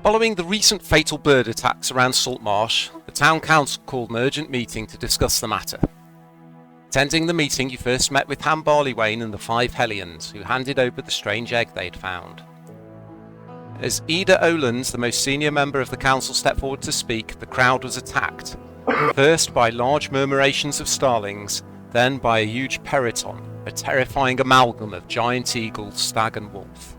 Following the recent fatal bird attacks around Saltmarsh, the town council called an urgent meeting to discuss the matter. Attending the meeting, you first met with Ham Barleywain and the 5 Hellions, who handed over the strange egg they'd found. As Ida Olands, the most senior member of the council, stepped forward to speak, the crowd was attacked, first by large murmurations of starlings, then by a huge peryton, a terrifying amalgam of giant eagle, stag and wolf.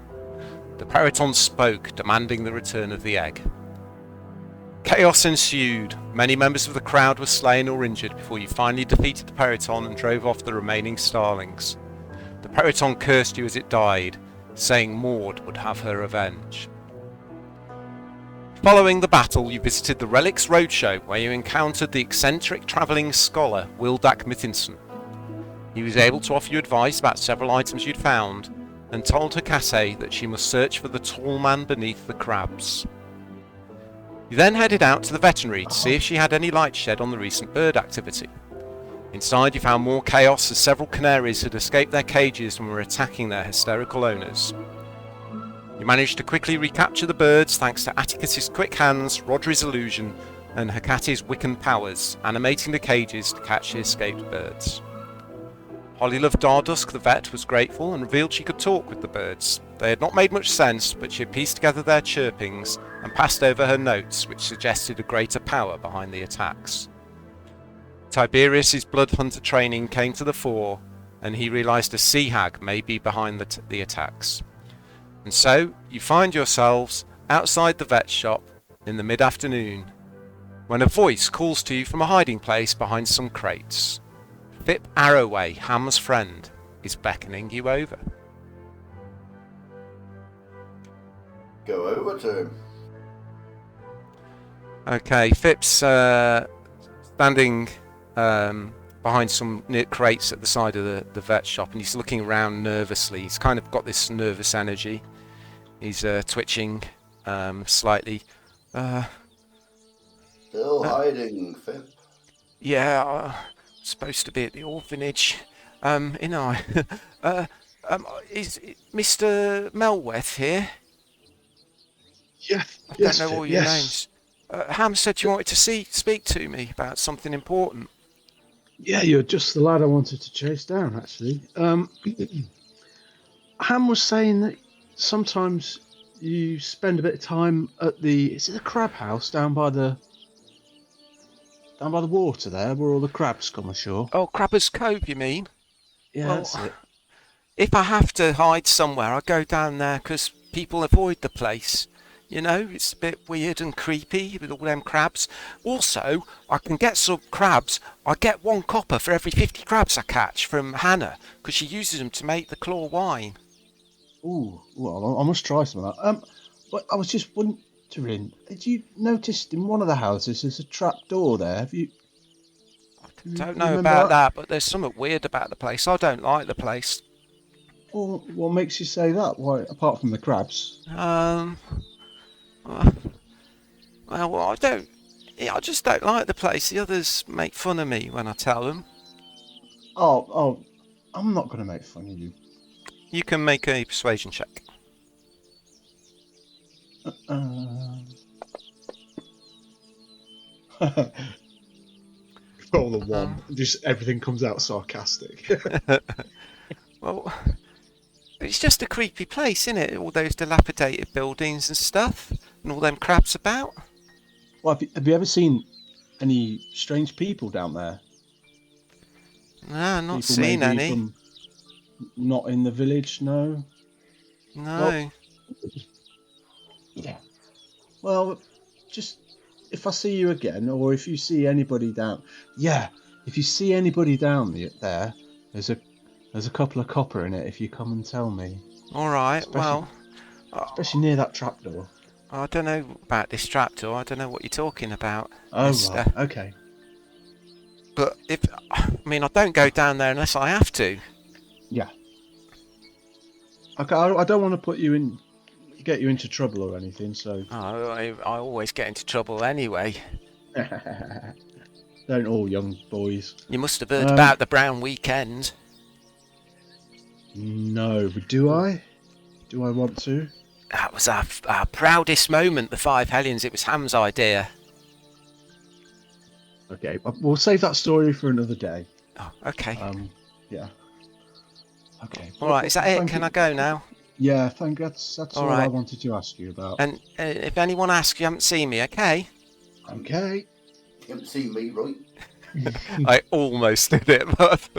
The peryton spoke, demanding the return of the egg. Chaos ensued. Many members of the crowd were slain or injured before you finally defeated the peryton and drove off the remaining starlings. The peryton cursed you as it died, saying Maud would have her revenge. Following the battle, you visited the Relics Roadshow, where you encountered the eccentric travelling scholar Wildak Mithinson. He was able to offer you advice about several items you'd found, and told Hecate that she must search for the tall man beneath the crabs. You then headed out to the veterinary to see if she had any light shed on the recent bird activity. Inside you found more chaos as several canaries had escaped their cages and were attacking their hysterical owners. You managed to quickly recapture the birds thanks to Atticus's quick hands, Rodri's illusion, and Hecate's Wiccan powers, animating the cages to catch the escaped birds. Hollylove Dardusk, the vet, was grateful and revealed she could talk with the birds. They had not made much sense, but she had pieced together their chirpings and passed over her notes, which suggested a greater power behind the attacks. Tiberius's blood hunter training came to the fore, and he realised a sea hag may be behind the attacks. And so, you find yourselves outside the vet shop in the mid-afternoon, when a voice calls to you from a hiding place behind some crates. Fip Arroway, Ham's friend, is beckoning you over. Go over to him. Okay, Fip's standing behind some crates at the side of the vet shop, and he's looking around nervously. He's kind of got this nervous energy. He's twitching slightly. Still hiding, Fip. Yeah, supposed to be at the orphanage. Is Mr. Melweth here? Yeah. I don't know all your names. Ham said you wanted to speak to me about something important. Yeah, you're just the lad I wanted to chase down, actually. Ham was saying that sometimes you spend a bit of time at is it the crab house down by the water there, where all the crabs come ashore? Oh, Crabber's Cove, you mean? Yeah, well, that's it. If I have to hide somewhere, I go down there because people avoid the place. You know, it's a bit weird and creepy with all them crabs. Also, I can get some crabs. I get 1 copper for every 50 crabs I catch from Hannah, because she uses them to make the claw wine. Ooh, well, I must try some of that. But I was just wondering, had you noticed in one of the houses there's a trap door there? Have you? I don't know about that, but there's something weird about the place. I don't like the place. Well, what makes you say that? Why, apart from the crabs? Well, I just don't like the place. The others make fun of me when I tell them. Oh, I'm not going to make fun of you. You can make a persuasion check. Roll a 1. Just everything comes out sarcastic. Well, it's just a creepy place, isn't it? All those dilapidated buildings and stuff, and all them crabs about. Well, have you ever seen any strange people down there? No, not People seen maybe any. from not in the village, no? No. Yeah. Well, just if I see you again, or if you see anybody down... Yeah, if you see anybody down there, there's a There's a couple of copper in it if you come and tell me. All right. Especially- Well, Especially near that trapdoor. I don't know about this trapdoor. I don't know what you're talking about, Oh, mister. right. Okay. But I don't go down there unless I have to. Yeah. Okay, I don't want to get you into trouble or anything, so... I always get into trouble anyway. Don't all young boys. You must have heard about the Brown Weekend. No, but do I? Do I want to? That was our proudest moment, the 5 Hellions. It was Ham's idea. Okay, we'll save that story for another day. Oh, okay. Yeah. Okay. All right, is that it? Thank Can you. I go now? Yeah, that's All all I right. wanted to ask you about. And if anyone asks, you haven't seen me, okay? Okay. You haven't seen me, right? I almost did it, but...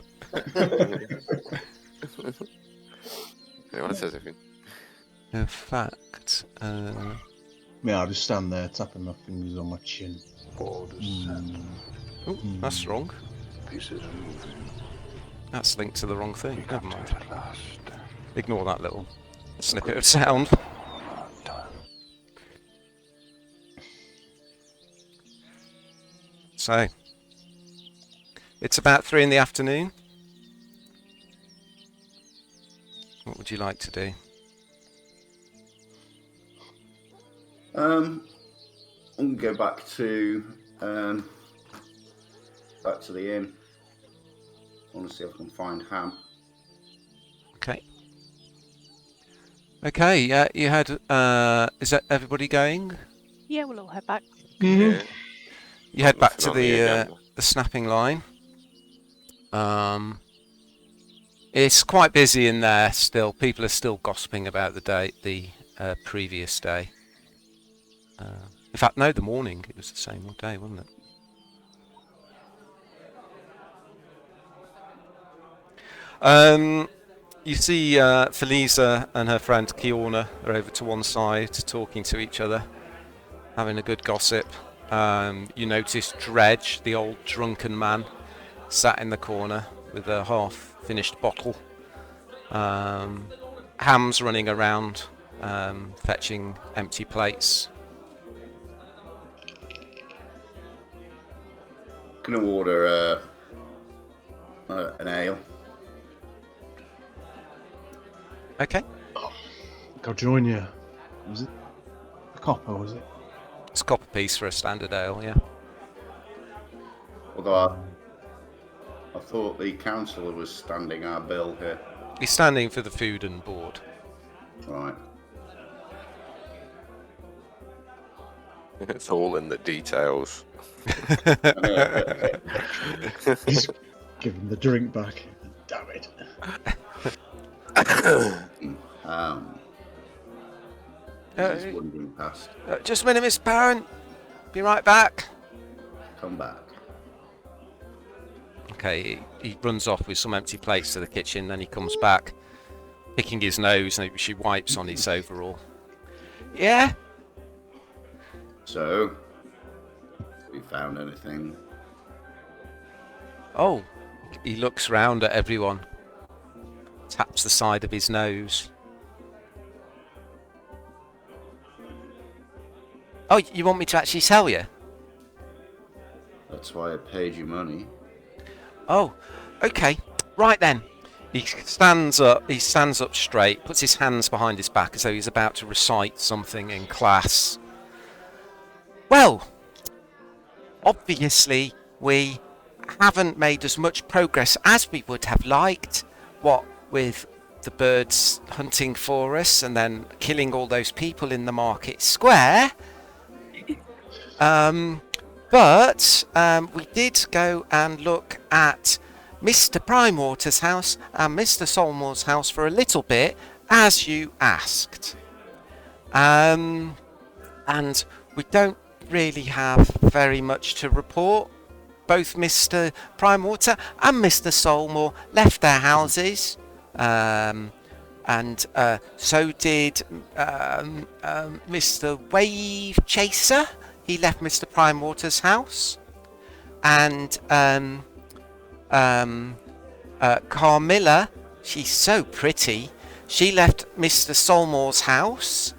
Anyone says anything? In fact, Yeah, I'll just stand there tapping my fingers on my chin. oh, that's wrong. Pieces moving. That's linked to the wrong thing. Never mind. At last. Ignore that little snippet of sound. Done. So, it's about 3 in the afternoon. What would you like to do? I'm gonna go back to the inn. I want to see if I can find Ham. Okay. Okay, you had, is that everybody going? Yeah, we'll all head back. Yeah. You head back to Nothing on the the agenda. snapping line. It's quite busy in there still. People are still gossiping about the previous day. In fact, no, the morning. It was the same day, wasn't it? You see Felisa and her friend Kiorna are over to one side talking to each other, having a good gossip. You notice Dredge, the old drunken man, sat in the corner with a half-finished bottle. Ham's running around fetching empty plates. Gonna order an ale. Okay. I'll join you. Was it a copper, was it? It's a copper piece for a standard ale, yeah. Although I thought the councillor was standing our bill here. He's standing for the food and board. Right. It's all in the details. He's giving the drink back. Damn it. Just wandering past. Just a minute, Mr. Parent. Be right back. Come back. Okay, he runs off with some empty plates to the kitchen, then he comes back, picking his nose, and she wipes on his overall. Yeah? So, we found anything? Oh, he looks round at everyone, taps the side of his nose. Oh, you want me to actually sell you? That's why I paid you money. Oh, okay. Right then. He stands up straight, puts his hands behind his back as though he's about to recite something in class. Well, obviously we haven't made as much progress as we would have liked, what with the birds hunting for us and then killing all those people in the market square. But we did go and look at Mr. Primewater's house and Mr. Solmore's house for a little bit, as you asked. And we don't really have very much to report. Both Mr. Primewater and Mr. Solmore left their houses, and so did Mr. Wave Chaser. He left Mr. Primewater's house, and Carmilla She's so pretty. She left Mr. Solmore's house.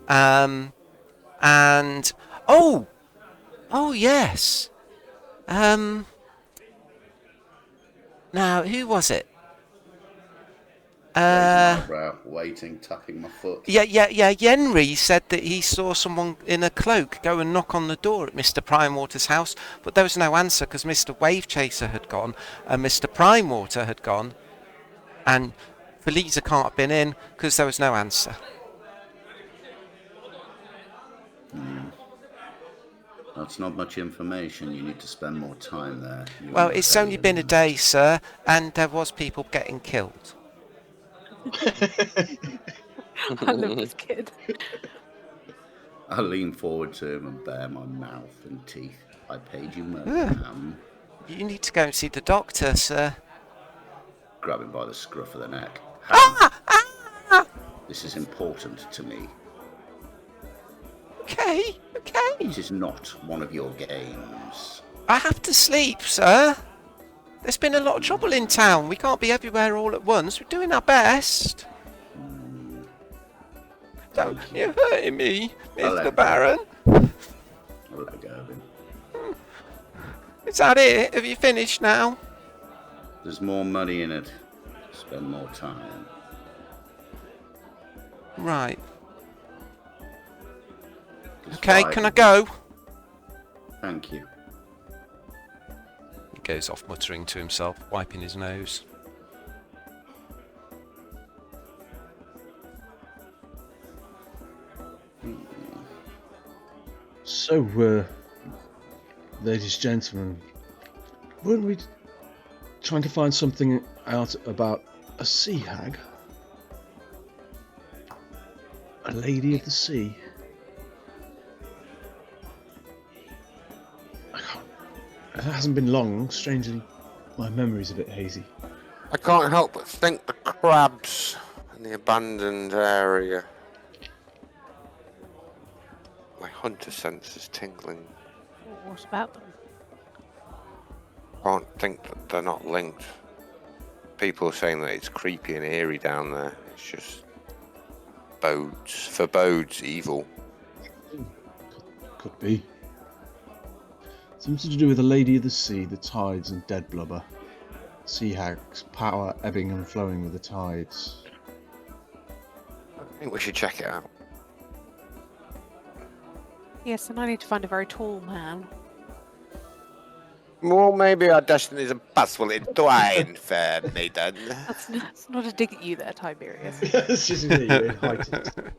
And oh yes. Now who was it? Eyebrow, waiting, tapping my foot. Yeah. Yenri said that he saw someone in a cloak go and knock on the door at Mr. Primewater's house, but there was no answer because Mr. Wavechaser had gone and Mr. Primewater had gone, and Feliza can't have been in because there was no answer. That's not much information. You need to spend more time there. Well, it's only been a day, sir, and there was people getting killed. I love this kid. I lean forward to him and bare my mouth and teeth. I paid you money, ma'am. You need to go and see the doctor, sir. Grab him by the scruff of the neck. This is important to me. Okay. It is not one of your games. I have to sleep, sir. There's been a lot of trouble in town. We can't be everywhere all at once. We're doing our best. Don't, you're hurting me, Mr. Baron. I'll let go of him. Is that it? Have you finished now? There's more money in it. Spend more time. Right. There's Okay, 5 can I go? Thank you. He goes off muttering to himself, wiping his nose. So, ladies and gentlemen, weren't we trying to find something out about a sea hag? A lady of the sea? It hasn't been long. Strangely, my memory's a bit hazy. I can't help but think the crabs in the abandoned area. My hunter sense is tingling. What about them? Can't think that they're not linked. People are saying that it's creepy and eerie down there. It's just forebodes evil. Could be. Seems to do with the Lady of the Sea, the tides, and dead blubber. Sea hags, power ebbing and flowing with the tides. I think we should check it out. Yes, and I need to find a very tall man. Well, maybe our destinies and paths will entwine, fair maiden. That's not a dig at you there, Tiberius. It's just that you're heightened.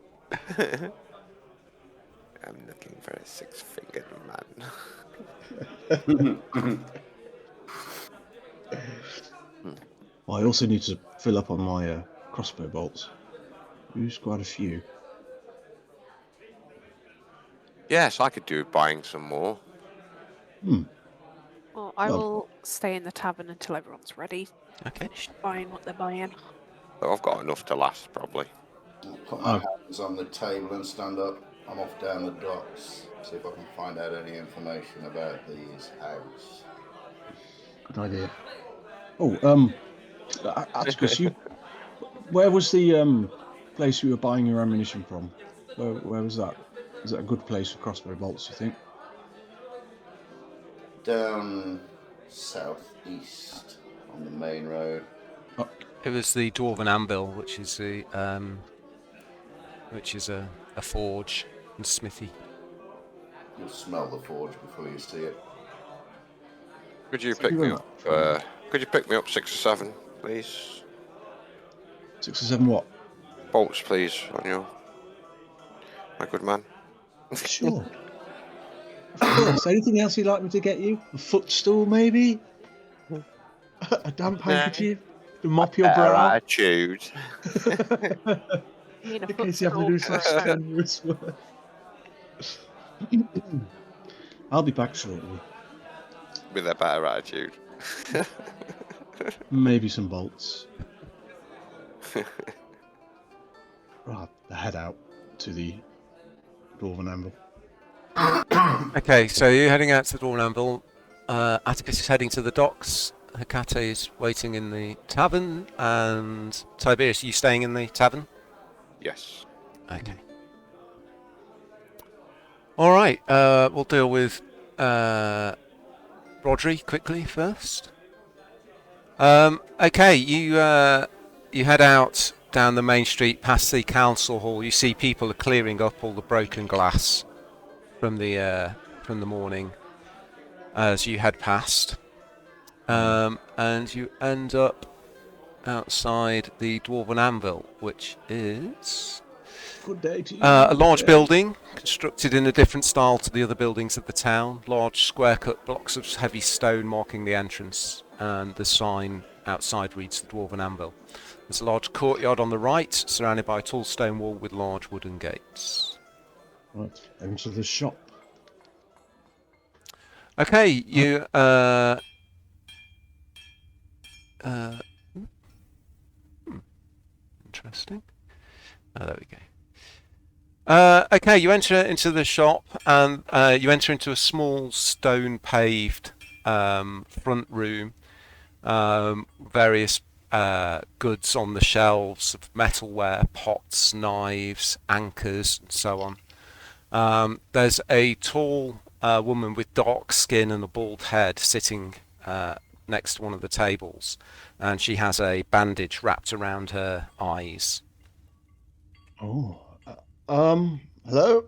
I'm looking for a six-fingered man. Well, I also need to fill up on my crossbow bolts. Used quite a few. Yes, I could do with buying some more. Well, I will stay in the tavern until everyone's ready. Okay. Finish buying what they're buying. But I've got enough to last, probably. I'll put my hands on the table and stand up. I'm off down the docks. See if I can find out any information about these hags. Good idea. Oh, Atticus, where was the place you were buying your ammunition from? Where was that? Is that a good place for crossbow bolts, you think? Down southeast on the main road. It was the Dwarven Anvil, which is a forge and smithy. You'll smell the forge before you see it. Could you pick me up? Could you pick me up 6 or 7, please? 6 or 7 what? Bolts, please, on your... My good man. Sure. Of course. Anything else you'd like me to get you? A footstool, maybe? A damp handkerchief to mop your brow? Attitude. You mean a In case you have to do some strenuous work. I'll be back shortly. With a better attitude. Maybe some bolts. Right, head out to the Dwarven Anvil. Okay, so you're heading out to the Dwarven Anvil. Atticus is heading to the docks. Hecate is waiting in the tavern, and Tiberius, are you staying in the tavern? Yes. Okay. All right. We'll deal with Rodri quickly first. Okay, you head out down the main street past the council hall. You see people are clearing up all the broken glass from the morning as you head past, and you end up outside the Dwarven Anvil, which is Good day to you. a large building constructed in a different style to the other buildings of the town. Large square-cut blocks of heavy stone marking the entrance, and the sign outside reads the Dwarven Anvil. There's a large courtyard on the right, surrounded by a tall stone wall with large wooden gates. Right, enter the shop. Okay, you interesting. Oh, there we go. Okay, you enter into the shop, and you enter into a small stone-paved front room. Various goods on the shelves of metalware, pots, knives, anchors, and so on. There's a tall woman with dark skin and a bald head sitting next to one of the tables, and she has a bandage wrapped around her eyes. Oh, hello?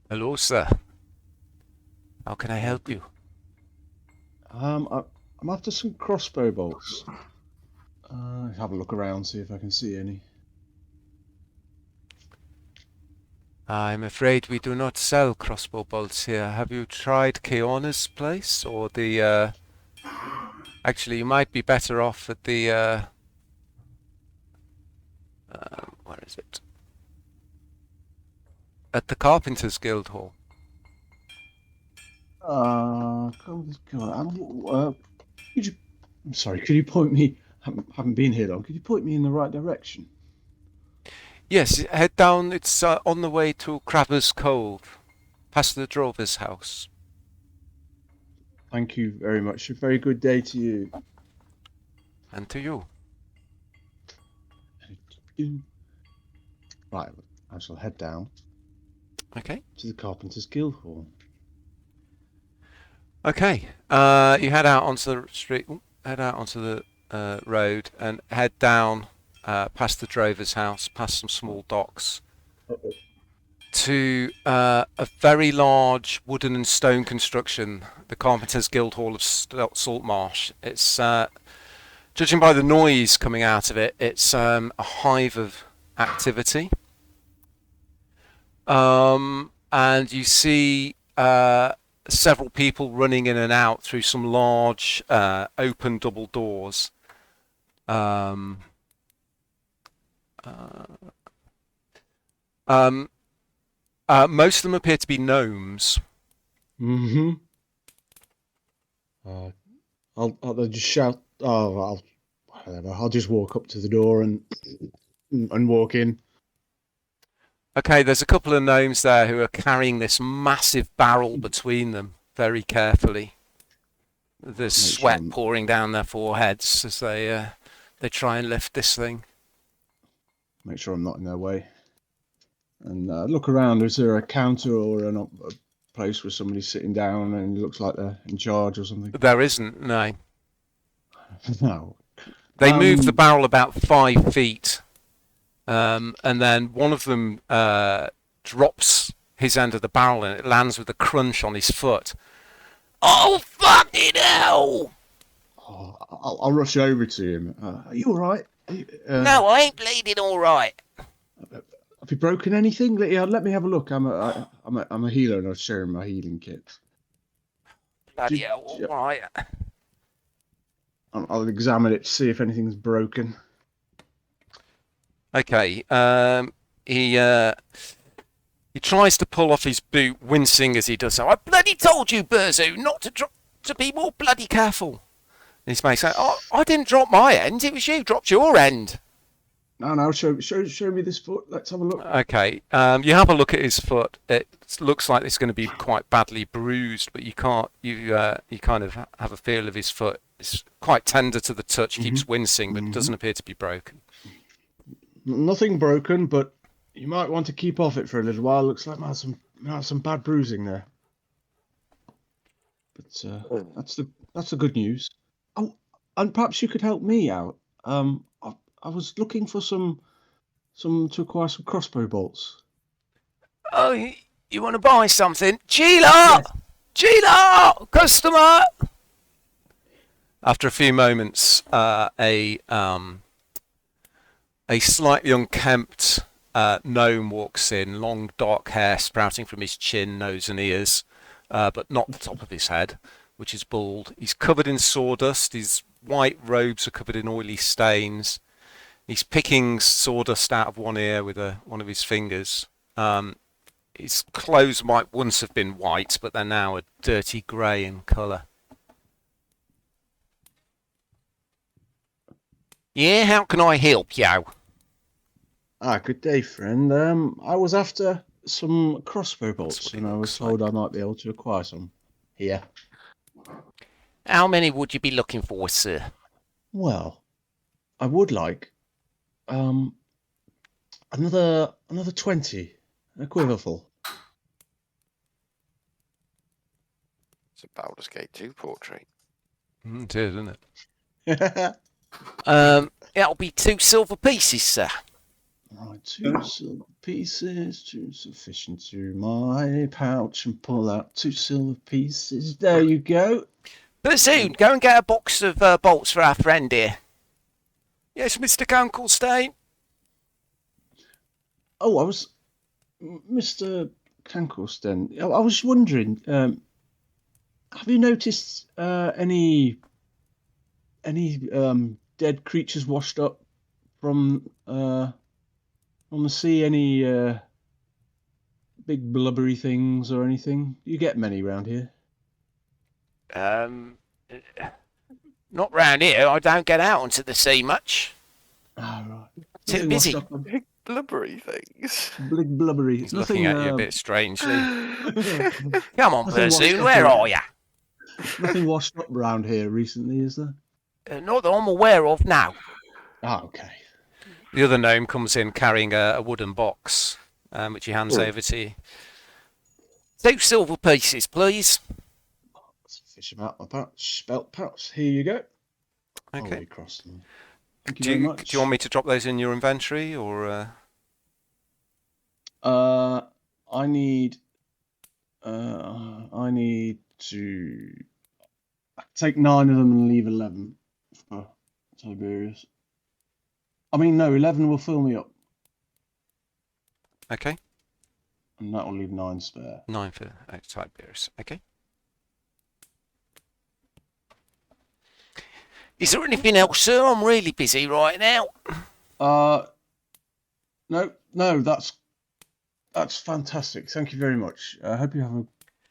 Hello, sir. How can I help you? I'm after some crossbow bolts. Have a look around, see if I can see any. I'm afraid we do not sell crossbow bolts here. Have you tried Keona's place, or the, actually, you might be better off at the, where is it? At the Carpenters Guild Hall. I'm sorry, could you point me, haven't been here long, could you point me in the right direction? Yes, head down, it's on the way to Crabber's Cove, past the drover's house. Thank you very much. A very good day to you. And to you. Right, I shall head down. Okay. To the Carpenters Guild Hall. Okay. You head out onto the street, head out onto the road, and head down past the drover's house, past some small docks, to a very large wooden and stone construction, the Carpenters Guild Hall of Saltmarsh. It's, judging by the noise coming out of it, it's a hive of activity. And you see several people running in and out through some large open double doors. Most of them appear to be gnomes. Mm-hmm. I'll just shout. I'll just walk up to the door and walk in. Okay, there's a couple of gnomes there who are carrying this massive barrel between them very carefully. There's sweat pouring down their foreheads as they try and lift this thing. Make sure I'm not in their way. And look around. Is there a counter or a place where somebody's sitting down and it looks like they're in charge or something? There isn't, no. No. They move the barrel about 5 feet. And then one of them drops his end of the barrel and it lands with a crunch on his foot. Oh, fucking hell! Oh, I'll rush over to him. Are you all right? No, I ain't bleeding all right. Have you broken anything? Let me have a look. I'm a healer and I'll share my healing kit. Bloody hell, all right. I'll examine it to see if anything's broken. Okay, he tries to pull off his boot, wincing as he does so. I bloody told you, Burzu, not to be more bloody careful. And his mate says, "Oh, I didn't drop my end. It was you dropped your end." No, show me this foot. Let's have a look. Okay, you have a look at his foot. It looks like it's going to be quite badly bruised, but you can't. You kind of have a feel of his foot. It's quite tender to the touch, keeps wincing, but doesn't appear to be broken. Nothing broken, but you might want to keep off it for a little while. Looks like might have some bad bruising there. But that's the good news. Oh, and perhaps you could help me out. I was looking for some to acquire some crossbow bolts. Oh, you want to buy something? Sheila! Sheila! Customer! After a few moments, a slightly unkempt gnome walks in, long dark hair sprouting from his chin, nose and ears, but not the top of his head, which is bald. He's covered in sawdust. His white robes are covered in oily stains. He's picking sawdust out of one ear with one of his fingers. His clothes might once have been white, but they're now a dirty grey in colour. Yeah, how can I help you? Good day, friend. I was after some crossbow bolts, and I was told I might be able to acquire some here. How many would you be looking for, sir? Well, I would like another 20, a quiverful. It's a Baldur's Gate 2 portrait. It is, isn't it? It'll be 2 silver pieces, sir. Right, 2 silver pieces, 2 sufficient to my pouch, and pull out 2 silver pieces. There you go. But soon, go and get a box of bolts for our friend here. Yes, Mr. Canklestein? Oh, Mr. Canklestein. I was wondering, have you noticed any dead creatures washed up from the sea? Any big blubbery things or anything? You get many round here? Not round here. I don't get out onto the sea much. Ah, right. Too Nothing busy. washed up on- Big blubbery things. Big blubbery. He's Nothing, looking at you a bit strangely. nothing Come on, Nothing washed Pursuit, up where on- are you? washed up round here recently, is there? Not that I'm aware of now. Ah, okay. The other gnome comes in carrying a wooden box, which he hands over to you. 2 silver pieces, please. Let's fish them out my pouch. Belt pouch. Here you go. Okay. I'll recross them. Thank you Do very you, much. do you want me to drop those in your inventory, or? I need to take 9 of them and leave 11 for Tiberius. I mean, no, 11 will fill me up, Okay, and that will leave 9 spare. 9 for Tiberius. Okay. Is there anything else, sir? I'm really busy right now. No, that's fantastic. Thank you very much. I hope you have a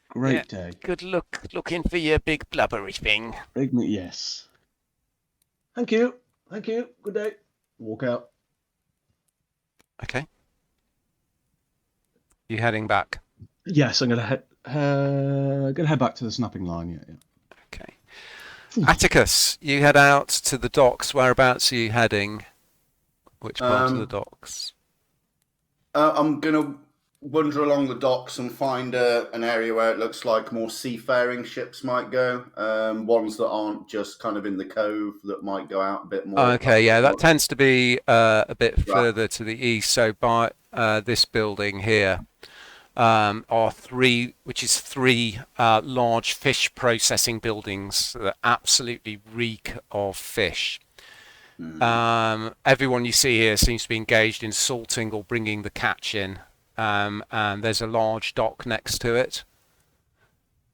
great day. Good luck looking for your big blubbery thing. Yes. Thank you. Good day. Walk out. Okay. You heading back? Yes, I'm gonna head back to the snapping line. Yeah. Okay. Atticus, you head out to the docks. Whereabouts are you heading? Which part of the docks? I'm gonna wander along the docks and find an area where it looks like more seafaring ships might go. Ones that aren't just kind of in the cove, that might go out a bit more. Okay, yeah, that tends to be a bit further to the east. So by this building here are 3 large fish processing buildings that absolutely reek of fish. Everyone you see here seems to be engaged in salting or bringing the catch in. And there's a large dock next to it.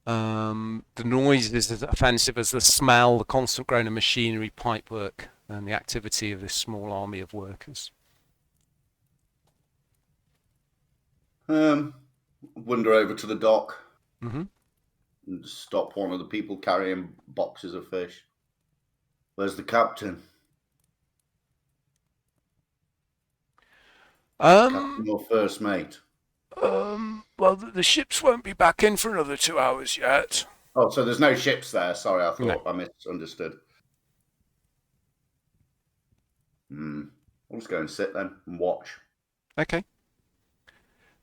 The noise is as offensive as the smell, the constant groan of machinery, pipework, and the activity of this small army of workers. Wander over to the dock Mm-hmm. and stop one of the people carrying boxes of fish. Where's the captain? Captain or first mate? Well, the ships won't be back in for another 2 hours yet. Oh, so there's no ships there. Sorry, I thought I misunderstood. I'll just go and sit then and watch. Okay.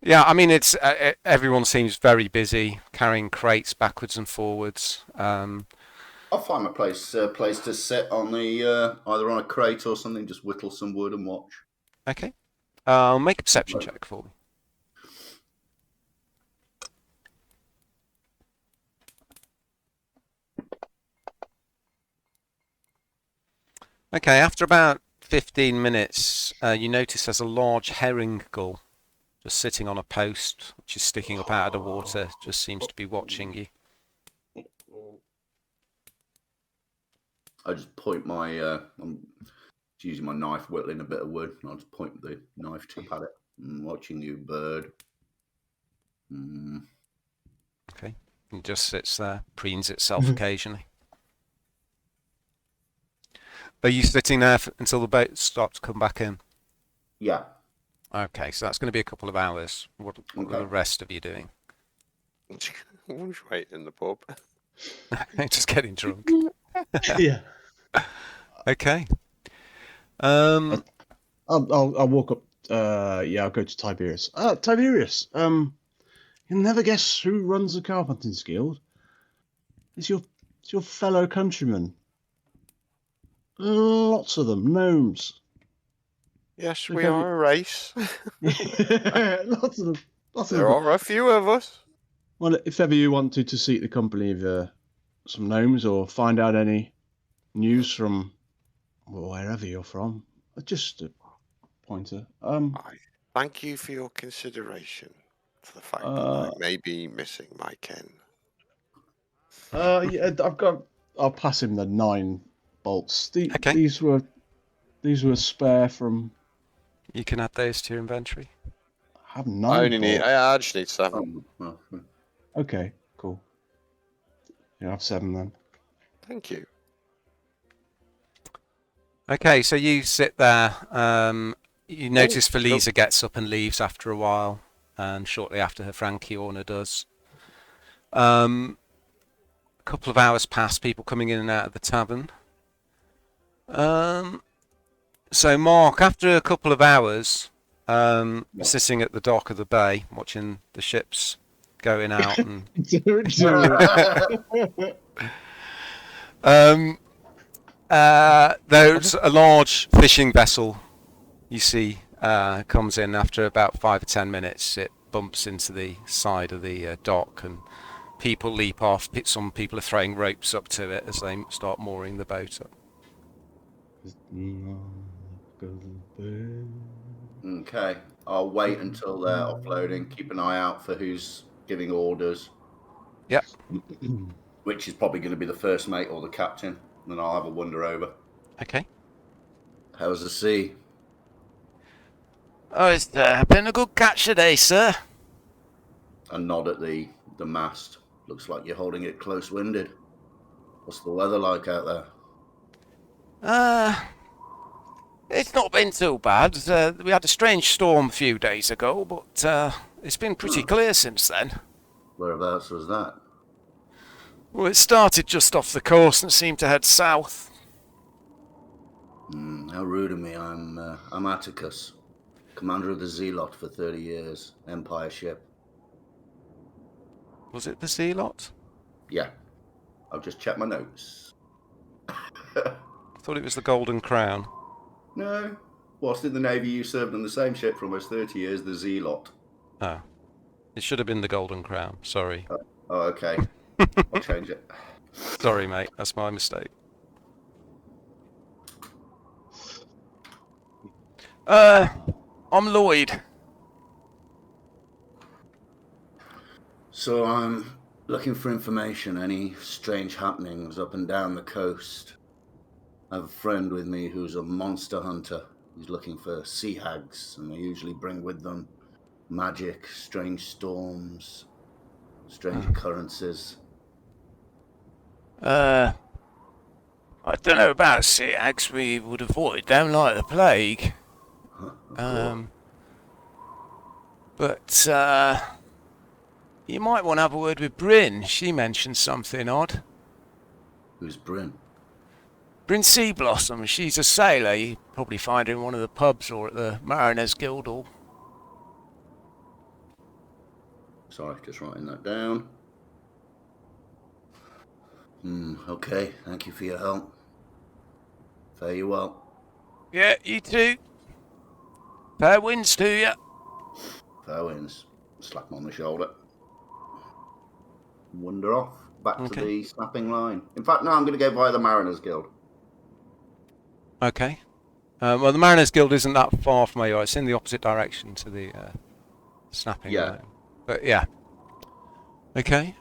Yeah, I mean, it's everyone seems very busy carrying crates backwards and forwards. I'll find a place to sit on the either on a crate or something. Just whittle some wood and watch. Okay. Make a perception check for me. Okay, after about 15 minutes, you notice there's a large herring gull just sitting on a post, which is sticking up out of the water, just seems to be watching you. I just point my I'm using my knife, whittling a bit of wood, and I'll just point the knife tip at it. Watching you, bird. Okay. It just sits there, preens itself occasionally. Are you sitting there until the boat starts to come back in? Yeah. Okay, so that's going to be a couple of hours. What are the rest of you doing? I'm just waiting in the pub. Just getting drunk. Yeah. Okay. I'll walk up. Yeah, I'll go to Tiberius. Tiberius. You'll never guess who runs the Carpenters Guild. It's your fellow countrymen. Lots of them, gnomes. Yes, So we have are a race. Lots of them. There are a few of us. Well, if ever you wanted to seek the company of some gnomes or find out any news from wherever you're from, just a pointer. I thank you for your consideration for the fact that I may be missing my ken. Yeah, I'll pass him the 9 bolts. Okay. These were spare from. You can add those to your inventory. I have 9 bolts. I just need 7. Okay, cool. Yeah, I have 7 then. Thank you. Okay, so you sit there. You notice Feliza gets up and leaves after a while, and shortly after her, Frankie Orner does. A couple of hours pass, people coming in and out of the tavern. So Mark, after a couple of hours, sitting at the dock of the bay, watching the ships going out, and there's a large fishing vessel you see comes in after about 5 or 10 minutes. It bumps into the side of the dock, and people leap off. Some people are throwing ropes up to it as they start mooring the boat up. Okay, I'll wait until they're offloading. Keep an eye out for who's giving orders. Yep. Which is probably going to be the first mate or the captain. Then I'll have a wander over. Okay. How's the sea? Oh, it's been a good catch today, sir. A nod at the mast. Looks like you're holding it close-winded. What's the weather like out there? It's not been too bad. We had a strange storm a few days ago, but it's been pretty clear since then. Whereabouts was that? Well, it started just off the coast and seemed to head south. How rude of me. I'm Atticus, commander of the Zealot for 30 years, Empire ship. Was it the Zealot? Yeah, I'll just check my notes. I thought it was the Golden Crown. No, whilst in the Navy you served on the same ship for almost 30 years, the Zealot. Oh. It should have been the Golden Crown, sorry. Oh, okay. I'll change it. Sorry, mate, that's my mistake. I'm Lloyd. So I'm looking for information, any strange happenings up and down the coast. I have a friend with me who's a monster hunter. He's looking for sea hags, and they usually bring with them magic, strange storms, strange occurrences. I don't know about sea hags. We would avoid them like the plague. But you might want to have a word with Bryn. She mentioned something odd. Who's Bryn? Bryn Sea Blossom, she's a sailor. You probably find her in one of the pubs or at the Mariners Guildhall. Sorry, just writing that down. Okay, thank you for your help. Fare you well. Yeah, you too. Fair winds to you. Fair winds. Slap him on the shoulder. Wander off. Back to Okay. the snapping line. In fact, no, I'm going to go via the Mariners Guild. Okay. Well, the Mariners Guild isn't that far from where you are. It's in the opposite direction to the snapping line. But yeah. Okay.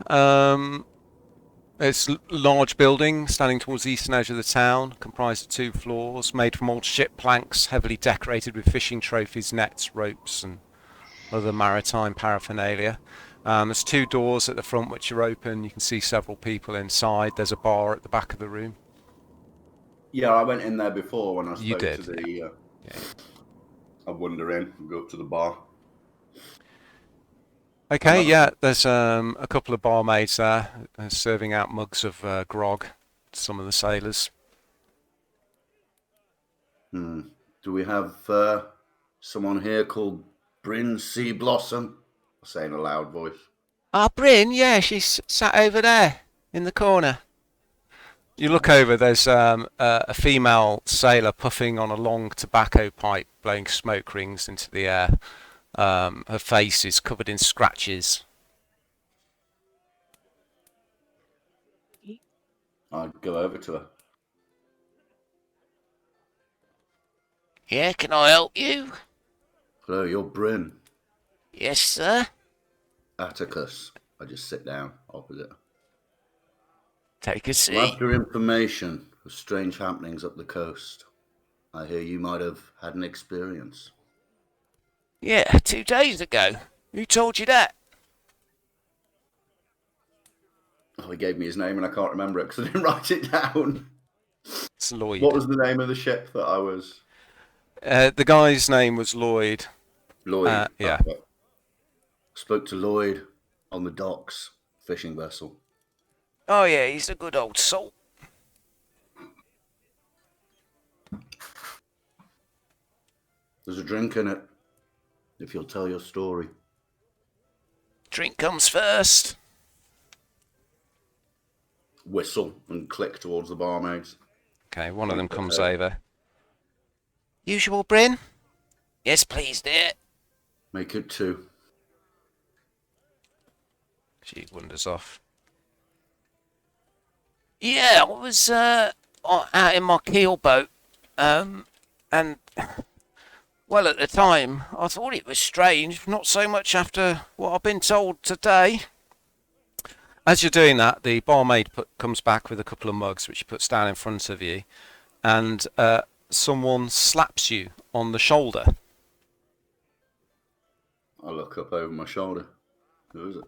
It's a large building standing towards the eastern edge of the town, comprised of 2 floors, made from old ship planks, heavily decorated with fishing trophies, nets, ropes, and other maritime paraphernalia. There's 2 doors at the front which are open. You can see several people inside. There's a bar at the back of the room. Yeah, I went in there before when I spoke You did, to the... I wander in and go up to the bar. Okay, yeah, there's a couple of barmaids there serving out mugs of grog to some of the sailors. Do we have someone here called Bryn Sea Blossom? I say in a loud voice. Bryn, yeah, she's sat over there in the corner. You look over, there's a female sailor puffing on a long tobacco pipe, blowing smoke rings into the air. Her face is covered in scratches. I'd go over to her. Yeah, can I help you? Hello, you're Bryn. Yes, sir. Atticus. I just sit down opposite her. Take a I'm seat. after information of strange happenings up the coast. I hear you might have had an experience. Yeah, 2 days ago. Who told you that? Oh, he gave me his name and I can't remember it because I didn't write it down. It's Lloyd. What was the name of the ship that I was? The guy's name was Lloyd. Lloyd. Yeah. Okay. Spoke to Lloyd on the docks, fishing vessel. Oh, yeah, he's a good old soul. There's a drink in it, if you'll tell your story. Drink comes first. Whistle and click towards the barmaids. Okay, one of them comes over. Usual, Bryn? Yes, please, dear. Make it 2. She wanders off. Yeah, I was out in my keelboat, and, well, at the time, I thought it was strange, not so much after what I've been told today. As you're doing that, the barmaid comes back with a couple of mugs, which she puts down in front of you, and someone slaps you on the shoulder. I look up over my shoulder. Who is it?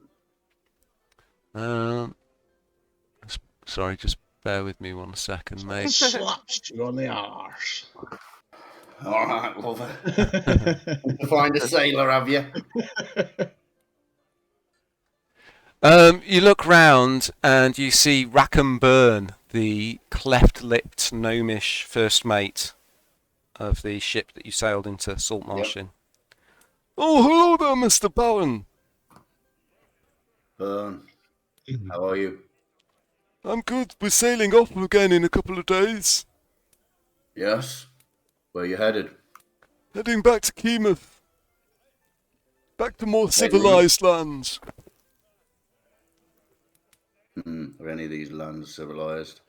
Sorry, just bear with me 1 second, mate. Slaps you on the arse. All right, lover. Find a sailor, have you? You look round and you see Rackham Byrne, the cleft-lipped, gnomish first mate of the ship that you sailed into Saltmarsh in. Oh, hello there, Mr. Bowen. Byrne, how are you? I'm good. We're sailing off again in a couple of days. Yes? Where you headed? Heading back to Keymouth. Back to more civilized lands. Are any of these lands civilized?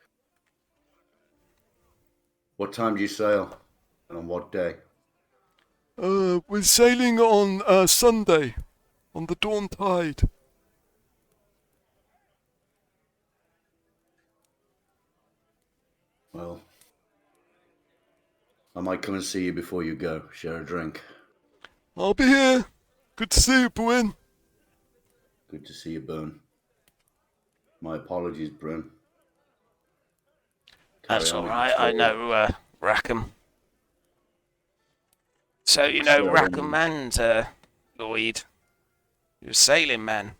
What time do you sail? And on what day? We're sailing on Sunday, on the dawn tide. Well, I might come and see you before you go. Share a drink. I'll be here. Good to see you, Bwyn. Good to see you, Byrne. My apologies, Bryn. That's all right. I know Rackham. So you know Rackham and Lloyd. You're a sailing man.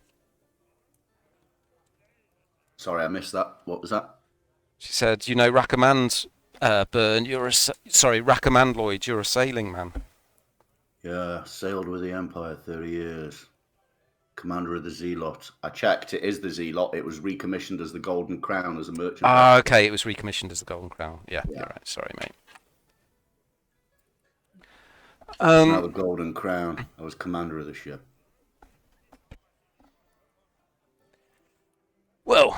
Sorry, I missed that. What was that? She said, you know Rackham and Byrne, Rackamandloid, you're a sailing man. Yeah, sailed with the Empire 30 years. Commander of the Zealot. I checked, it is the Zealot. It was recommissioned as the Golden Crown as a merchant. Ah, okay, it was recommissioned as the Golden Crown. Yeah, Yeah. you're right. Sorry, mate. Now the Golden Crown. I was commander of the ship. Well,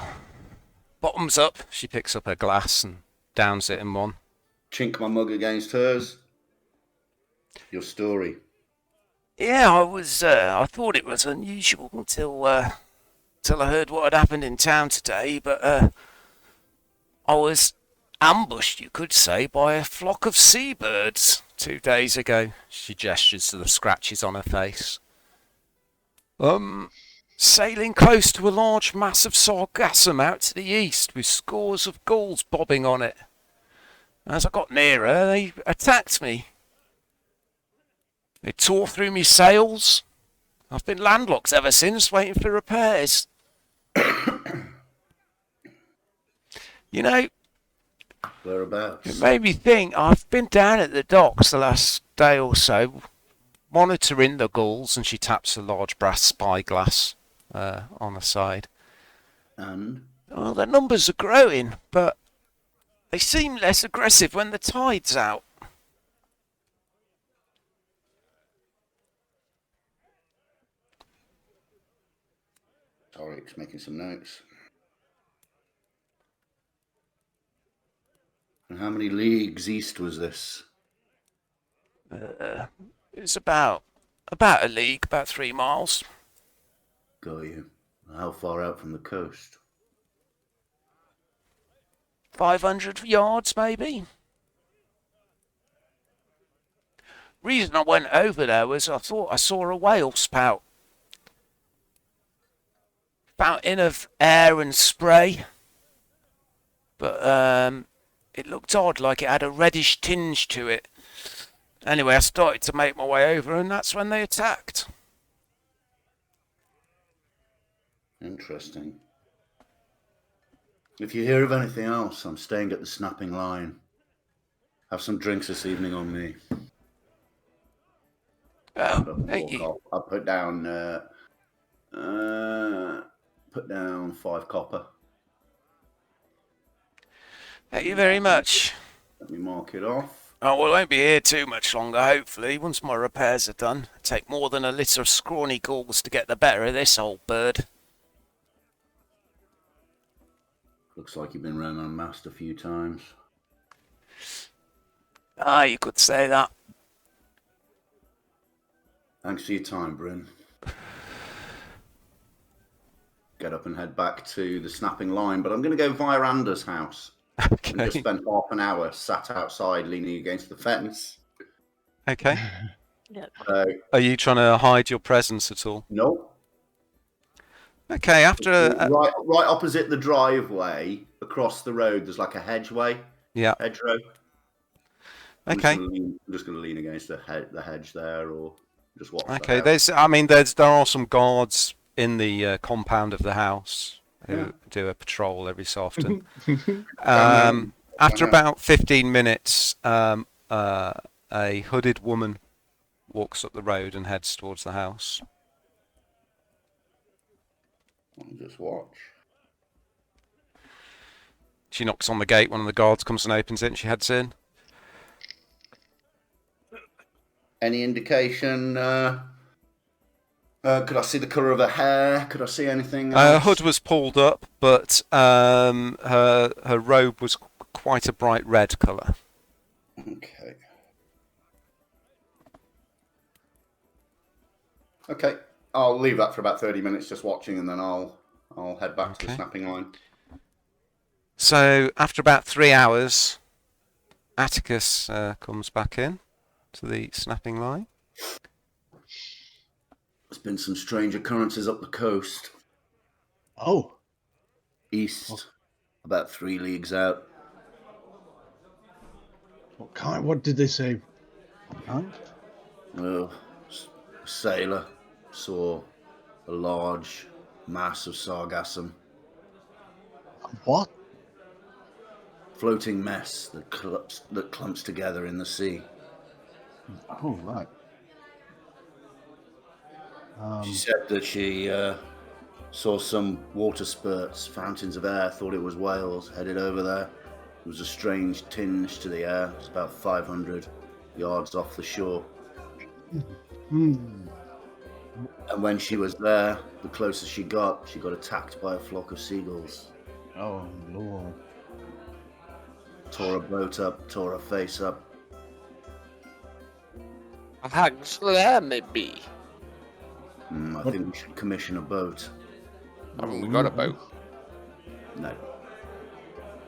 bottoms up. She picks up her glass and downs it in one. Chink my mug against hers. Your story. Yeah, I thought it was unusual until I heard what had happened in town today, but I was ambushed, you could say, by a flock of seabirds 2 days ago. She gestures to the scratches on her face. Sailing close to a large mass of sargassum out to the east, with scores of gulls bobbing on it. As I got nearer, they attacked me. They tore through me sails. I've been landlocked ever since, waiting for repairs. You know, Whereabouts? it made me think. I've been down at the docks the last day or so, monitoring the gulls, and she taps a large brass spyglass on the side. And? Well, their numbers are growing, but they seem less aggressive when the tide's out. Torik's making some notes. And how many leagues east was this? It's about a league, about 3 miles. Got you. How far out from the coast? 500 yards, maybe. Reason I went over there was I thought I saw a whale spout. Fountain of air and spray. But it looked odd, like it had a reddish tinge to it. Anyway, I started to make my way over, and that's when they attacked. Interesting. If you hear of anything else, I'm staying at the Snapping Line. Have some drinks this evening on me. Oh, thank you. I'll put down 5 copper. Thank you very much. Let me mark it off. Oh, well, I won't be here too much longer, hopefully, once my repairs are done. It'll take more than a litter of scrawny gulls to get the better of this old bird. Looks like you've been round on mast a few times. Ah, you could say that. Thanks for your time, Bryn. Get up and head back to the Snapping Line, but I'm going to go via Anders' house. Okay. And just spent half an hour sat outside leaning against the fence. Okay. Yeah. Are you trying to hide your presence at all? No. Okay, after... right opposite the driveway, across the road, there's like a hedgeway. Yeah. Hedgerow. Okay. I'm just going to lean against the hedge there, or just watch. Okay, that there are some guards in the compound of the house who do a patrol every so often. After about 15 minutes, a hooded woman walks up the road and heads towards the house. I'll just watch. She knocks on the gate, one of the guards comes and opens it, and she heads in. Any indication? Could I see the colour of her hair? Could I see anything else? Her hood was pulled up, but her robe was quite a bright red colour. Okay. Okay. I'll leave that for about 30 minutes just watching, and then I'll head back to the Snapping Line. So after about 3 hours, Atticus comes back in to the Snapping Line. There's been some strange occurrences up the coast. Oh. East. About 3 leagues out. What kind? What did they say? Kind? Well, a sailor saw a large mass of sargassum What? floating mess that clumps together in the sea. Oh, right. She said that she saw some water spurts, fountains of air, thought it was whales, headed over there. There was a strange tinge to the air. It was about 500 yards off the shore. Hmm. And when she was there, the closer she got attacked by a flock of seagulls. Oh, Lord. Tore her boat up, tore her face up. A hag slayer, maybe. I think we should commission a boat. Haven't we got a boat? No.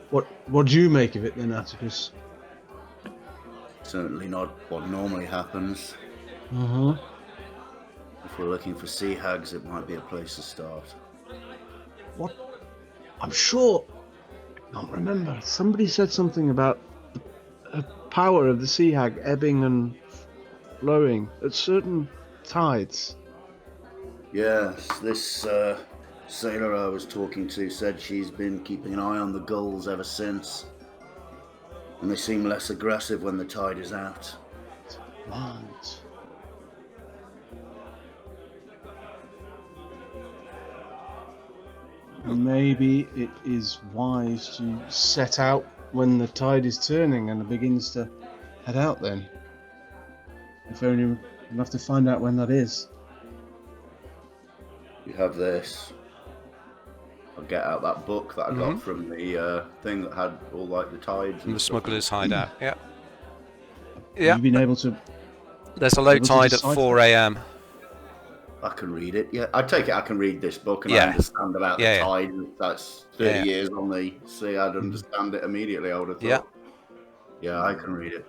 What do you make of it then, Atticus? Certainly not what normally happens. Uh-huh. If we're looking for sea hags, it might be a place to start. What? I'm sure. I can't remember. Somebody said something about the power of the sea hag ebbing and flowing at certain tides. Yes, this sailor I was talking to said she's been keeping an eye on the gulls ever since. And they seem less aggressive when the tide is out. Right. Maybe it is wise to set out when the tide is turning and it begins to head out then. If only we'll have to find out when that is. You have this. I'll get out that book that I got from the thing that had all like the tides And the stuff. smuggler's hideout. Yeah. Have Yeah. you been able to... There's a low able to tide at decipher? 4 a.m. I can read it. Yeah, I take it I can read this book and I Yeah. understand about Yeah, the yeah. tide. That's 30 Yeah. years on the sea. I'd understand it immediately. I would have thought. Yeah. Yeah, I can read it.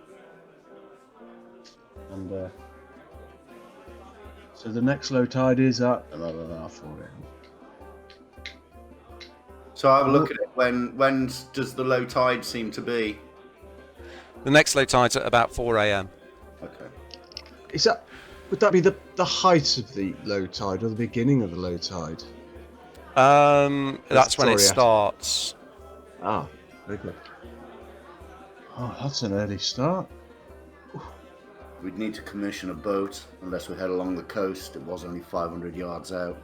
And so the next low tide is at 4 a.m. So have a look at it. When does the low tide seem to be? The next low tide's at about 4 a.m. Okay. Would that be the height of the low tide or the beginning of the low tide? That's when it Sorry, starts. Ah, very good. Oh, that's an early start. We'd need to commission a boat unless we head along the coast. It was only 500 yards out.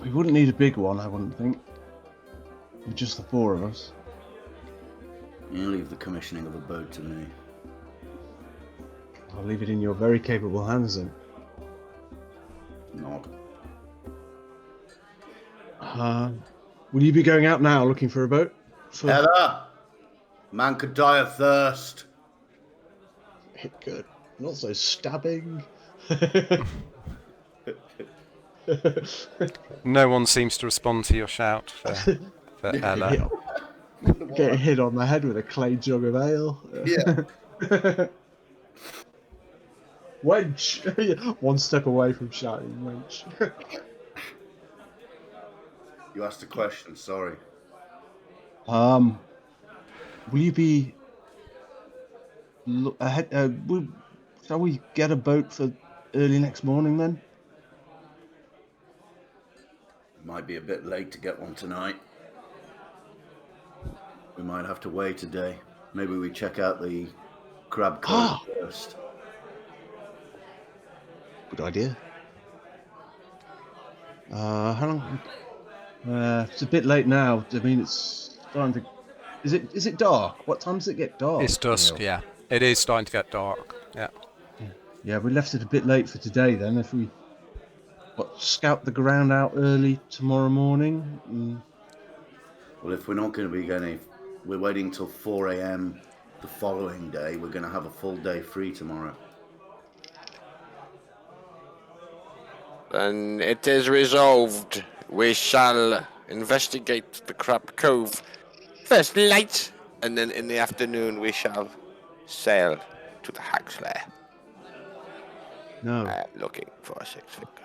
We wouldn't need a big one, I wouldn't think. With just the four of us. You leave the commissioning of a boat to me. I'll leave it in your very capable hands then. Not. Will you be going out now looking for a boat? Heather! Man could die of thirst. Good. Not so stabbing. No one seems to respond to your shout for Ella. Get hit on the head with a clay jug of ale. Yeah. Wench! One step away from shouting wench. You asked a question, sorry. Will you be ahead? Shall we get a boat for early next morning then? Might be a bit late to get one tonight. We might have to wait a day. Maybe we check out the crab cove first. Good idea. How long? It's a bit late now. I mean, it's starting to. Is it dark? What time does it get dark? It's dusk, yeah. It is starting to get dark. Yeah. Yeah, we left it a bit late for today then. If we scout the ground out early tomorrow morning. Well, if we're not going to be we're waiting till 4 a.m. the following day. We're going to have a full day free tomorrow. Then it is resolved. We shall investigate the Crab Cove first light, and then in the afternoon we shall sail to the Hag's Lair. No. Looking for a six-figure.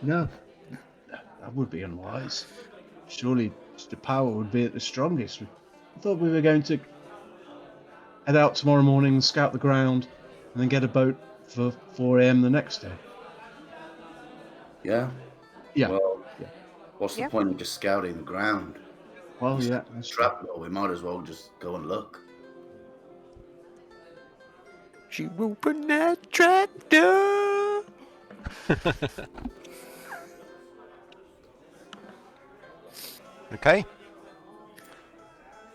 No. That would be unwise. Surely the power would be at the strongest. I thought we were going to head out tomorrow morning and scout the ground and then get a boat for 4 a.m. the next day. Yeah? Yeah. Well, What's the Yep. point of just scouting the ground? Well, yeah, that's true. Trapdoor, we might as well just go and look. You open that trap door. Okay.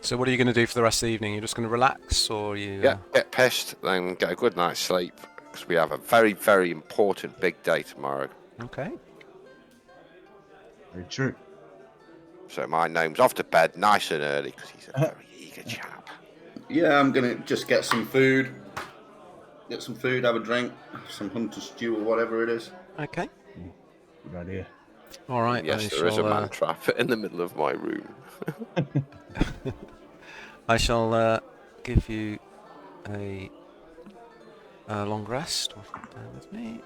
So what are you going to do for the rest of the evening? You're just going to relax, or you? Get pissed, then get a good night's sleep. Because we have a very, very important big day tomorrow. Okay. Very true. So my gnome's off to bed nice and early because he's a very eager chap. Yeah, I'm gonna just get some food. Get some food, have a drink, some hunter stew or whatever it is. Okay. Good idea. All right. Yes, there is a man trap in the middle of my room. I shall give you a long rest. Bear with me.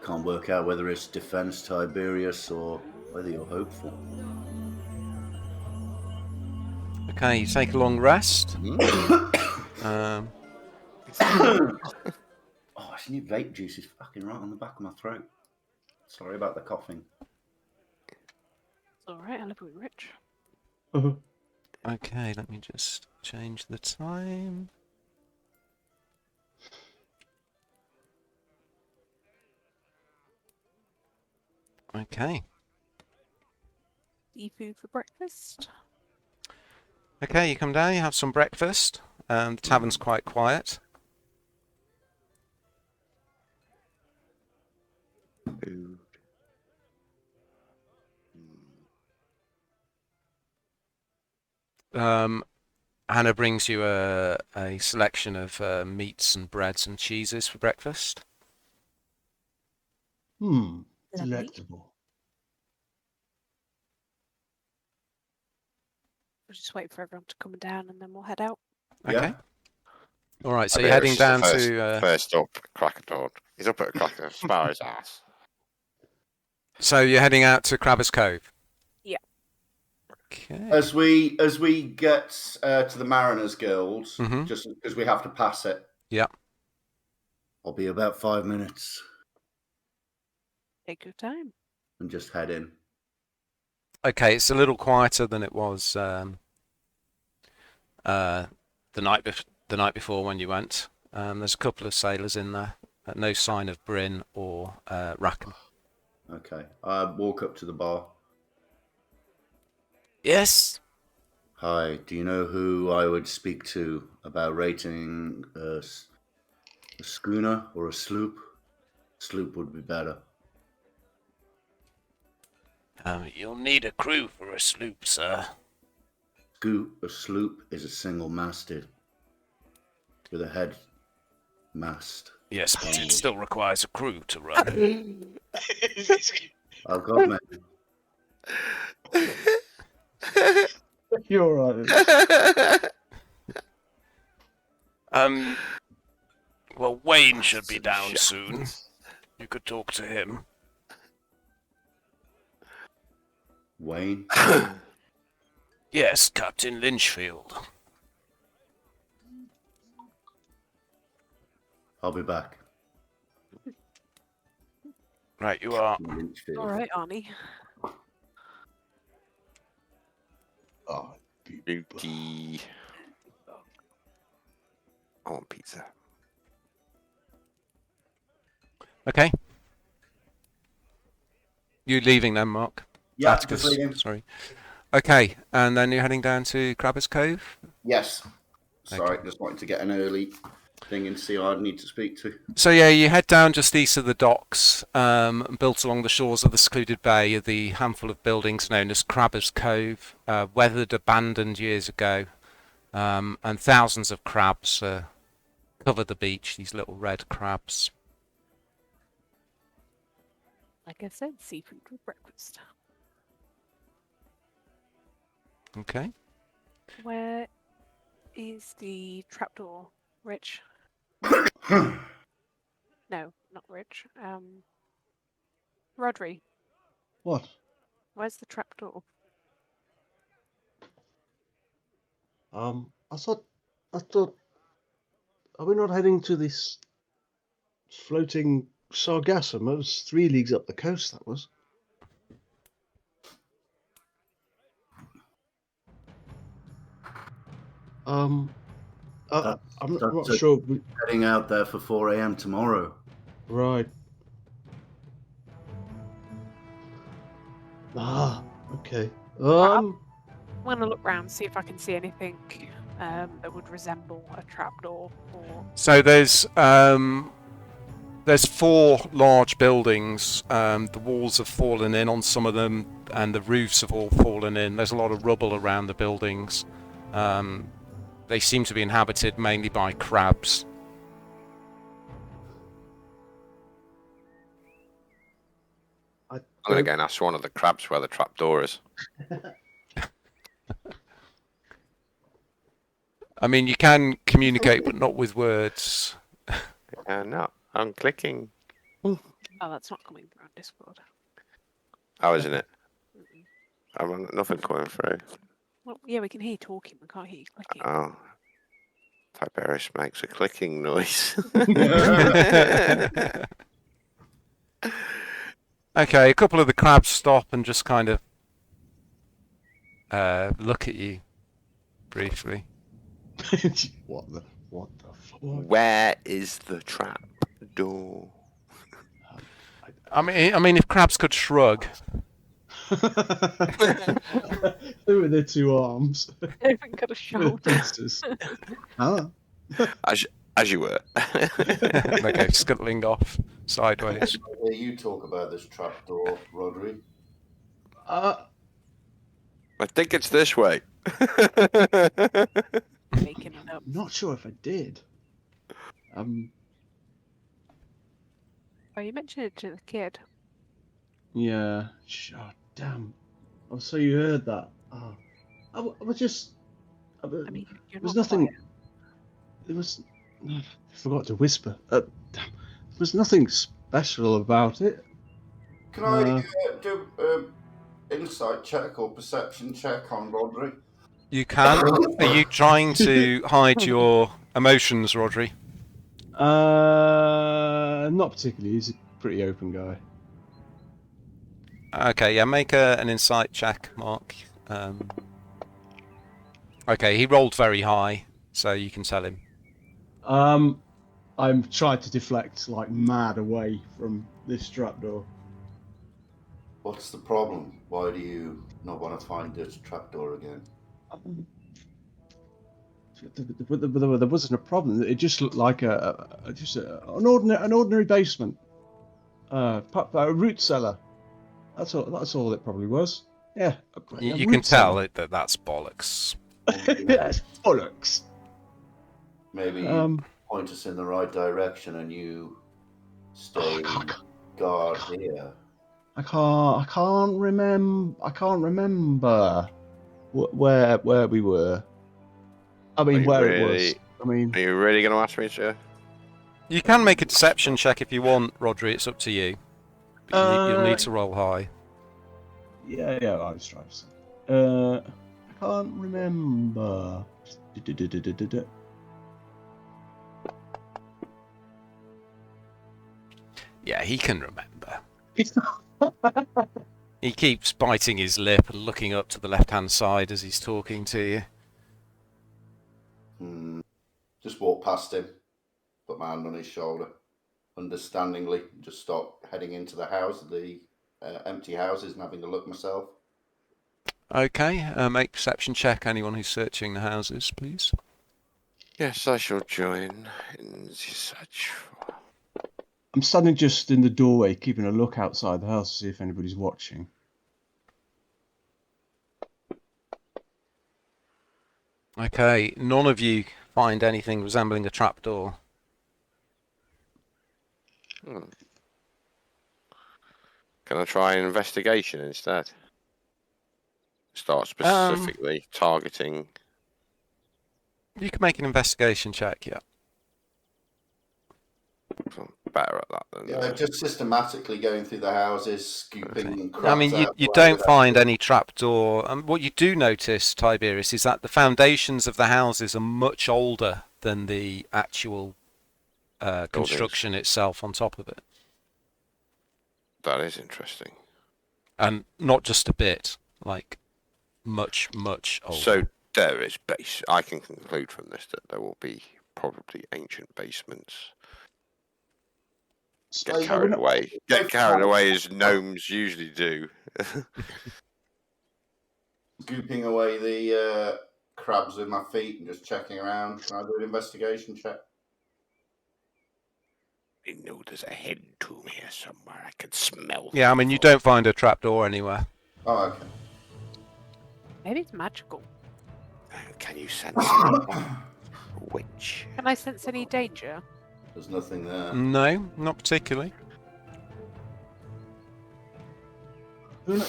Can't work out whether it's defense Tiberius or whether you're hopeful. Okay, you take a long rest. Oh, this new vape juice is fucking right on the back of my throat. Sorry about the coughing. It's alright, I live with Rich. Okay, let me just change the time. Okay. Seafood for breakfast. Okay, you come down, you have some breakfast. The tavern's quite quiet. Food. Hannah brings you a selection of meats and breads and cheeses for breakfast. Lovely. Delectable. We'll just wait for everyone to come down and then we'll head out. Okay. Yeah. All right, so I you're bet heading it's down the to... First up, crack a dawn. He's up at a crack of spar his ass. So you're heading out to Crabber's Cove? Yeah. Okay. As we get to the Mariners Guild, Mhm. just because we have to pass it. Yeah. I'll be about 5 minutes Take your time. and just head in. Okay, it's a little quieter than it was the night before when you went. There's a couple of sailors in there. No sign of Bryn or Rackham. Okay. I walk up to the bar. Yes. Hi, do you know who I would speak to about rating a schooner or a sloop? Sloop would be better. You'll need a crew for a sloop, sir. A sloop is a single-masted with a head mast. Yes, but it still requires a crew to run. I've got many. You're right. Well, Wayne should be down soon. You could talk to him. Wayne? Yes, Captain Lynchfield. I'll be back. Right, you are. Lynchfield. Alright, Arnie. Oh, Beauty. I want pizza. Okay. You leaving then, Mark? Yeah, Atticus, just leaving. sorry. Okay, and then you're heading down to Crabber's Cove? Yes. Sorry, just wanted to get an early thing and see who I'd need to speak to. So yeah, you head down just east of the docks, built along the shores of the secluded bay are the handful of buildings known as Crabber's Cove, weathered, abandoned years ago, and thousands of crabs cover the beach, these little red crabs. Like I said, seafood for breakfast. Okay. Where is the trapdoor, Rich? No, not Rich. Rodri, what? where's the trapdoor? I thought, are we not heading to this floating Sargassum. It was 3 leagues up the coast. That was. I'm not That's sure. heading out there for 4 a.m. tomorrow. Right. Ah, okay. I'm gonna look round, see if I can see anything that would resemble a trapdoor or. So there's 4 large buildings. The walls have fallen in on some of them, and the roofs have all fallen in. There's a lot of rubble around the buildings. They seem to be inhabited mainly by crabs. I'm going to go and ask one of the crabs where the trapdoor is. I mean, you can communicate, but not with words. No, I'm clicking. Oh, that's not coming through on Discord. Oh, isn't it? I've nothing coming through. Well, yeah, we can hear you talking, we can't hear you clicking. Oh. Tiberius makes a clicking noise. Okay, a couple of the crabs stop and just kind of look at you briefly. What the fuck? Where is the trapdoor? I mean, if crabs could shrug. Who with their 2 arms? I haven't got a shoulder. Testers. Ah. As you were. Okay, scuttling off sideways. Hear you talk about this trapdoor, Rodri. I think it's this way. Making it up. I'm not sure if I did. Oh, you mentioned it to the kid. Yeah. Oh, damn. Oh, so you heard that? Oh, I was just. I mean, you're there was not nothing. quiet. There was. I forgot to whisper. Damn. There was nothing special about it. Can I do an insight check or perception check on Rodri? You can. Are you trying to hide your emotions, Rodri? Not particularly. He's a pretty open guy. Okay, yeah, make an insight check, Mark. Okay, he rolled very high, so you can tell him. I'm trying to deflect like mad away from this trapdoor. What's the problem? Why do you not want to find this trapdoor again? There wasn't a problem. It just looked like an ordinary basement, a root cellar. That's all it probably was. Yeah. You can tell that that's bollocks. Yes, bollocks. Maybe point us in the right direction and you stay guard here. I can't remember where we were. I mean, it was. I mean, are you really going to ask me to? You can make a deception check if you want, Rodri. It's up to you. But you'll need to roll high. Yeah, I was trying to say. I can't remember. Yeah, he can remember. He keeps biting his lip and looking up to the left-hand side as he's talking to you. Just walk past him, put my hand on his shoulder, understandingly, just start heading into the house, the empty houses, and having a look myself. Okay, make perception check. Anyone who's searching the houses, please. Yes, I shall join in the search. I'm standing just in the doorway, keeping a look outside the house to see if anybody's watching. Okay, none of you find anything resembling a trapdoor. Can I try an investigation instead? Start specifically targeting. You can make an investigation check, yeah. I'm better at that than Yeah, just systematically going through the houses, scooping. I mean, you don't find any trapdoor. What you do notice, Tiberius, is that the foundations of the houses are much older than the actual construction itself on top of it. That is interesting. And not just a bit, like much, much older. So there is base. I can conclude from this that there will be probably ancient basements. Get carried away. Get carried away as gnomes usually do. Scooping away the crabs with my feet and just checking around. Can I do an investigation check? I know there's a hidden tomb here somewhere. I can smell. Yeah, I mean, you don't find a trapdoor anywhere. Oh, okay. Maybe it's magical. Can you sense anything? Witch. Can I sense any danger? There's nothing there. No, not particularly.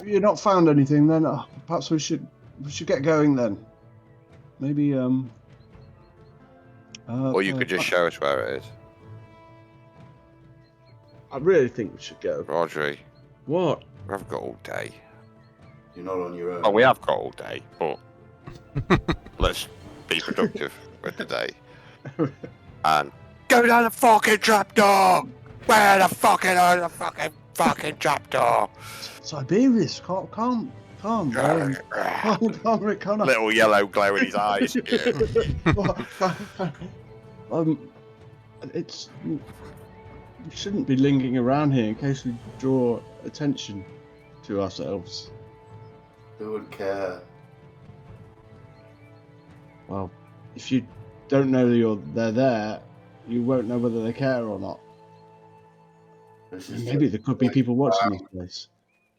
You're not found anything, then perhaps we should get going then. Maybe Or you could just show us where it is. I really think we should go. Rodri, What? we've got all day. You're not on your own. Oh, we have got all day, but let's be productive with the day. And go down the fucking trapdoor! Where the fucking are the fucking trapdoor? Tiberius, calm. Connor. Little yellow glow in his eyes. It's we shouldn't be lingering around here in case we draw attention to ourselves. Who would care? Well, if you don't know they're there, you won't know whether they care or not. Maybe there could be people watching this place.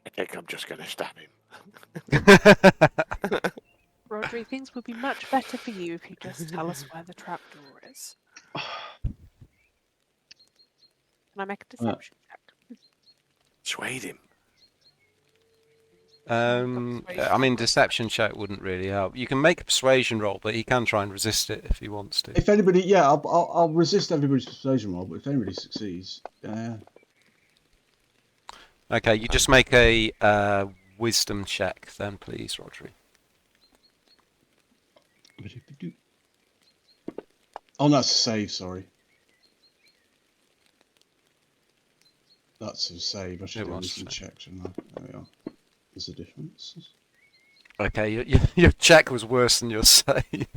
I think I'm just going to stab him. Rodri, things would be much better for you if you just tell us where the trapdoor is. Can I make a deception check? Swayed him. I mean, deception check wouldn't really help. You can make a persuasion roll, but he can try and resist it if he wants to. If anybody, yeah, I'll resist everybody's persuasion roll, but if anybody succeeds, Okay, you just make a wisdom check then, please, Rodri. Oh, that's a save, sorry. That's a save. I should have done some checks, shouldn't I? There we are. There's a difference. Okay, your check was worse than your save.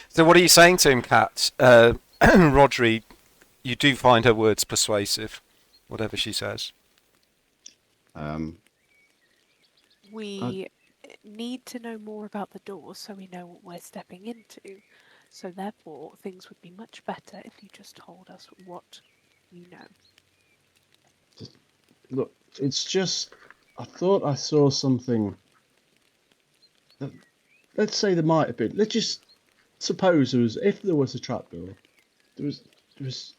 So what are you saying to him, Kat? Rodri, you do find her words persuasive, whatever she says. We need to know more about the door so we know what we're stepping into. So therefore, things would be much better if you just told us what you know. Look, it's just, I thought I saw something. Let's say there might have been. Let's just suppose if there was a trapdoor, there was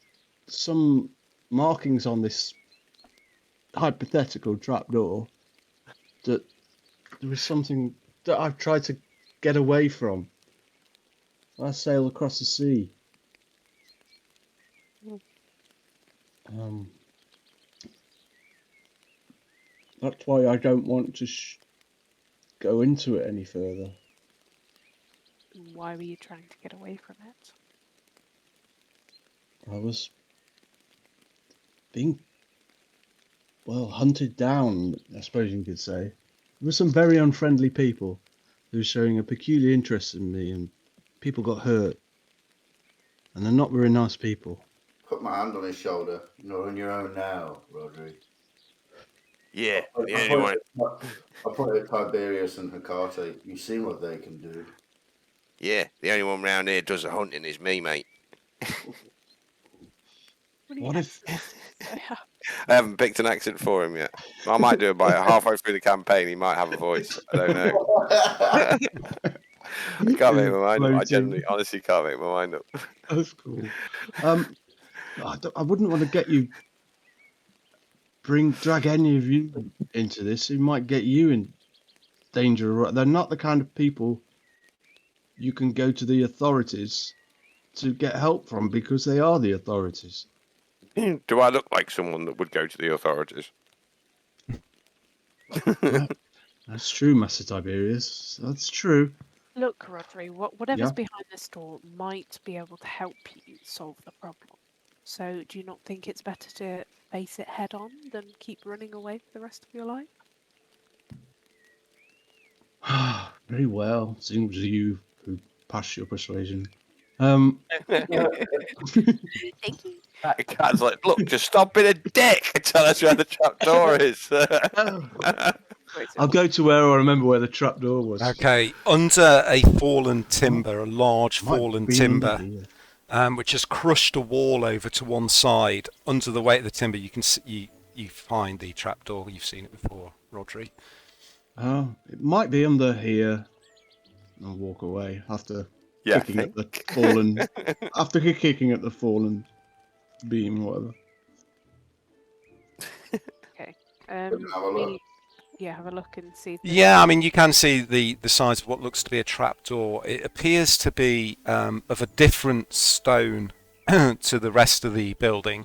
some markings on this hypothetical trapdoor that there was something that I've tried to get away from. I sail across the sea. That's why I don't want to go into it any further. Why were you trying to get away from it? I was being, hunted down, I suppose you could say. There were some very unfriendly people who were showing a peculiar interest in me, and people got hurt. And they're not very nice people. Put my hand on his shoulder. You're on your own now, Rodri. Yeah, I put it at Tiberius and Hecate. You've seen what they can do. Yeah, the only one round here does the hunting is me, mate. What if... I haven't picked an accent for him yet. I might do it by halfway through the campaign. He might have a voice. I don't know. I can't make my mind up. I genuinely, honestly can't make my mind up. That's cool. I wouldn't want to get you... drag any of you into this. It might get you in danger. They're not the kind of people you can go to the authorities to get help from, because they are the authorities. Do I look like someone that would go to the authorities? That's true, Master Tiberius. That's true. Look, Rodri, whatever's behind this door might be able to help you solve the problem. So do you not think it's better to face it head on than keep running away for the rest of your life? Very well. Seems you who passed your persuasion. Thank you. That cat's like, look, just stop being a dick and tell us where the trapdoor is. I'll go to where I remember where the trapdoor was. Okay, under a fallen timber, a large Might fallen be under timber, here. which has crushed a wall over to one side. Under the weight of the timber, you can see, you find the trapdoor. You've seen it before, Rodri. Oh, it might be under here. I'll walk away after Yeah, kicking at the fallen. After kicking at the fallen beam, whatever. Okay. Have a look. Have a look and see. If there's Yeah, I mean, you can see the size of what looks to be a trapdoor. It appears to be of a different stone to the rest of the building.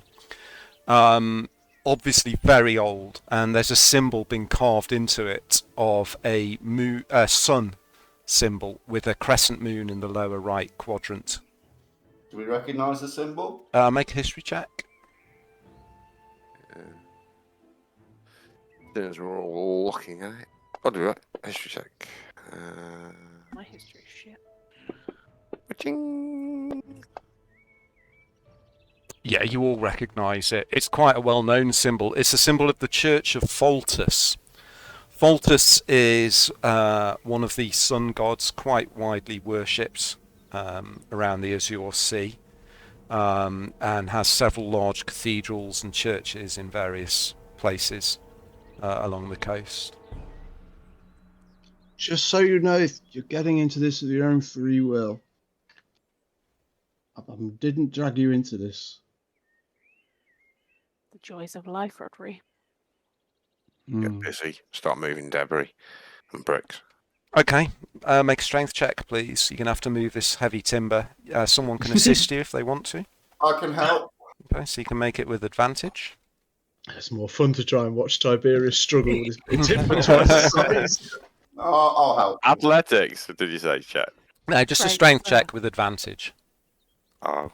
Obviously very old, and there's a symbol being carved into it of a sun symbol with a crescent moon in the lower right quadrant. Do we recognise the symbol? Make a history check. As we're all looking at it. I'll do that. History check. my history shit. Ching. Yeah, you all recognise it. It's quite a well-known symbol. It's a symbol of the Church of Pholtus. Pholtus is one of the sun gods, quite widely worshipped around the Azure Sea, and has several large cathedrals and churches in various places along the coast. Just so you know, if you're getting into this of your own free will, I didn't drag you into this. The joys of life, Rodri. Get busy. Start moving debris and bricks. Okay, make a strength check, please. You're going to have to move this heavy timber. Someone can assist you if they want to. I can help. Okay, so you can make it with advantage. It's more fun to try and watch Tiberius struggle with his big timber twice the size. I'll help. Athletics, did you say, Chet? No, just a Strength, strength check with advantage. Oh.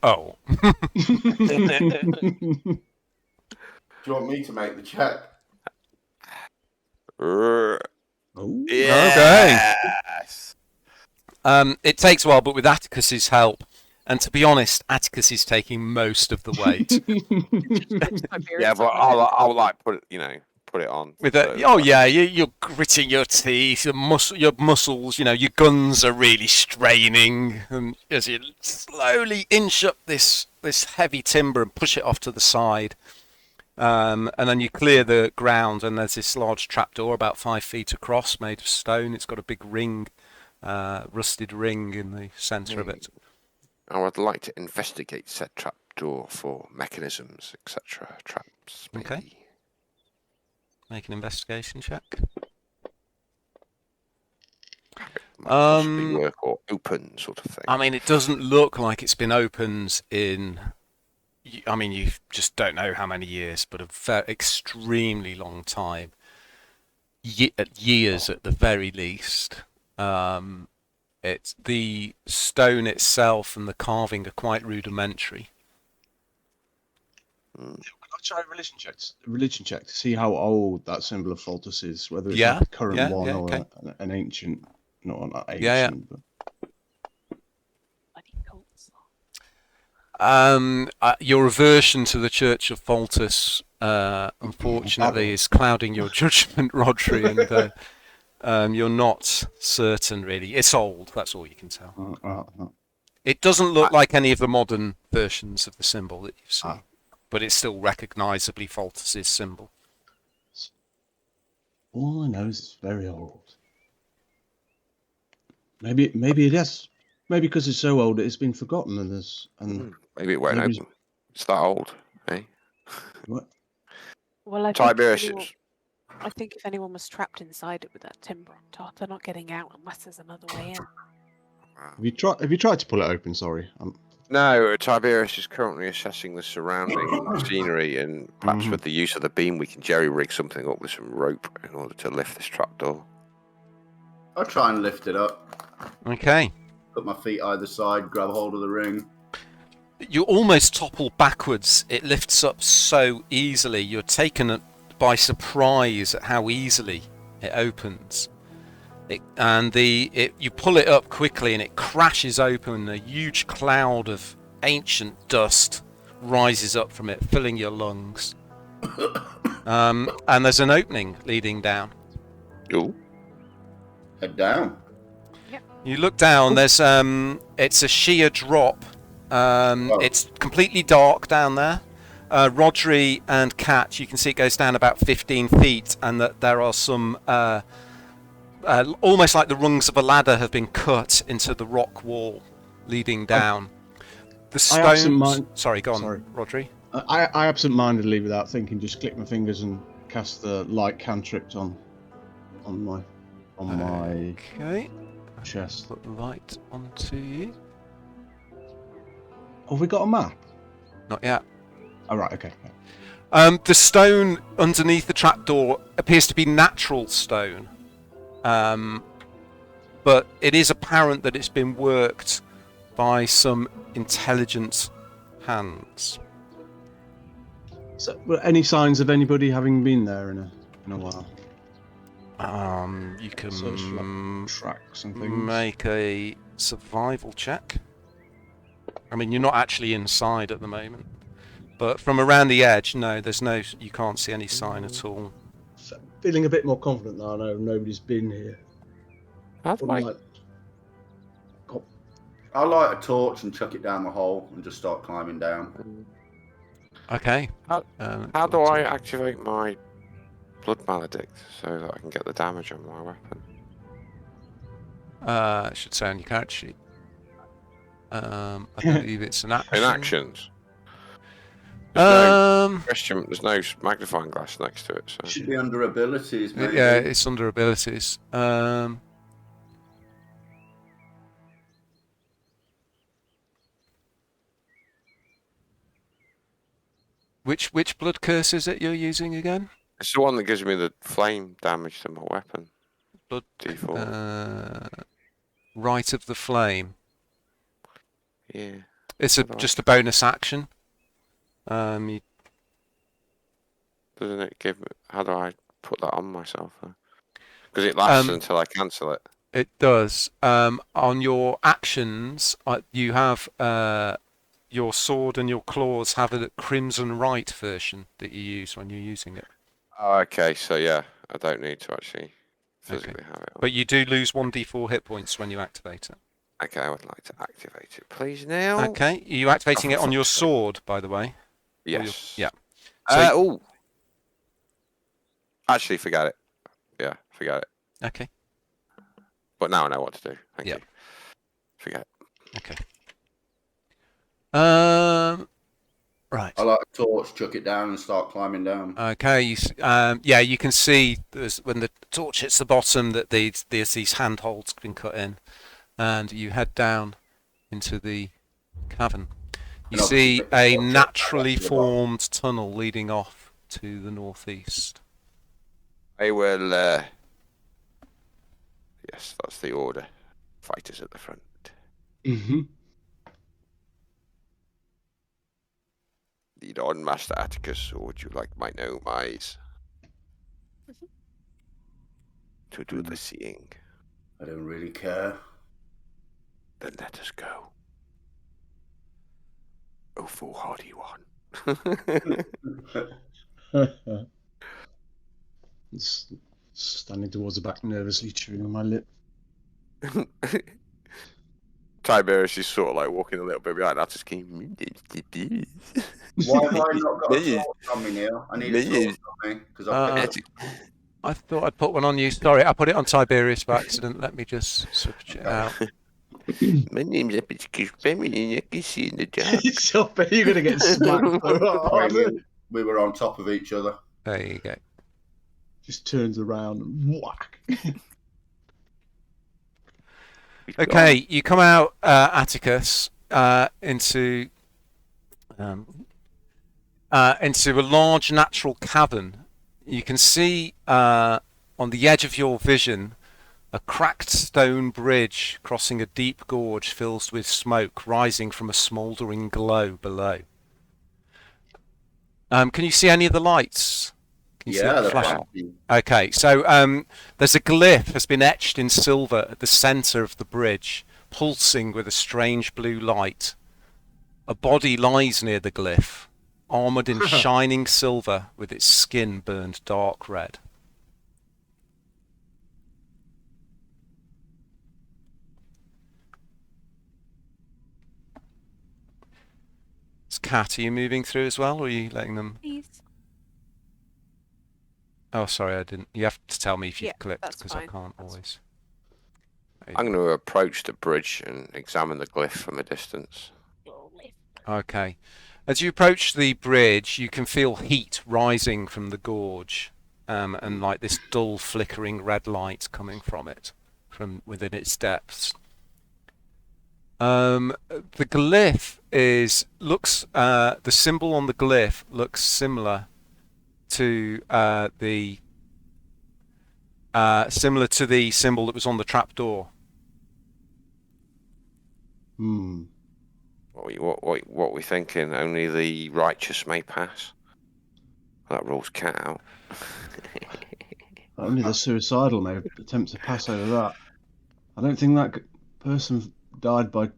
Oh. Do you want me to make the check? Oh. Yes. It takes a while, but with Atticus's help, and to be honest, Atticus is taking most of the weight. Yeah, but I'll like put it on. With you're gritting your teeth, your muscles, your guns are really straining, and as you slowly inch up this heavy timber and push it off to the side, and then you clear the ground, and there's this large trapdoor about 5 feet across, made of stone. It's got a big ring, rusted ring in the centre of it. I would like to investigate said trapdoor for mechanisms, etc. Traps, maybe. Okay. Make an investigation check. Might possibly work or open sort of thing. I mean, it doesn't look like it's been opened in... I mean, you just don't know how many years, but extremely long time. Years at the very least. It's the stone itself and the carving are quite rudimentary. I'll try a religion check to see how old that symbol of Pholtus is, whether it's Yeah, a current one or okay. an ancient, not ancient. Yeah. But... Your aversion to the Church of Pholtus, unfortunately, is clouding your judgment, Rodri, and you're not certain, really. It's old, that's all you can tell. It doesn't look like any of the modern versions of the symbol that you've seen, but it's still recognisably Pholtus's symbol. All I know is it's very old. Maybe it is. Maybe because it's so old, it's been forgotten, and maybe it won't open. It's that old, eh? What? Well, Tiberius. I think if anyone was trapped inside it with that timber on top, they're not getting out unless there's another way in. Have you tried to pull it open? Sorry. No, Tiberius is currently assessing the surrounding scenery, and perhaps with the use of the beam, we can jerry-rig something up with some rope in order to lift this trapdoor. I'll try and lift it up. Okay. Put my feet either side, grab hold of the ring. You almost topple backwards. It lifts up so easily. You're taken by surprise at how easily it opens. You pull it up quickly and it crashes open. A huge cloud of ancient dust rises up from it, filling your lungs. And there's an opening leading down. Ooh. Head down. You look down. There's it's a sheer drop. It's completely dark down there. Rodri and Kat, you can see it goes down about 15 feet, and that there are some almost like the rungs of a ladder have been cut into the rock wall leading down. The stones. Sorry, go on, Rodri. I absent-mindedly, without thinking, just click my fingers and cast the light cantrip on my Okay. chest. Put the light onto you. Have we got a map? Not yet. Oh, right, okay. The stone underneath the trapdoor appears to be natural stone, but it is apparent that it's been worked by some intelligent hands. So, any signs of anybody having been there in a while? You can Search for, like, tracks and things. make a survival check. I mean, you're not actually inside at the moment, but from around the edge, no, you can't see any sign at all. So, feeling a bit more confident now. I know nobody's been here. I'd like... I'll light a torch and chuck it down the hole and just start climbing down. Okay. How do I activate my blood maledict so that I can get the damage on my weapon? It should say on your character sheet. I believe it's an action. In actions. There's no magnifying glass next to it. So. It should be under abilities, maybe. Yeah, it's under abilities. Which blood curse is it you're using again? It's the one that gives me the flame damage to my weapon. Blood D4. Rite of the Flame. Yeah. It's just a bonus action. Doesn't it give me... How do I put that on myself? Because it lasts until I cancel it. It does. On your actions, you have your sword and your claws have a Crimson Rite version that you use when you're using it. Oh, okay, so yeah, I don't need to actually physically have it on. But you do lose 1d4 hit points when you activate it. Okay, I would like to activate it, please, now. Okay, are you activating it on your sword, by the way? Yes. Yeah. So, actually, forget it. Yeah, forget it. Okay. But now I know what to do. Thank Yeah. you. Forget it. Okay. Right. I light a torch, chuck it down, and start climbing down. Okay. You can see when the torch hits the bottom that there's these handholds been cut in, and you head down into the cavern. You see a naturally formed tunnel leading off to the northeast. I will. Yes, that's the order. Fighters at the front. Mm-hmm. Lead on, Master Atticus, or would you like my gnome eyes to do the seeing? I don't really care. Then let us go. Oh, foolhardy one. Standing towards the back, nervously chewing on my lip. Tiberius is sort of like walking a little bit behind Atticus. Why have I not got a sword on me, Neil? I need a sword on me because I thought I'd put one on you. Sorry, I put it on Tiberius by accident. Let me just switch it out. My name's Atticus. I can see in the dark. So you're gonna get smacked. We were on top of each other. There you go. Just turns around and whack. Okay, you come out, Atticus, into a large natural cavern. You can see on the edge of your vision A cracked stone bridge crossing a deep gorge filled with smoke rising from a smouldering glow below. Can you see any of the lights? Can you see Yeah, the the flash? flashing. Okay, so there's a glyph that's been etched in silver at the centre of the bridge, pulsing with a strange blue light. A body lies near the glyph, armoured in shining silver with its skin burned dark red. Cat, are you moving through as well, or are you letting them... Please. Oh, sorry, I didn't... You have to tell me if you've Yeah, clicked, that's because I fine. can't That's always... I'm going to approach the bridge and examine the glyph from a distance. Okay. As you approach the bridge, you can feel heat rising from the gorge, and like this dull flickering red light coming from it, from within its depths. The glyph the symbol on the glyph looks similar to the symbol that was on the trapdoor. What we thinking? Only the righteous may pass. That rules cat out. Only the suicidal may attempt to pass over that. I don't think that person died by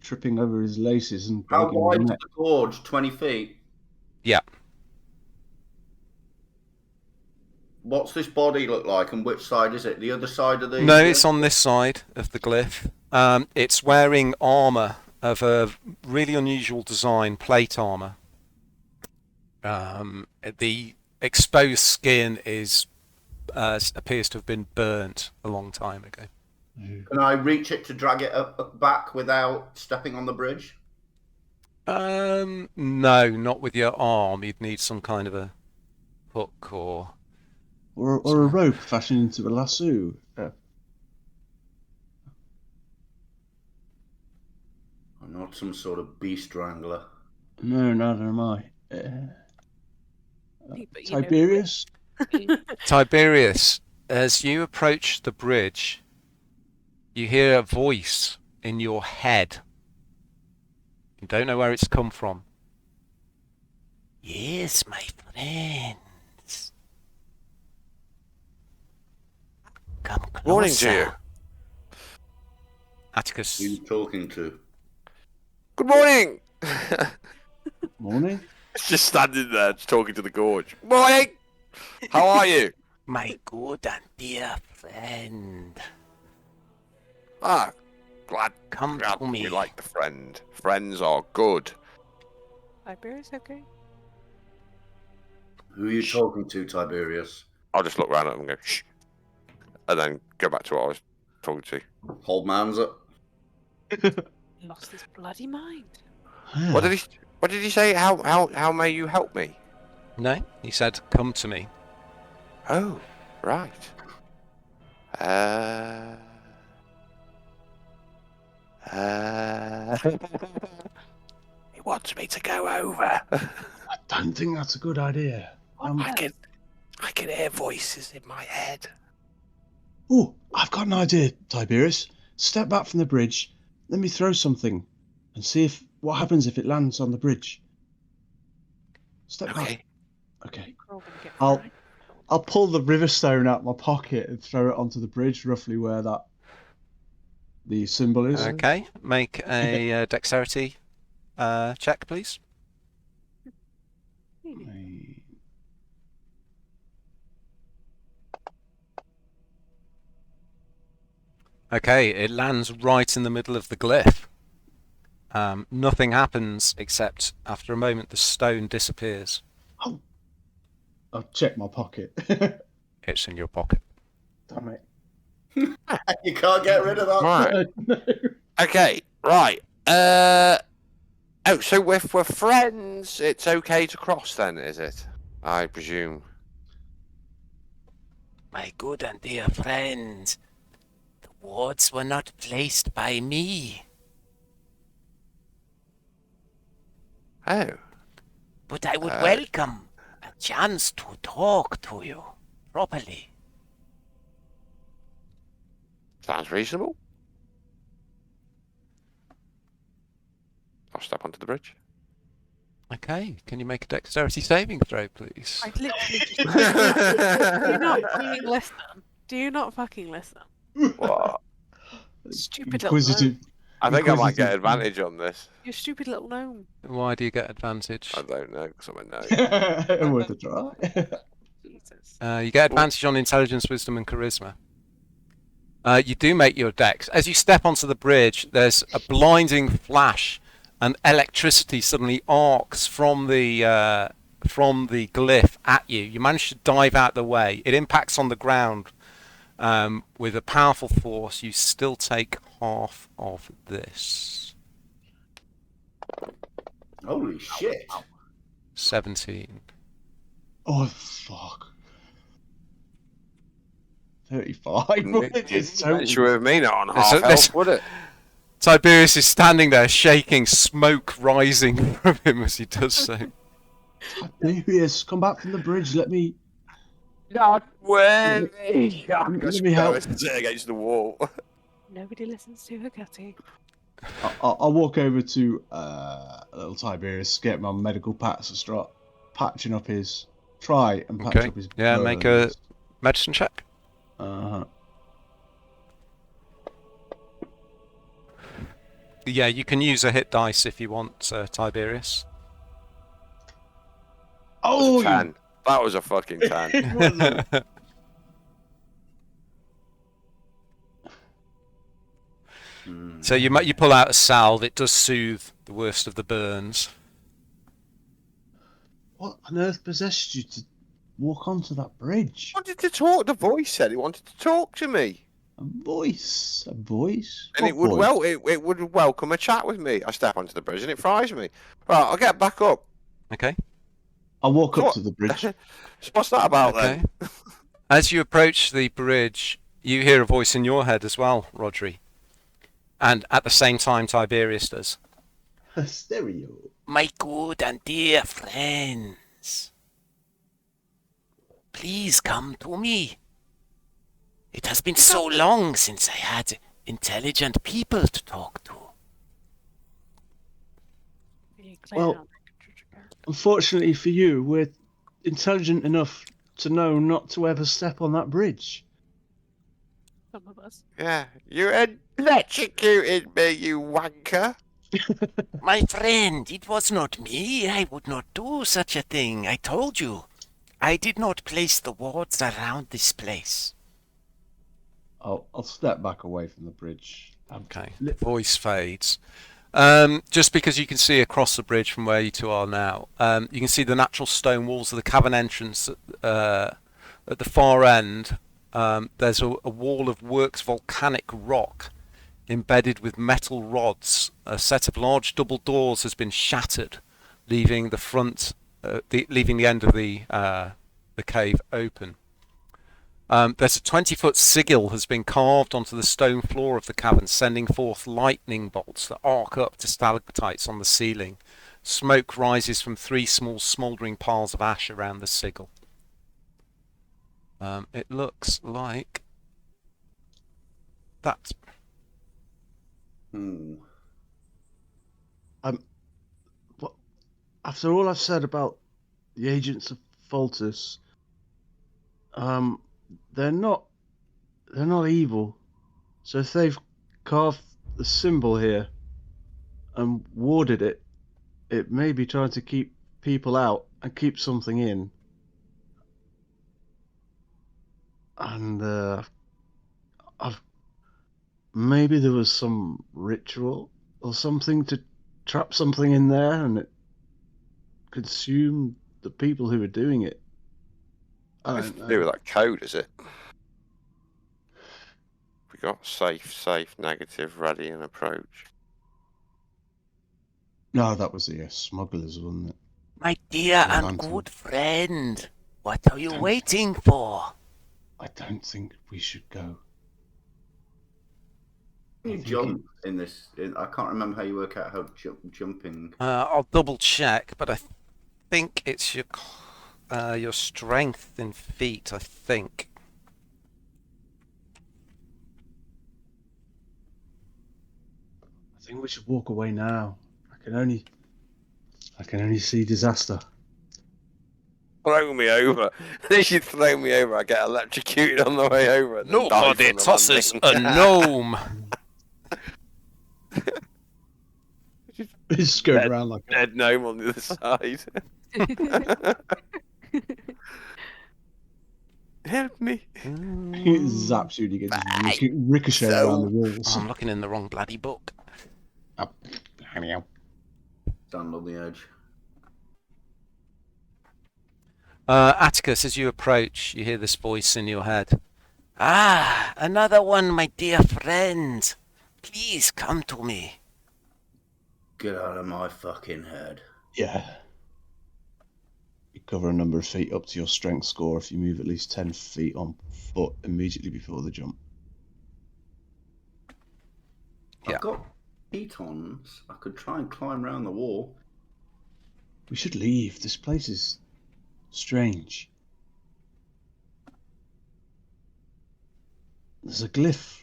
tripping over his laces and How breaking wide his is neck. the gorge? 20 feet. Yeah. What's this body look like, and which side is it? The other side of the... No, it's on this side of the glyph. It's wearing armour of a really unusual design, plate armour. The exposed skin appears to have been burnt a long time ago. Can I reach it to drag it up back without stepping on the bridge? No, not with your arm. You'd need some kind of a hook or a rope fashioned into a lasso. I'm not some sort of beast wrangler. No, neither am I. But you Tiberius? Tiberius, as you approach the bridge, you hear a voice in your head. You don't know where it's come from. Yes, my friends. Come closer. Morning to you. Atticus. Who are you talking to? Good morning. Morning? It's just standing there, just talking to the gorge. Morning. How are you? My good and dear friend. Ah, glad Come to me. we like the friend. Friends are good. Tiberius, okay? Who are you talking to, Tiberius? I'll just look around at them and go, shh. And then go back to what I was talking to. Hold my hands up. Lost his bloody mind. What did he say? How may you help me? No, he said, come to me. Oh, right. He wants me to go over. I don't think that's a good idea. I can hear voices in my head. Oh, I've got an idea, Tiberius. Step back from the bridge. Let me throw something and see what happens if it lands on the bridge. Step back. Okay. We're all gonna get I'll fried. I'll pull the river stone out of my pocket and throw it onto the bridge, roughly where the symbol is. Okay, make a dexterity check, please. Okay, it lands right in the middle of the glyph. Nothing happens except after a moment the stone disappears. Oh. I'll check my pocket. It's in your pocket. Damn it. You can't get rid of that. Right. No. Okay, right. So if we're friends, it's okay to cross then, is it? I presume. My good and dear friend, the wards were not placed by me, Oh. but I would welcome a chance to talk to you properly. Sounds reasonable. I'll step onto the bridge. Okay, can you make a dexterity saving throw, please? I literally just. Do you not fucking listen? Do you not fucking listen? What? Stupid little Inquisitive. gnome. I think I might get Inquisitive. advantage on this. You stupid little gnome. Why do you get advantage? I don't know, because I'm a gnome. Worth a try. Jesus. You get advantage on intelligence, wisdom, and charisma. You do make your dex. As you step onto the bridge, there's a blinding flash, and electricity suddenly arcs from the glyph at you. You manage to dive out the way. It impacts on the ground with a powerful force. You still take half of this. Holy shit. 17. Oh, fuck. 35. It's It's sure with me not on There's half a- there's- health, would it? Tiberius is standing there shaking, smoke rising from him as he does so. Tiberius, come back from the bridge. Let me. Not worthy. Let me help. Sit against the wall. Nobody listens to Hagati. I'll walk over to little Tiberius, get my medical packs and start patching up his. Try and patch Okay. up his. Yeah, make a medicine check. Uh-huh. Yeah, you can use a hit dice if you want, Tiberius. Oh, 10. That was a fucking 10. it wasn't. So you pull out a salve. It does soothe the worst of the burns. What on earth possessed you to walk onto that bridge? Wanted to talk. The voice said he wanted to talk to me, A voice. A voice? and it would What voice? it would welcome a chat with me. I step onto the bridge and it fries me. Right, I'll get back up. Okay. I'll walk up What? to the bridge. So what's that about Okay. then? As you approach the bridge, you hear a voice in your head as well, Rodri. And at the same time, Tiberius does. Stereo. My good and dear friends, please come to me. It has been so long since I had intelligent people to talk to. Well, unfortunately for you, we're intelligent enough to know not to ever step on that bridge. Some of us. Yeah, you electrocuted me, you wanker. My friend, it was not me. I would not do such a thing. I told you. I did not place the wards around this place. I'll step back away from the bridge. Okay. The voice fades. Just because you can see across the bridge from where you two are now, you can see the natural stone walls of the cavern entrance at the far end. There's a wall of works volcanic rock embedded with metal rods. A set of large double doors has been shattered, leaving the front, leaving the end of the cave open. There's a 20-foot sigil has been carved onto the stone floor of the cavern, sending forth lightning bolts that arc up to stalactites on the ceiling. Smoke rises from 3 small smouldering piles of ash around the sigil. It looks like that. After all I've said about the agents of Faltus, they're not evil. So if they've carved the symbol here and warded it, it may be trying to keep people out and keep something in. And maybe there was some ritual or something to trap something in there, and it consumed the people who were doing it. I It's don't to do with know. that code, is it? We got safe, negative, ready, and approach. No, that was the smugglers, wasn't it? My dear Yeah, and lantern. good friend, what are you Don't- waiting for? I don't think we should go. You jump in this. I can't remember how you work out how jumping. I'll double check, but I think it's your strength in feet. I think. think we should walk away now. I can only see disaster. Throw me over. They should throw me over. I get electrocuted on the way over. And then die Nobody from the tosses landing. a gnome. Just going around like Dead gnome on the other side. Help me. he zaps you and you get just ricochet around the walls. Oh, I'm looking in the wrong bloody book. Stand on the edge. Atticus, as you approach, you hear this voice in your head. Ah, another one, my dear friend. Please come to me. Get out of my fucking head. Yeah. You cover a number of feet up to your strength score if you move at least 10 feet on foot immediately before the jump. Yeah. I've got pitons. I could try and climb around the wall. We should leave. This place is strange. There's a glyph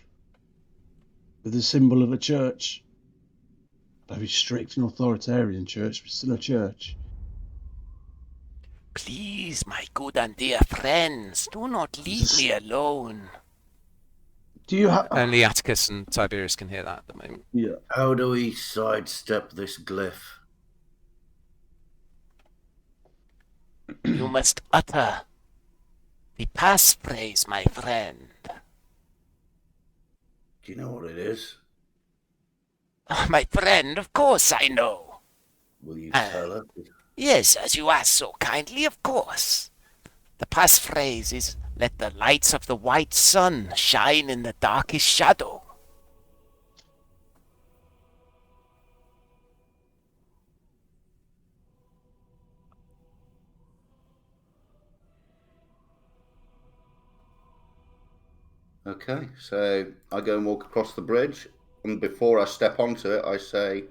with the symbol of a church. Very strict and authoritarian church, but still a church. Please, my good and dear friends, do not leave me alone. Do you have... Only Atticus and Tiberius can hear that at the moment. Yeah. How do we sidestep this glyph? You must utter the passphrase, my friend. Do you know what it is? Oh, my friend, of course I know. Will you tell us? Yes, as you ask so kindly, of course. The passphrase is, let the lights of the white sun shine in the darkest shadow. Okay, so I go and walk across the bridge, and before I step onto it, I say,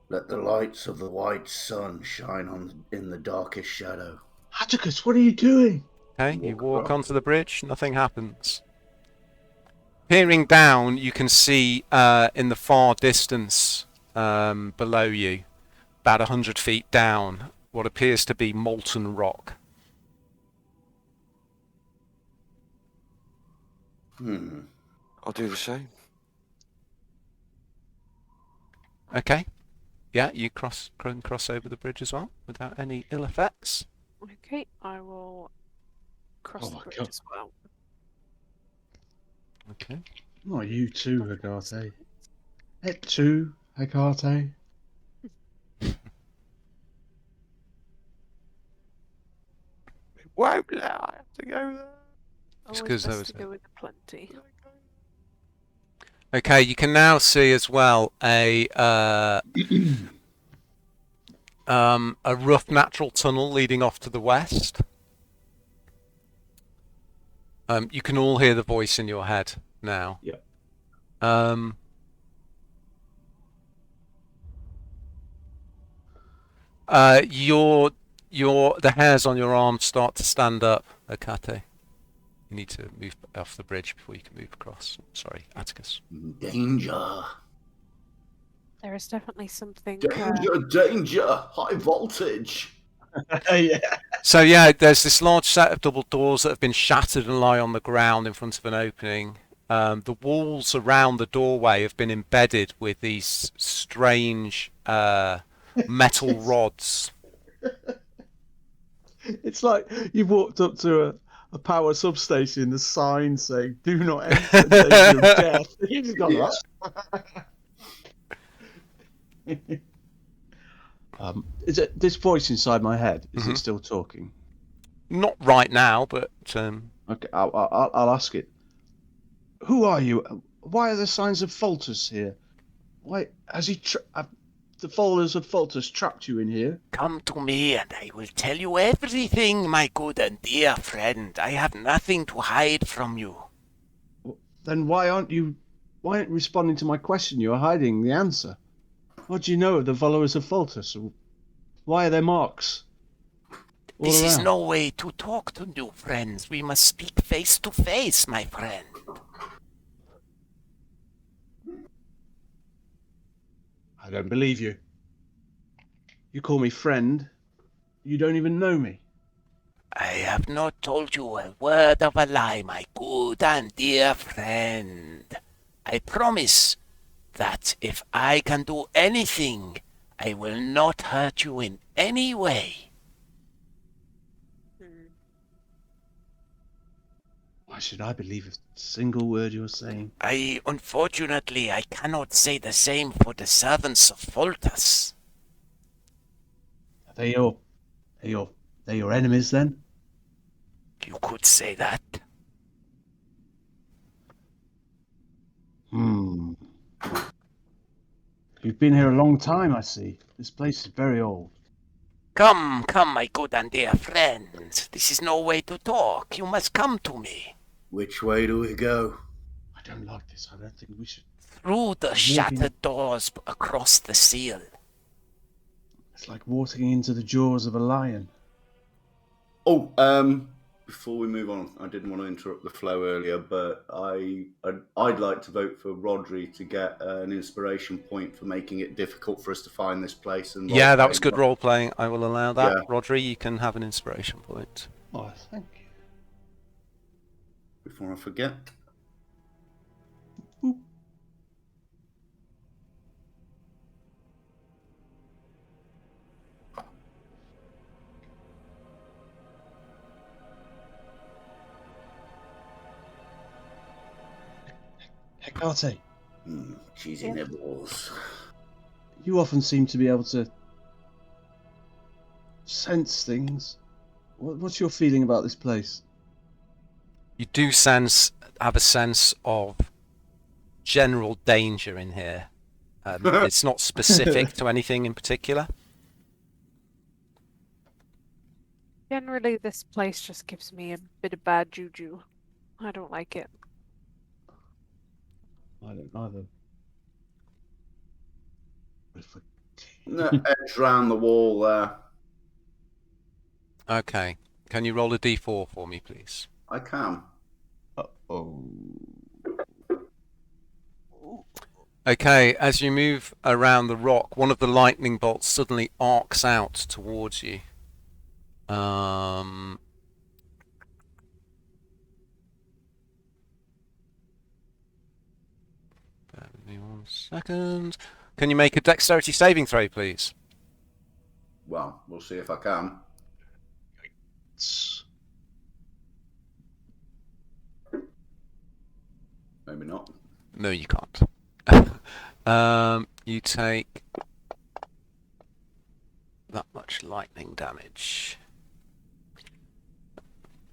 let the lights of the white sun shine in the darkest shadow. Atticus, what are you doing? Okay, you walk across. onto the bridge, nothing happens. Peering down, you can see in the far distance below you, about 100 feet down, what appears to be molten rock. I'll do the same. Okay. Yeah, you cross over the bridge as well, without any ill effects. Okay, I will cross the my bridge God. as well. Okay. Not you too, Hagarte. Et tu, Hagarte. Won't let I have to go there. Always 'cause there best was to go with the plenty. Okay, you can now see as well a rough natural tunnel leading off to the west. You can all hear the voice in your head now. Yep. The hairs on your arms start to stand up, Akate. You need to move off the bridge before you can move across. Sorry, Atticus. Danger. There is definitely something. Danger, danger, high voltage. Yeah. So yeah, there's this large set of double doors that have been shattered and lie on the ground in front of an opening. The walls around the doorway have been embedded with these strange metal rods. It's like you've walked up to a power substation, the sign saying, do not enter, danger of death. You just got that. Is it this voice inside my head? Is it still talking? Not right now, but Okay, I'll ask it. Who are you? Why are there signs of Foltus here? Why has he? The followers of Foltus trapped you in here? Come to me and I will tell you everything, my good and dear friend. I have nothing to hide from you. Then why aren't you responding to my question? You are hiding the answer. What do you know of the followers of Foltus? Why are there marks? This is no way to talk to new friends. We must speak face to face, my friend. I don't believe you. You call me friend. You don't even know me. I have not told you a word of a lie, my good and dear friend. I promise that if I can do anything, I will not hurt you in any way. Why should I believe a single word you're saying? Unfortunately, I cannot say the same for the servants of Foltas. Are they your enemies then? You could say that. You've been here a long time, I see. This place is very old. Come, my good and dear friends. This is no way to talk. You must come to me. Which way do we go? I don't like this. I don't think we should. Through the shattered doors across the seal. It's like walking into the jaws of a lion. Oh, before we move on, I didn't want to interrupt the flow earlier, but I'd like to vote for Rodri to get an inspiration point for making it difficult for us to find this place. And Yeah, that was good role playing. I will allow that. Yeah. Rodri, you can have an inspiration point. Oh, thank you. Before I forget. Hecate, Cheesy nibbles. you often seem to be able to sense things. What's your feeling about this place? You do have a sense of general danger in here. It's not specific to anything in particular. Generally, this place just gives me a bit of bad juju. I don't like it. I don't either. Edge round the wall there. Okay. Can you roll a d4 for me, please? I can. Oh. Okay, as you move around the rock, one of the lightning bolts suddenly arcs out towards you. Bear with me 1 second. Can you make a dexterity saving throw, please? Well, we'll see if I can. Maybe not. No, you can't. You take that much lightning damage.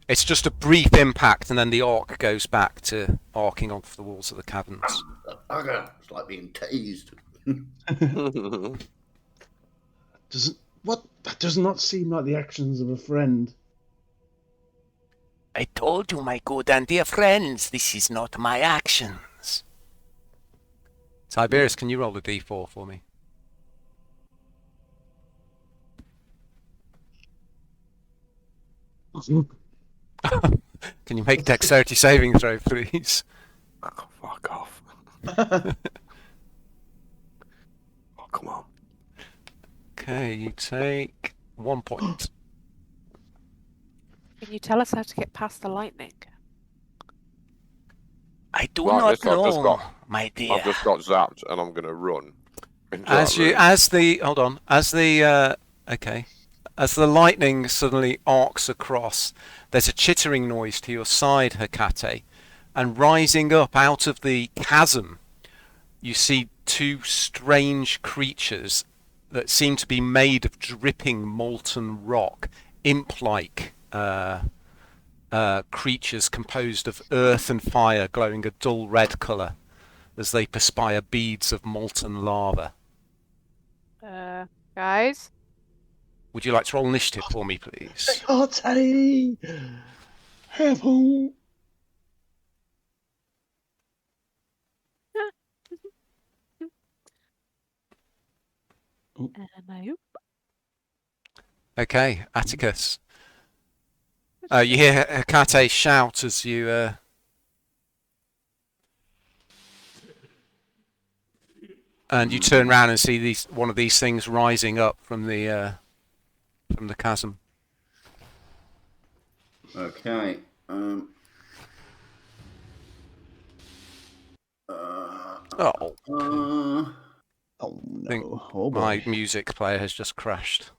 It's just a brief impact, and then the arc goes back to arcing off the walls of the caverns. It's like being tased. That does not seem like the actions of a friend. I told you, my good and dear friends, this is not my actions. Tiberius, can you roll a d4 for me? Can you make a dexterity saving throw, please? Oh, fuck off. Oh, come on. Okay, you take 1 point. Can you tell us how to get past the lightning? I do Well, not I've just know, got- my dear. I've just got zapped and I'm going to run. As the lightning suddenly arcs across, there's a chittering noise to your side, Hecate, and rising up out of the chasm, you see two strange creatures that seem to be made of dripping molten rock, imp-like creatures composed of earth and fire glowing a dull red colour as they perspire beads of molten lava. Guys? Would you like to roll initiative for me, please? Hecate! Heaven! And I oop. Okay, Atticus. You hear Hecate shout as you... And you turn around and see one of these things rising up from the chasm. Okay. Oh, Oh no! think Oh my boy! music player has just crashed.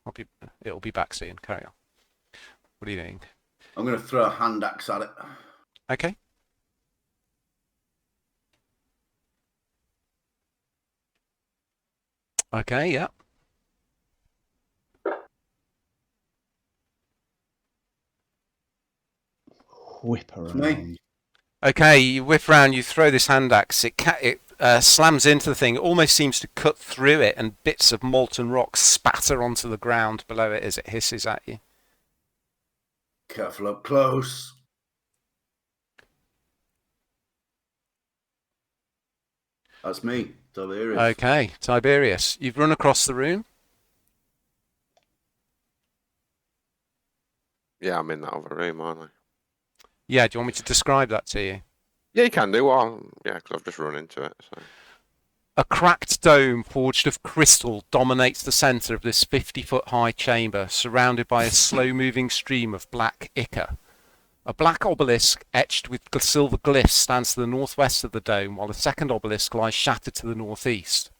It'll be back soon. Carry on. What are you doing? I'm going to throw a hand axe at it. Okay. Okay, yeah. Whip It's me. around. Okay, you whip around, you throw this hand axe, it slams into the thing, it almost seems to cut through it, and bits of molten rock spatter onto the ground below it as it hisses at you. Careful up close. That's me, Tiberius. Okay, Tiberius, you've run across the room. Yeah, I'm in that other room, aren't I? Yeah, do you want me to describe that to you? Yeah, you can do. Well, yeah, because I've just run into it. So. A cracked dome forged of crystal dominates the centre of this 50-foot high chamber, surrounded by a slow-moving stream of black ichor. A black obelisk etched with silver glyphs stands to the northwest of the dome, while a second obelisk lies shattered to the northeast.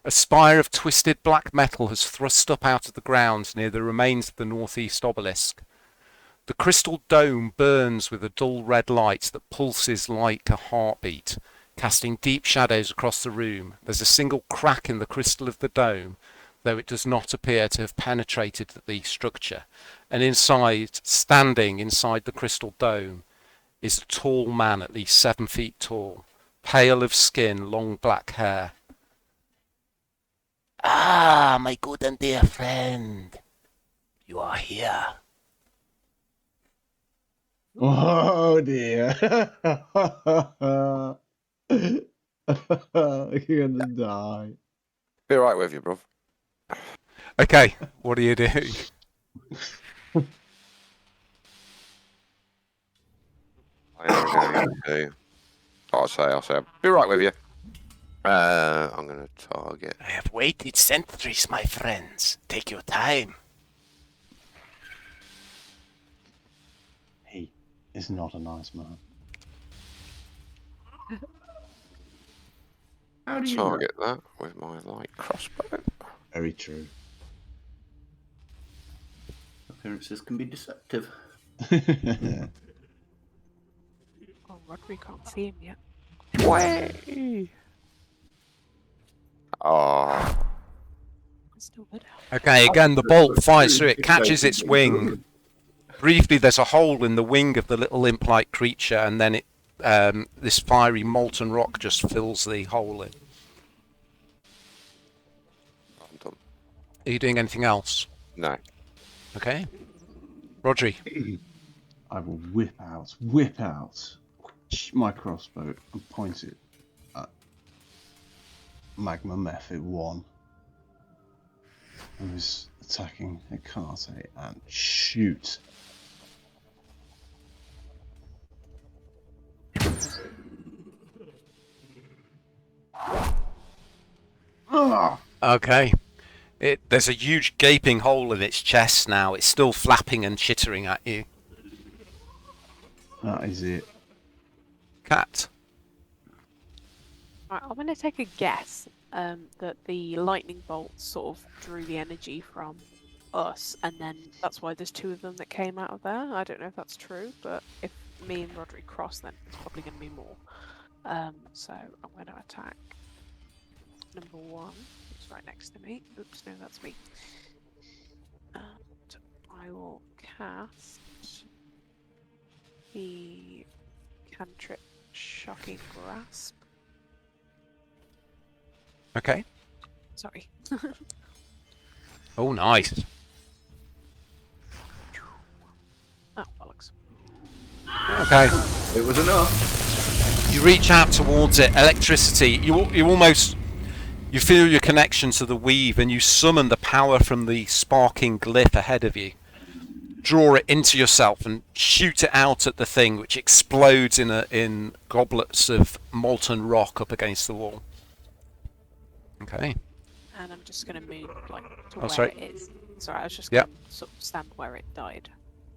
A spire of twisted black metal has thrust up out of the ground near the remains of the northeast obelisk. The crystal dome burns with a dull red light that pulses like a heartbeat, casting deep shadows across the room. There's a single crack in the crystal of the dome, though it does not appear to have penetrated the structure. And inside, standing inside the crystal dome, is a tall man, at least 7 feet tall, pale of skin, long black hair. Ah, my good and dear friend. You are here. Oh dear! You're gonna die. Be right with you, bruv. Okay, what are you doing? I am going to. I'll say, I'll be right with you. I'm going to target. I have waited centuries, my friends. Take your time. He is not a nice man. How do you Target that with my light crossbow. Very true. Appearances can be deceptive. Oh, Rodri can't see him yet. Way. Oh, It's still good. Okay, again, the bolt fires through it, catches its wing. Briefly, there's a hole in the wing of the little imp-like creature, and then this fiery molten rock just fills the hole in. I'm done. Are you doing anything else? No. Okay. Rodri. I will whip out my crossbow and point it at Magma Method 1, who's attacking Hecate, and shoot. Okay. There's a huge gaping hole in its chest now. It's still flapping and chittering at you. That is it. Cat. Right, I'm going to take a guess that the lightning bolts sort of drew the energy from us, and then that's why there's 2 of them that came out of there. I don't know if that's true, but if me and Rodri cross, then it's probably going to be more. So I'm going to attack number 1, who's right next to me. Oops, no, that's me. And I will cast the cantrip Shocking Grasp. Okay. Sorry. Oh, nice. Oh, bollocks. Okay. It was enough. You reach out towards it. Electricity. You feel your connection to the weave, and you summon the power from the sparking glyph ahead of you. Draw it into yourself and shoot it out at the thing, which explodes in goblets of molten rock up against the wall. Okay. And I'm just going to move to Oh, where sorry. it is. Sorry, I was just Yep. going to sort of stand where it died.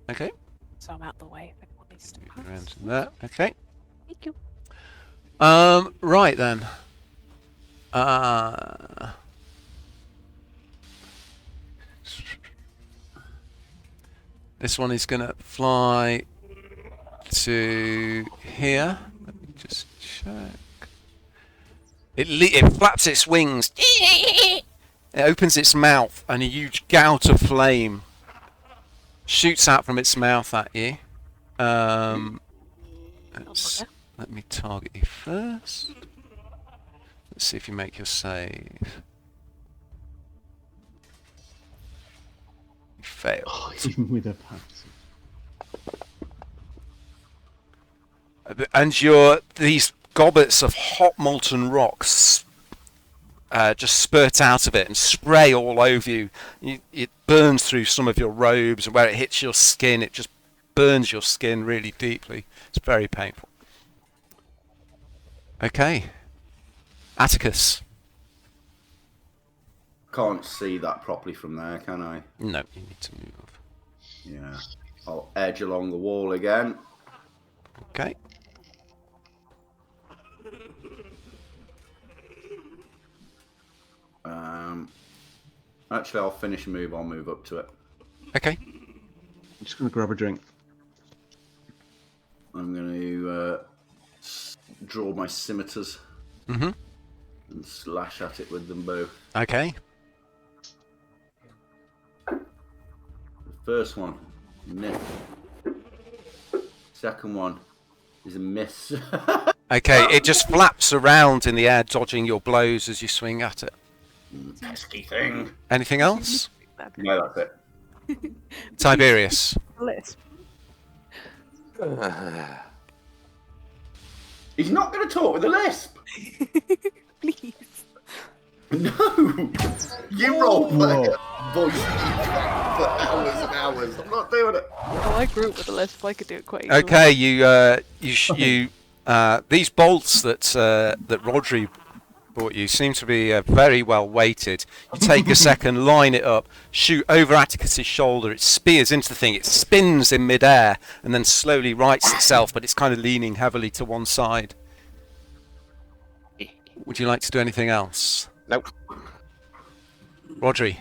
Okay. So I'm out the way if anyone needs to pass. Around to there. Okay. Thank you. Right then. This one is gonna fly to here. Let me just check. It flaps its wings. It opens its mouth, and a huge gout of flame shoots out from its mouth at you. Let me target you first. Let's see if you make your save. You failed. Even with a pansy. And these gobbets of hot molten rocks just spurt out of it and spray all over you. It burns through some of your robes, and where it hits your skin, it just burns your skin really deeply. It's very painful. Okay. Atticus. Can't see that properly from there, can I? No, you need to move. Yeah. I'll edge along the wall again. Okay. Actually, I'll finish a move. I'll move up to it. Okay. I'm just going to grab a drink. I'm going to draw my scimitars Mhm. and slash at it with them both. Okay. The first one, miss. Second one is a miss. Okay, it just flaps around in the air, dodging your blows as you swing at it. Pesky thing. Anything else? No, that's it. Tiberius. Lisp. He's not going to talk with a lisp. Please. No. You roleplay voice for hours and hours. I'm not doing it. Oh, I grew up with a lisp. I could do it quite easily. Okay, these bolts that Rodri bought you seem to be very well weighted. You take a second, line it up, shoot over Atticus's shoulder. It spears into the thing. It spins in midair and then slowly rights itself, but it's kind of leaning heavily to one side. Would you like to do anything else? Nope. Rodri.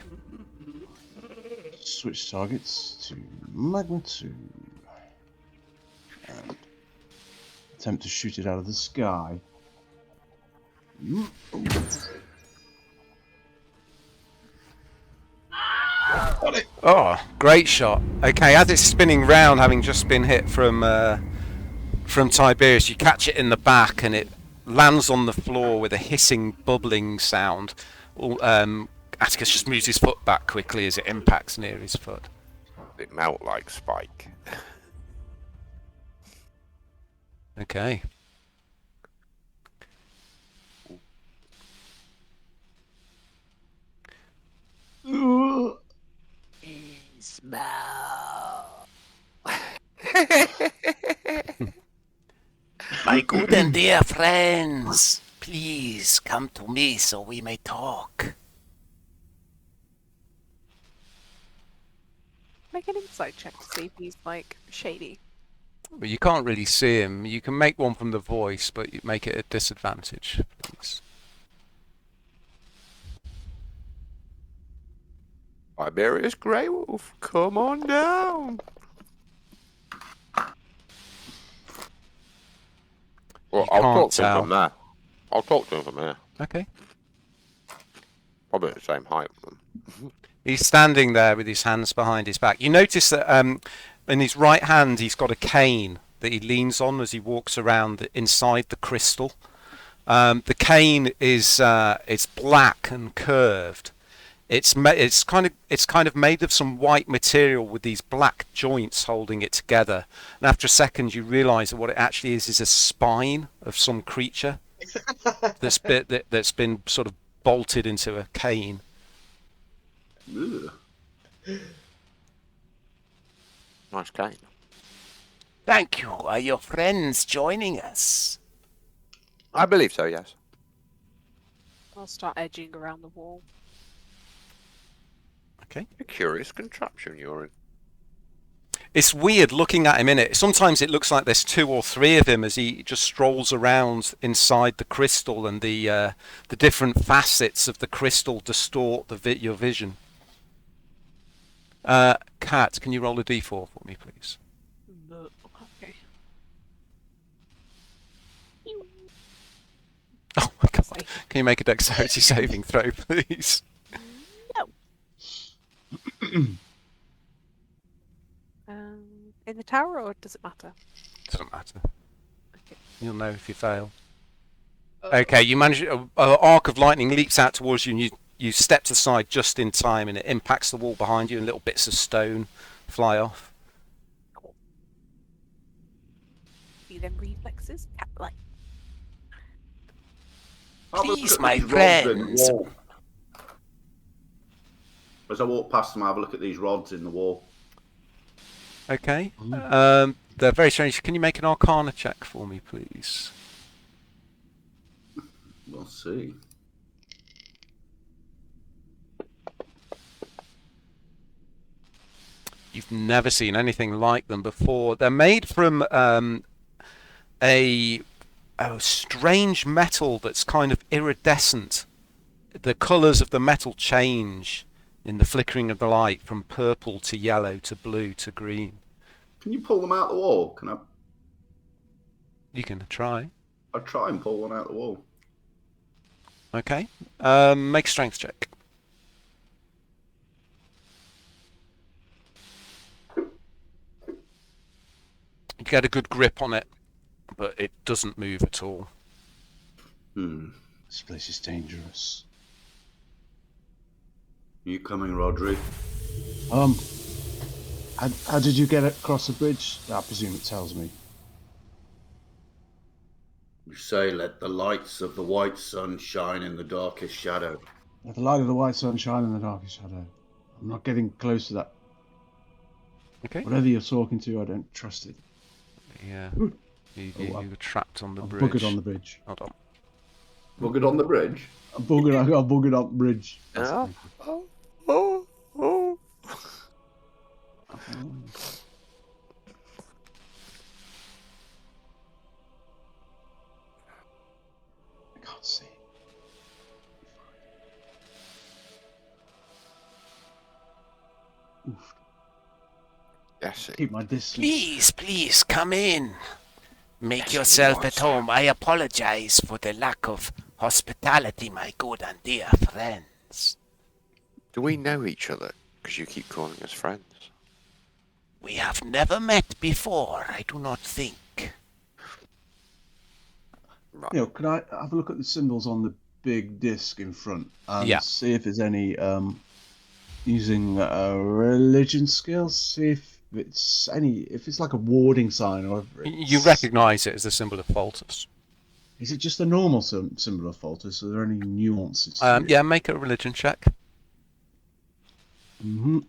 Switch targets to Magma 2. And attempt to shoot it out of the sky. Oh, great shot. Okay, as it's spinning round, having just been hit from Tiberius, you catch it in the back and it lands on the floor with a hissing, bubbling sound. Atticus just moves his foot back quickly as it impacts near his foot. It melt like Spike. Okay. Smell. My good and dear friends, please come to me so we may talk. Make an insight check to see if he's shady. But you can't really see him. You can make one from the voice, but you make it a disadvantage, please. Tiberius Grey Wolf, come on down. Well, I'll talk to him from there. I'll talk to him from here. Okay. Probably at the same height with them. He's standing there with his hands behind his back. You notice that in his right hand he's got a cane that he leans on as he walks around inside the crystal. The cane is it's black and curved. It's kind of made of some white material with these black joints holding it together. And after a second, you realise that what it actually is a spine of some creature that's been sort of bolted into a cane. Ugh. Nice cane. Thank you. Are your friends joining us? I believe so, yes. I'll start edging around the wall. Okay. A curious contraption you're in. It's weird looking at him in it. Sometimes it looks like there's 2 or 3 of him as he just strolls around inside the crystal, and the different facets of the crystal distort your vision. Kat, can you roll a d4 for me, please? Okay. Oh my god! Can you make a dexterity saving throw, please? No. In the tower, or does it matter? Doesn't matter. Okay. You'll know if you fail. Okay, you manage. An arc of lightning leaps out towards you, and you step to the side just in time, and it impacts the wall behind you, and little bits of stone fly off. Cool. See them reflexes? Cat-like. Please, Have a look at my these rods in the friends. wall. As I walk past them, I have a look at these rods in the wall. Okay. They're very strange. Can you make an Arcana check for me, please? We'll see. You've never seen anything like them before. They're made from a strange metal that's kind of iridescent. The colours of the metal change in the flickering of the light from purple to yellow to blue to green. Can you pull them out the wall? Can I? You can try. I'll try and pull one out the wall. Okay. Make a strength check. You get a good grip on it, but it doesn't move at all. This place is dangerous. You coming, Rodri? How did you get across the bridge? I presume it tells me. You say, let the lights of the white sun shine in the darkest shadow. Let the light of the white sun shine in the darkest shadow. I'm not getting close to that. Okay. Whatever you're talking to, I don't trust it. Yeah. Ooh. You were trapped on the I'm bridge. buggered on the bridge. Hold on. Buggered on the bridge? I got buggered on the bridge. Oh, oh, oh. I can't see. Oof. Yes, Keep my distance. Please come in. Make yourself at home. I apologize for the lack of hospitality, my good and dear friends. do we know each other? Because you keep calling us friends. We have never met before, I do not think. Right. You know, can I have a look at the symbols on the big disc in front and see if there's any using religion skills? See if it's like a warding sign, or You recognise it as the symbol of Faltus. is it just a normal symbol of Faltus? Are there any nuances? to it? Yeah, make a religion check. Mhm.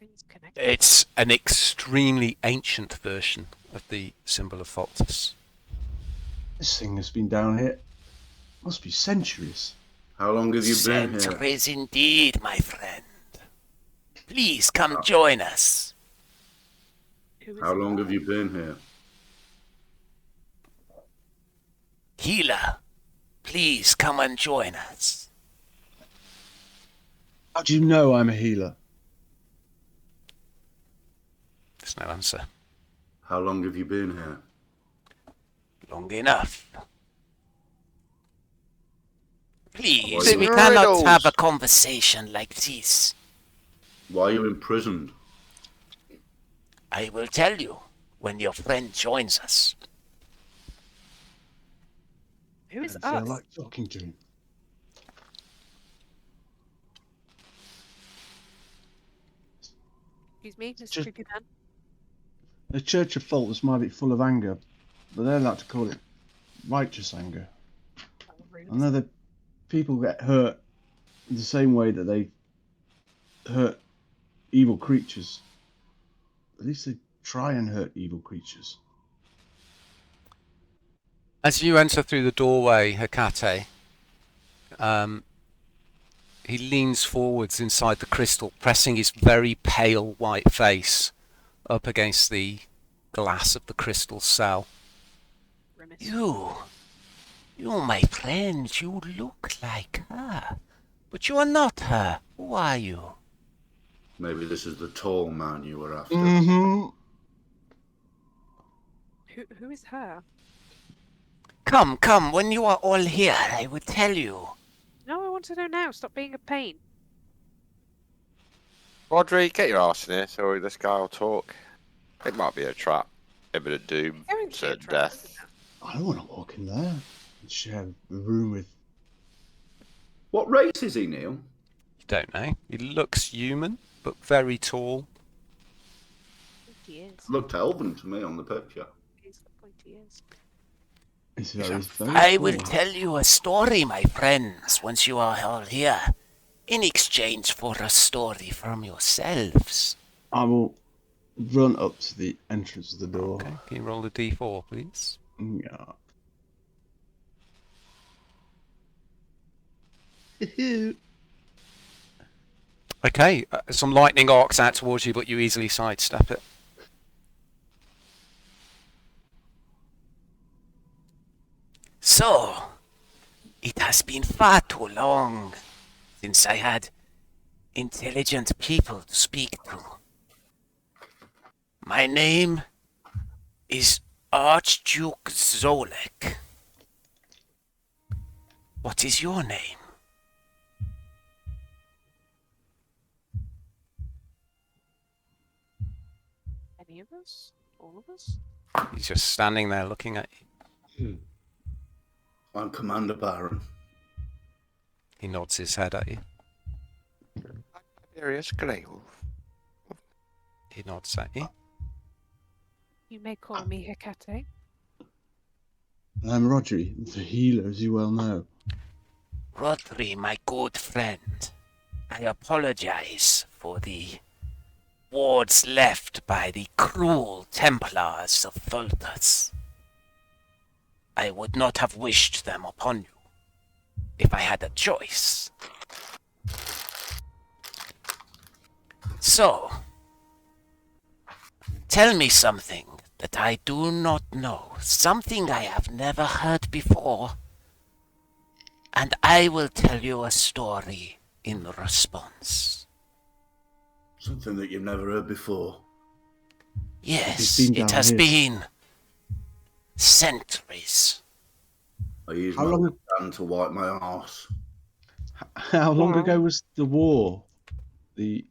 Things connected. It's an extremely ancient version of the symbol of Faltus. This thing has been down here. Must be centuries. How long have you been here? Centuries indeed, my friend. Please come join us. Who is How long that? have you been here? Healer, please come and join us. How do you know I'm a healer? There's no answer. How long have you been here? Long enough. Please, Why we you- cannot Riddles. have a conversation like this. Why are you imprisoned? I will tell you when your friend joins us. Who is I feel us? like talking to him. Excuse me, Mr. Just- Creepy Man. The Church of Faltus might be full of anger, but they like to call it righteous anger. Oh, rude. I know that people get hurt in the same way that they hurt evil creatures. At least they try and hurt evil creatures. As you enter through the doorway, Hecate, he leans forwards inside the crystal, pressing his very pale white face up against the glass of the crystal cell. Grimace. You, my friend, you look like her. But you are not her. Who are you? Maybe this is the tall man you were after. Mm-hmm. Who is her? Come, when you are all here, I will tell you. No, I want to know now. Stop being a pain. Rodri, get your arse in here so this guy will talk. It might be a trap. Imminent doom, Going to be a certain trap, death. isn't I don't want to walk in there and share a room with. What race is he, Neil? You don't know. He looks human, but very tall. it? He is. Looked elven to me on the picture. He's the pointy ears. It's very, very I will tall. tell you a story, my friends, once you are all here, in exchange for a story from yourselves. I will run up to the entrance of the door. Okay, can you roll a d4, please? Yeah. Okay, some lightning arcs out towards you, but you easily sidestep it. So, it has been far too long since I had intelligent people to speak to. My name is Archduke Zolek. What is your name? Any of us? All of us? He's just standing there looking at you. I'm Commander Baron. He nods his head at you. Tiberius Greywolf. He nods at you. You may call me Hecate. I'm Rodri, the healer, as you well know. Rodri, my good friend, I apologize for the wards left by the cruel Templars of Vultus. I would not have wished them upon you if I had a choice. So, tell me something that I do not know, something I have never heard before, and I will tell you a story in response. Something that you've never heard before. Yes, been it down has here. been centuries. I use How my long- hand to wipe my arse. How long Wow. ago was the war? The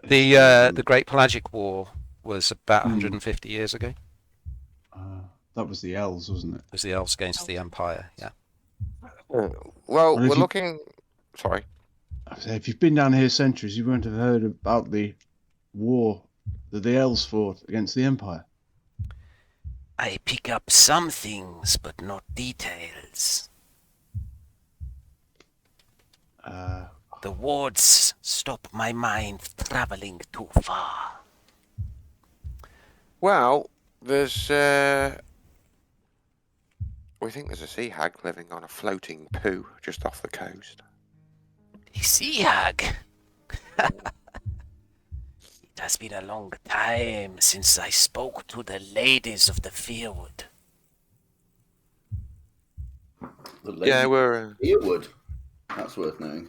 The Great Pelagic War was about 150 years ago. that was the elves, wasn't it? It was the elves against the Empire, yeah. Well, Well, if we're you- looking. Sorry. I say, if you've been down here centuries, you won't have heard about the war that the elves fought against the Empire. I pick up some things, but not details. The wards stop my mind traveling too far. Well, there's. We think there's a sea hag living on a floating poo just off the coast. A sea hag. It has been a long time since I spoke to the ladies of the field. The lady Yeah, we're Earwood. That's worth knowing.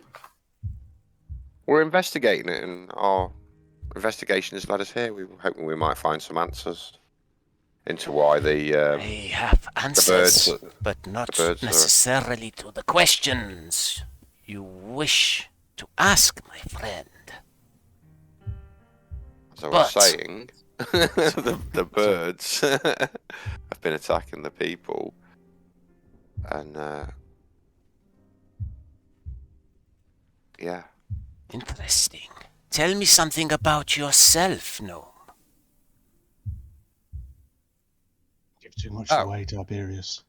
investigating it, and our investigation has led us here. We were hoping we might find some answers into why the I have answers, birds- but not the birds are- necessarily to the questions you wish to ask, my friend. as I was but- saying, the birds have been attacking the people, and yeah. Interesting. Tell me something about yourself, gnome. Give too much Oh. away, Tiberius.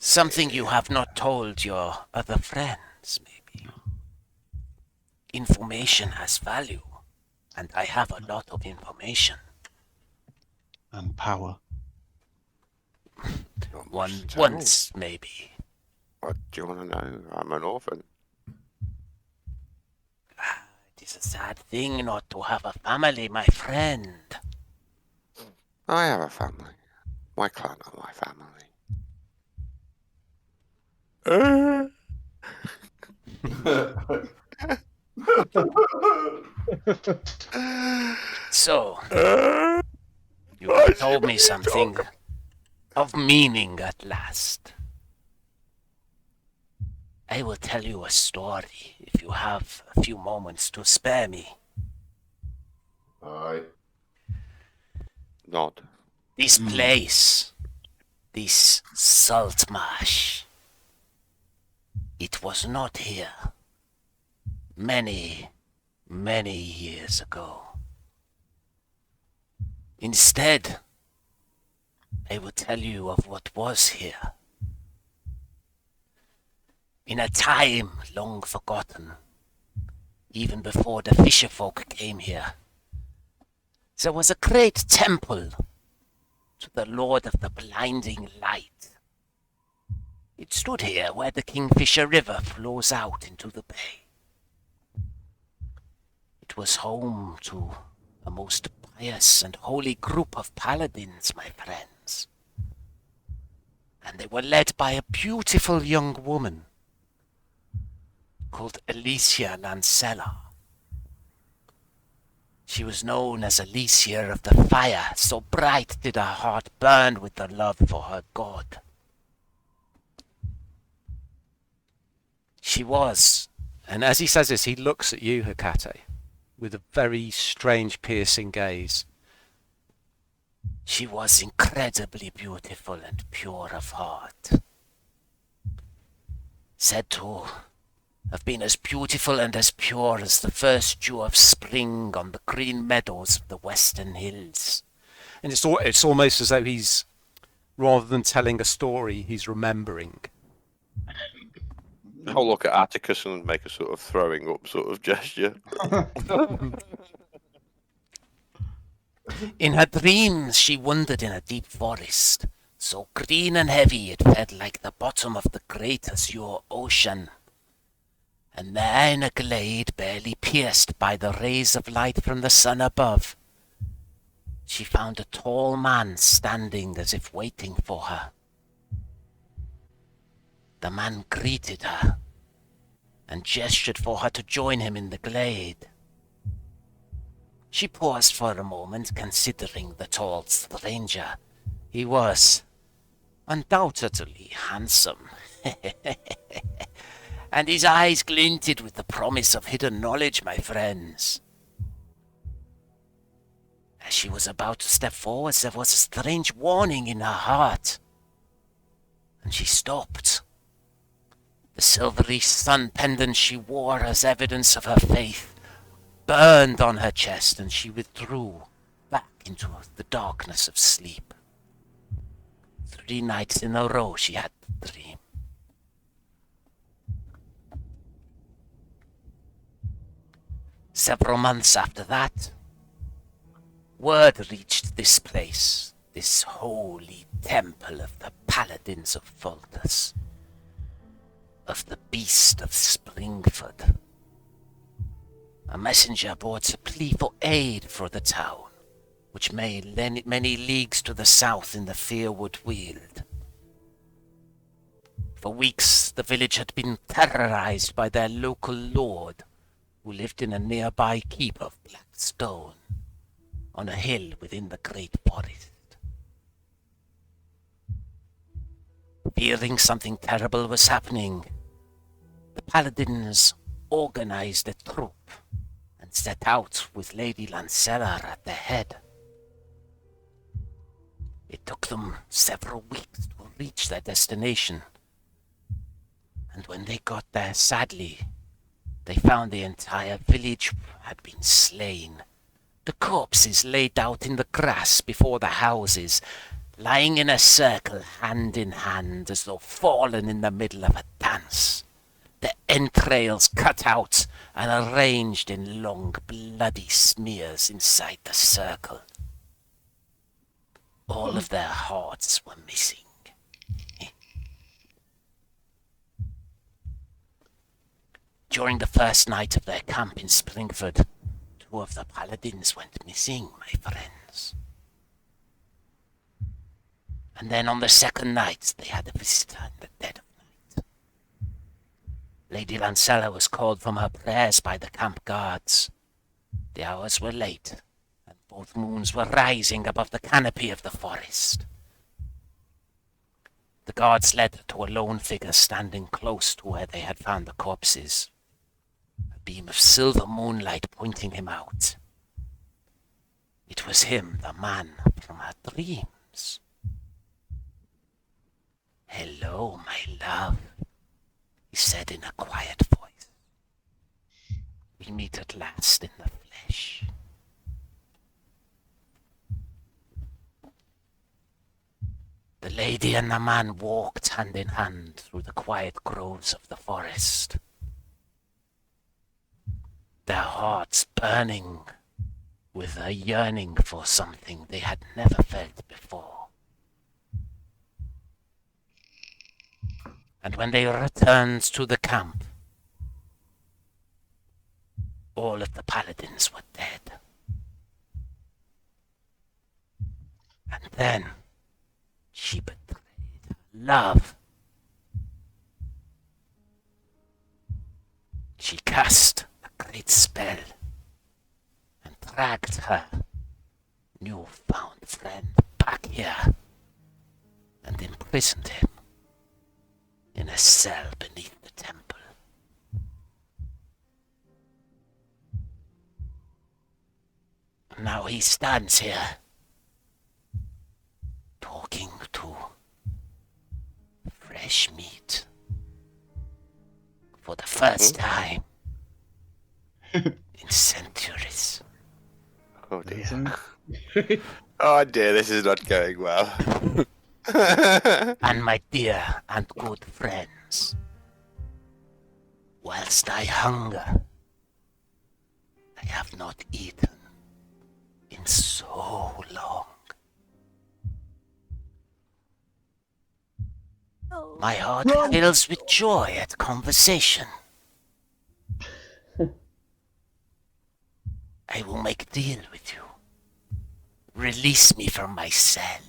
Something you have not told your other friends, maybe. Information has value, and I have a lot of information. and power. Not much to tell. Once, maybe. What do you want to know? I'm an orphan. It is a sad thing not to have a family, my friend. I have a family. My clan are my family. So, you have told me something of meaning at last. I will tell you a story if you have a few moments to spare me. Alright. Nod. This place, this Saltmarsh, it was not here many, many years ago. Instead, I will tell you of what was here. In a time long forgotten, even before the fisherfolk came here, there was a great temple to the Lord of the Blinding Light. It stood here where the Kingfisher River flows out into the bay. It was home to a most pious and holy group of paladins, my friends. And they were led by a beautiful young woman called Alicia Lancella. She was known as Alicia of the Fire, so bright did her heart burn with the love for her god. She was, and as he says this, he looks at you, Hecate, with a very strange, piercing gaze. She was incredibly beautiful and pure of heart. Said to have been as beautiful and as pure as the first dew of spring on the green meadows of the western hills. And it's almost as though he's, rather than telling a story, he's remembering. I'll look at Atticus and make a sort of throwing up sort of gesture. In her dreams she wandered in a deep forest, so green and heavy it felt like the bottom of the great azure ocean. And there in a glade barely pierced by the rays of light from the sun above, she found a tall man standing as if waiting for her. The man greeted her and gestured for her to join him in the glade. She paused for a moment, considering the tall stranger. He was undoubtedly handsome, and his eyes glinted with the promise of hidden knowledge, my friends. As she was about to step forward, there was a strange warning in her heart, and she stopped. The silvery sun pendant she wore as evidence of her faith burned on her chest, and she withdrew back into the darkness of sleep. 3 nights in a row she had the dream. Several months after that, word reached this place, this holy temple of the paladins of Vultus, of the beast of Springford. A messenger brought a plea for aid for the town, which lay many leagues to the south in the Fearwood Weald. For weeks the village had been terrorized by their local lord, who lived in a nearby keep of black stone, on a hill within the great forest. Fearing something terrible was happening, the paladins organized a troop and set out with Lady Lancella at their head. It took them several weeks to reach their destination, and when they got there, sadly, they found the entire village had been slain. The corpses laid out in the grass before the houses, lying in a circle hand in hand as though fallen in the middle of a dance. The entrails cut out and arranged in long bloody smears inside the circle. all of their hearts were missing. During the first night of their camp in Springford, 2 of the paladins went missing, my friends. And then on the second night, they had a visitor in the dead of night. Lady Lancella was called from her prayers by the camp guards. The hours were late, and both moons were rising above the canopy of the forest. The guards led her to a lone figure standing close to where they had found the corpses. A beam of silver moonlight pointing him out. It was him, the man from her dreams. "Hello, my love," he said in a quiet voice. "We meet at last in the flesh." The lady and the man walked hand in hand through the quiet groves of the forest, their hearts burning with a yearning for something they had never felt before. And when they returned to the camp, all of the paladins were dead. And then she betrayed her love. She cast a great spell and dragged her newfound friend back here and imprisoned him in a cell beneath the temple. Now he stands here, talking to fresh meat for the first time in centuries. Oh dear. Oh dear, this is not going well. And my dear and good friends, whilst I hunger, I have not eaten in so long. My heart fills with joy at conversation. I will make a deal with you. Release me from my cell,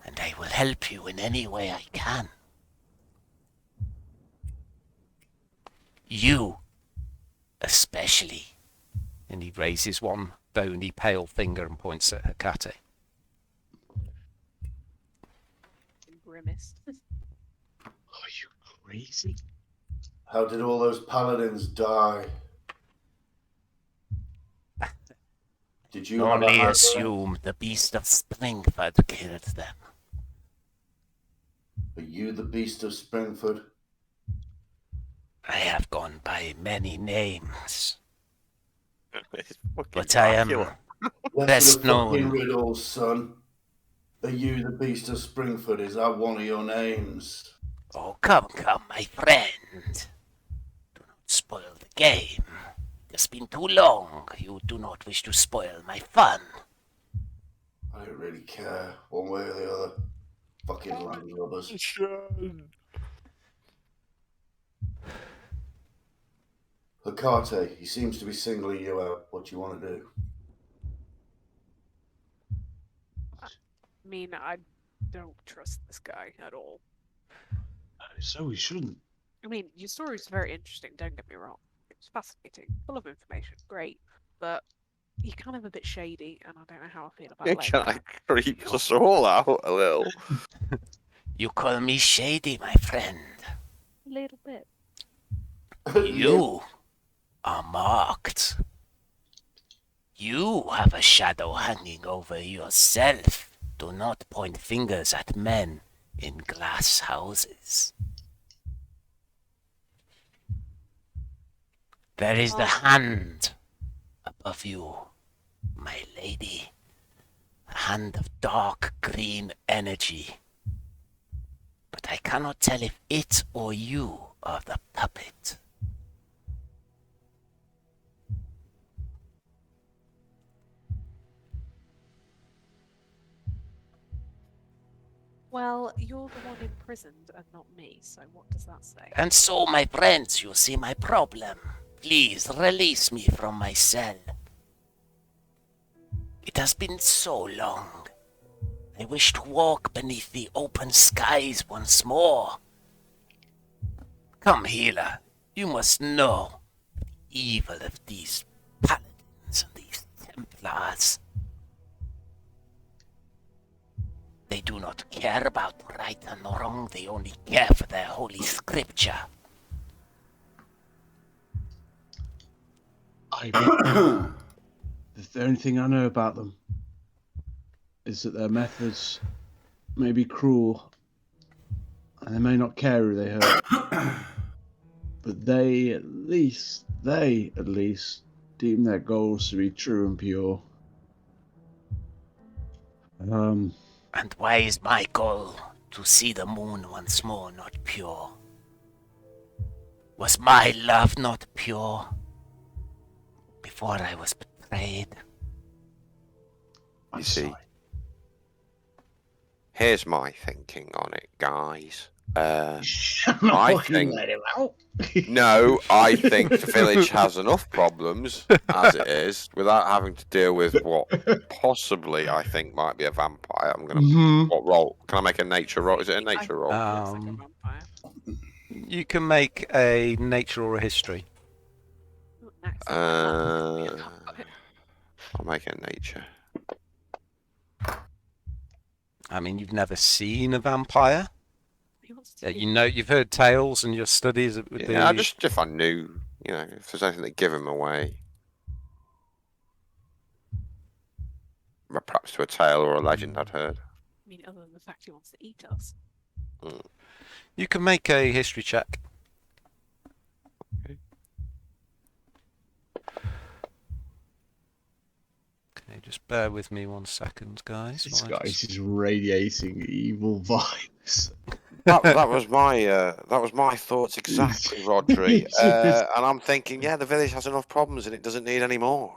and I will help you in any way I can. You, especially. And he raises one bony, pale finger and points at Hecate. Grimaced. Are you crazy? How did all those paladins die? Did you have a Only hand assume the beast of Springford killed them. Are you the beast of Springford? I have gone by many names, It's fucking but I am Dracula. Let's best the fucking known. riddles, son. Are you the beast of Springford? Is that one of your names? Oh, come, my friend. Do not spoil the game. It has been too long. You do not wish to spoil my fun. I don't really care, one way or the other. Fucking landlubbers. Hecate, he seems to be singling you out. What do you want to do? I mean, I don't trust this guy at all. So we shouldn't. I mean, your story's very interesting, don't get me wrong. It's fascinating, full of information, great, but you're kind of a bit shady, and I don't know how I feel about It letting kind that. of creeps us all out a little. You call me shady, my friend. A little bit. You are marked. You have a shadow hanging over yourself. Do not point fingers at men in glass houses. There is the hand above you, my lady. A hand of dark green energy. But I cannot tell if it or you are the puppet. Well, you're the one imprisoned and not me, so what does that say? And so, my friends, you see my problem. Please release me from my cell. It has been so long. I wish to walk beneath the open skies once more. Come, healer. You must know the evil of these paladins and these Templars. They do not care about right and wrong. They only care for their holy scripture. The only thing I know about them is that their methods may be cruel, and they may not care who they hurt. But they at least deem their goals to be true and pure. And why is my goal to see the moon once more not pure? Was my love not pure before I was betrayed? You see, here's my thinking on it, guys. I think no, I think the village has enough problems as it is without having to deal with what possibly I think might be a vampire. I'm gonna what roll? Can I make a nature roll? Is it a nature roll? Looks like a vampire. You can make a nature or a history. Ooh, nice. I'll make a nature. I mean, you've never seen a vampire. He wants to You know, you've heard tales and your studies with Yeah, just if I knew, you know, if there's anything that give him away. Perhaps to a tale or a legend I'd heard. I mean, other than the fact he wants to eat us. You can make a history check. Okay, just bear with me 1 second, guys. This while I guy's just- just radiating evil vibes. That was my thoughts exactly, Rodri. And I'm thinking, yeah, the village has enough problems and it doesn't need any more.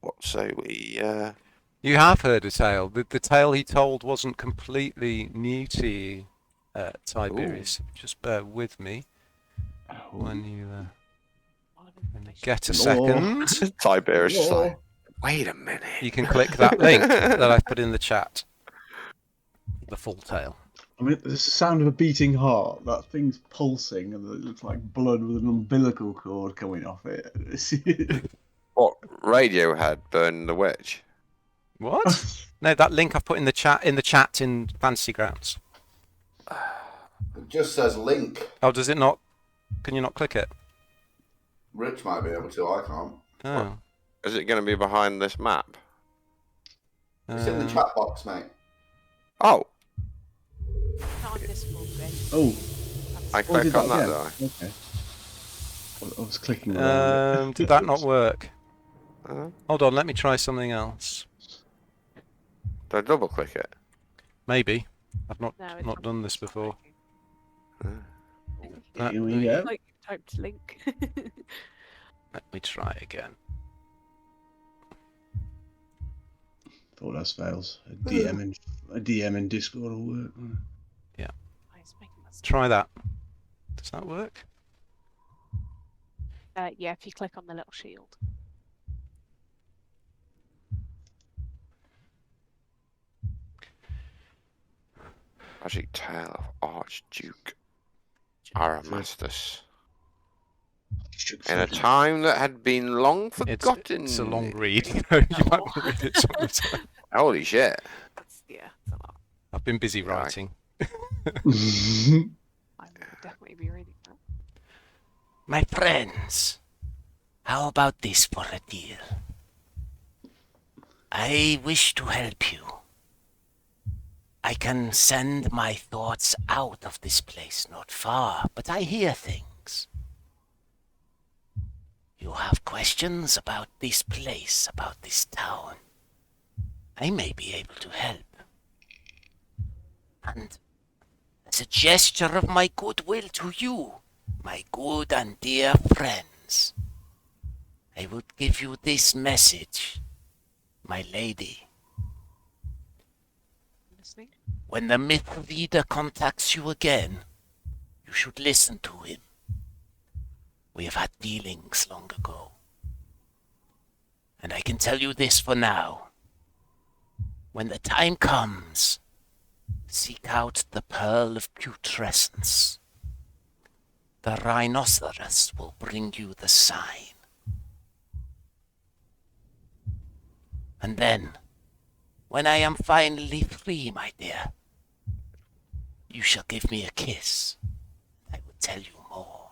What say we? You have heard a tale. The tale he told wasn't completely new to you, Tiberius. Just bear with me when you get a second. Tiberius is like, wait a minute. You can click that link that I've put in the chat. The full tale. I mean, there's the sound of a beating heart. That thing's pulsing, and it looks like blood with an umbilical cord coming off it. What, Radiohead burning the witch? What? No, that link I've put in the chat in Fantasy Grounds. It just says link. Oh, does it not? Can you not click it? Rich might be able to. I can't. Oh. Is it going to be behind this map? It's in the chat box, mate. Oh, Not on this full page. Oh, I did click on that, again? do I? Okay. I was clicking around it. Did that not work? Uh, Hold on, let me try something else. do I double click it? Maybe. I've not No, it's not done this before. Here we go. Like typed link. Let me try again. Thought that fails. A DM in Discord will work. Why is it making that sound? Try that. Does that work? Yeah, if you click on the little shield. Tragic tale of Archduke Aramastus. In a time that had been long forgotten. It's a long read. You might want to read it some other time. Holy shit. Yeah, it's a lot. I've been busy Yeah, writing. I will definitely be reading that. My friends, how about this for a deal? I wish to help you. I can send my thoughts out of this place, not far, but I hear things. You have questions about this place, about this town. I may be able to help. And as a gesture of my goodwill to you, my good and dear friends, I would give you this message, my lady. Listening? when the myth reader contacts you again, you should listen to him. We have had dealings long ago. And I can tell you this for now. When the time comes, seek out the Pearl of Putrescence. The rhinoceros will bring you the sign. And then, when I am finally free, my dear, you shall give me a kiss. I will tell you more.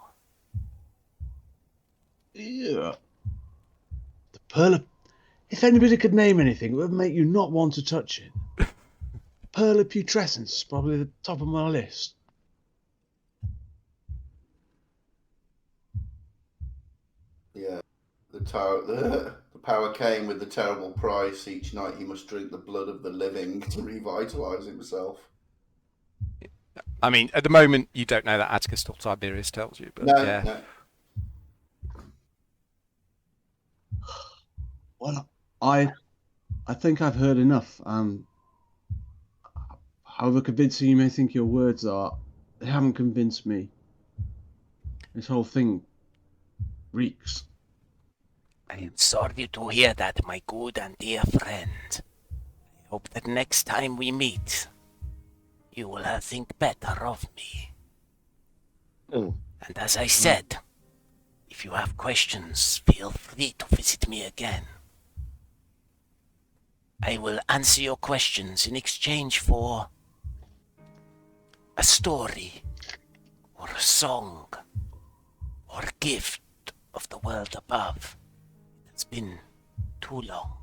Yeah. The Pearl of... If anybody could name anything, it would make you not want to touch it. Pearl of Putrescence is probably the top of my list. Yeah. The power came with the terrible price. Each night he must drink the blood of the living to revitalise himself. I mean, at the moment, you don't know that Atticus till Tiberius tells you, but No, yeah. no. Well, I think I've heard enough. However convincing you may think your words are, they haven't convinced me. This whole thing reeks. I am sorry to hear that, my good and dear friend. I hope that next time we meet, you will think better of me. Mm. And as I said, if you have questions, feel free to visit me again. I will answer your questions in exchange for a story, or a song, or a gift of the world above. It's been too long.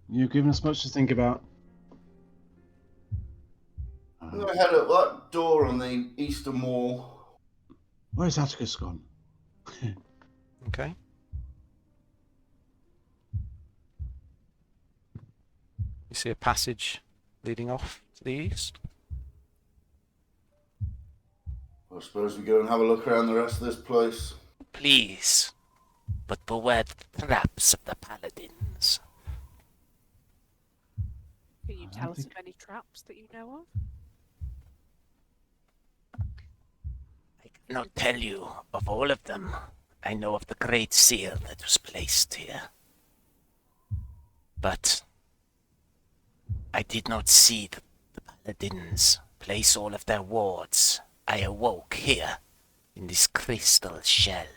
You've given us much to think about. I'm going to head up that door on the eastern wall. Where's Atticus gone? Okay. You see a passage leading off to the east. I suppose we go and have a look around the rest of this place. Please, but beware the traps of the paladins. Can you tell us of any traps that you know of? I cannot tell you of all of them. I know of the great seal that was placed here. But I did not see the paladins place all of their wards. I awoke here in this crystal shell.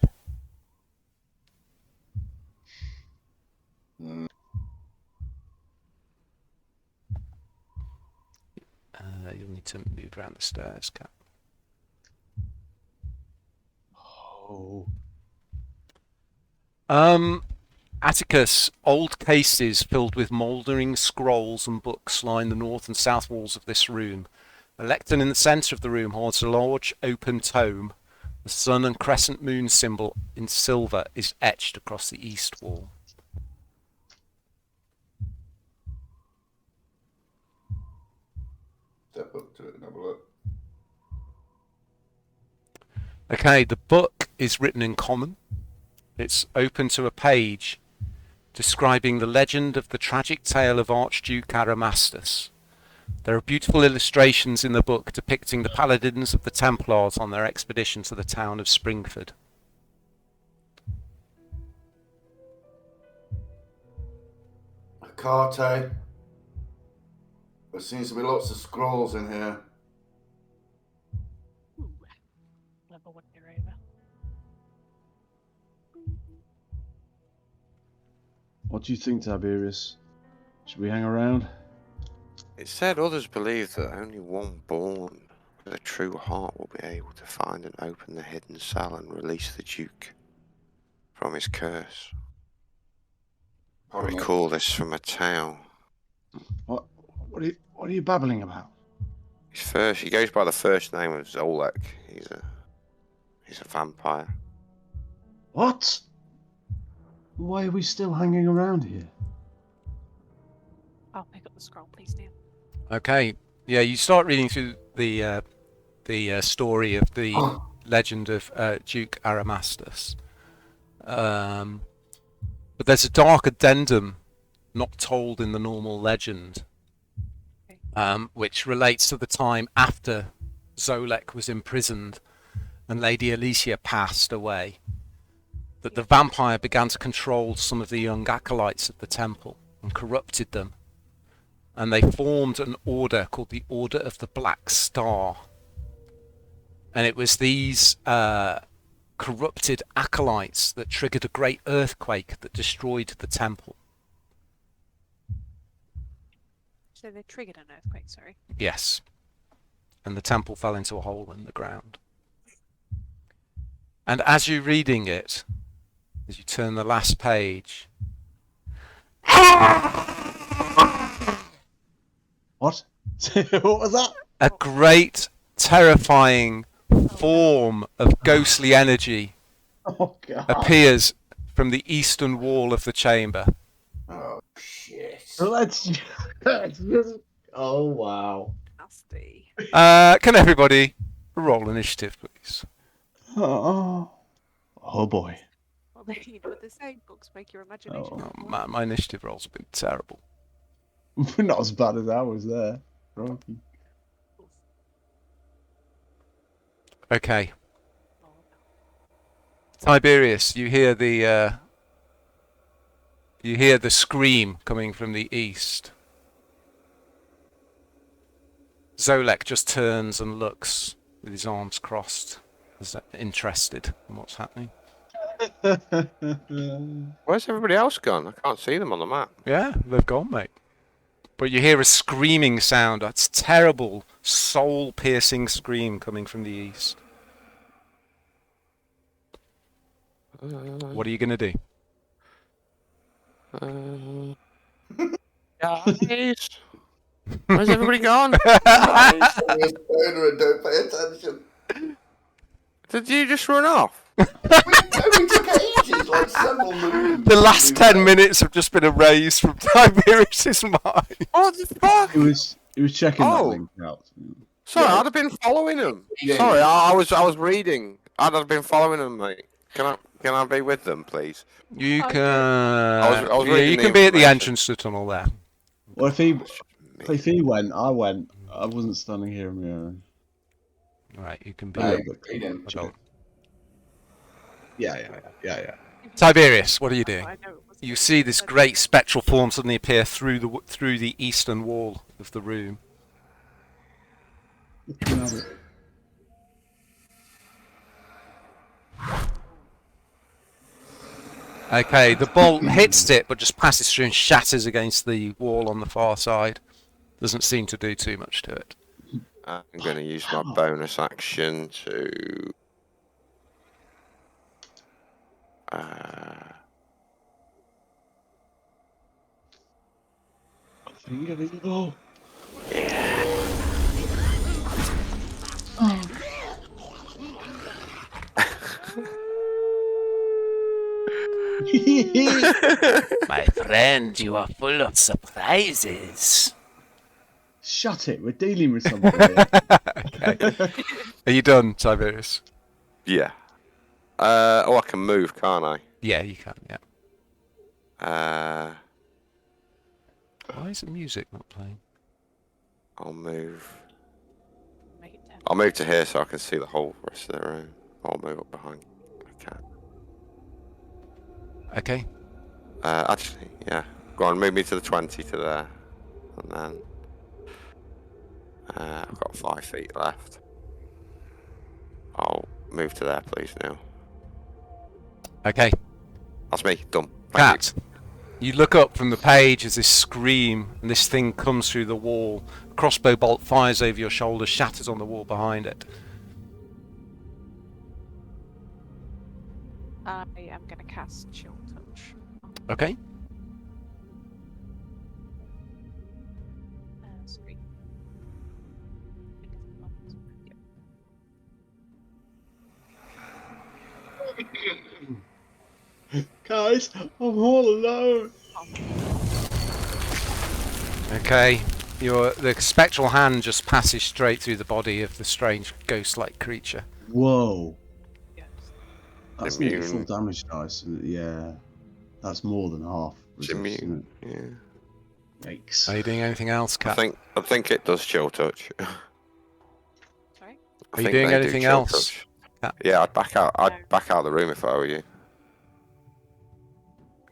You'll need to move around the stairs, Cap. Oh. Atticus, old cases filled with mouldering scrolls and books line the north and south walls of this room. A lectern in the centre of the room holds a large open tome. The sun and crescent moon symbol in silver is etched across the east wall. Step up to it and have a look. Okay, the book is written in common. It's open to a page describing the legend of the tragic tale of Archduke Aramastus. There are beautiful illustrations in the book depicting the paladins of the Templars on their expedition to the town of Springford. A carte. There seems to be lots of scrolls in here. Ooh. Level 1 year over. What do you think, Tiberius? Should we hang around? It said others believe that only one born with a true heart will be able to find and open the hidden cell and release the Duke from his curse. I Pardon me. recall this from a tale. What are you babbling about? He goes by the first name of Zolek. He's a vampire. What? Why are we still hanging around here? I'll pick up the scroll, please, Neil. Okay, yeah, you start reading through the story of the legend of Duke Aramastus. But there's a dark addendum not told in the normal legend, which relates to the time after Zolek was imprisoned and Lady Alicia passed away, that the vampire began to control some of the young acolytes of the temple and corrupted them, and they formed an order called the Order of the Black Star. And it was these corrupted acolytes that triggered a great earthquake that destroyed the temple. So they triggered an earthquake, sorry. Yes. And the temple fell into a hole in the ground. And as you're reading it, as you turn the last page... What? What was that? A great, terrifying form of ghostly energy Oh, God. appears from the eastern wall of the chamber. Oh, shit. Let's just... Oh, wow. Nasty. Can everybody roll initiative, please? Oh boy. Well, you know what they say, books make your imagination. Oh. Oh, my initiative rolls have been terrible. Not as bad as I was there. Crikey. Okay. Tiberius, you hear the scream coming from the east. Zolek just turns and looks with his arms crossed, as interested in what's happening. Where's everybody else gone? I can't see them on the map. Yeah, they've gone, mate. But you hear a screaming sound. That's terrible, soul-piercing scream coming from the east. What are you going to do? Guys, where's everybody gone? Don't pay attention. Did you just run off? We took ages, like several moves. The last 10 minutes have just been erased from Tiberius's mind. What the fuck? He was checking that Oh. link out. Sorry, Yeah. I'd have been following him. Yeah. Sorry, I was reading. I'd have been following them, mate. Can I be with them, please? You Okay. can. I was yeah, reading you the can be at the information. entrance to the tunnel there. Well, if he went, I went. I wasn't standing here on my own. Right, you can be. Yeah, He didn't. adult. Yeah. Tiberius, what are you doing? I know it was You see this great spectral form suddenly appear through the eastern wall of the room. Okay, the bolt hits it, but just passes through and shatters against the wall on the far side. Doesn't seem to do too much to it. I'm going to use my bonus action to. Oh. My friend, you are full of surprises. Shut it. We're dealing with something here. Okay. Are you done, Tiberius? Yeah. I can move, can't I? Yeah, you can, yeah. Why is the music not playing? I'll move. Make it 10. I'll move to here so I can see the whole rest of the room. I'll move up behind. I can. Okay. Actually, yeah. Go on, move me to the 20 to there. And then... I've got 5 feet left. I'll move to there, please, now. Okay. That's me. Done. Thank Cat, you look up from the page as this scream and this thing comes through the wall. A crossbow bolt fires over your shoulder, shatters on the wall behind it. I am going to cast Chill Touch. Okay. Sorry. Yep. Guys, I'm all alone. Okay. The spectral hand just passes straight through the body of the strange ghost-like creature. Whoa. Yes. That's nearly Immune. full damage dice. Yeah. That's more than half. It's resist, immune. isn't Yeah. it? Yikes. Are you doing anything else, I Cat? think it does chill touch. Sorry? I Are you think doing they do anything chill else? touch. Cat? Yeah, I'd back out. No. I'd back out of the room if I were you.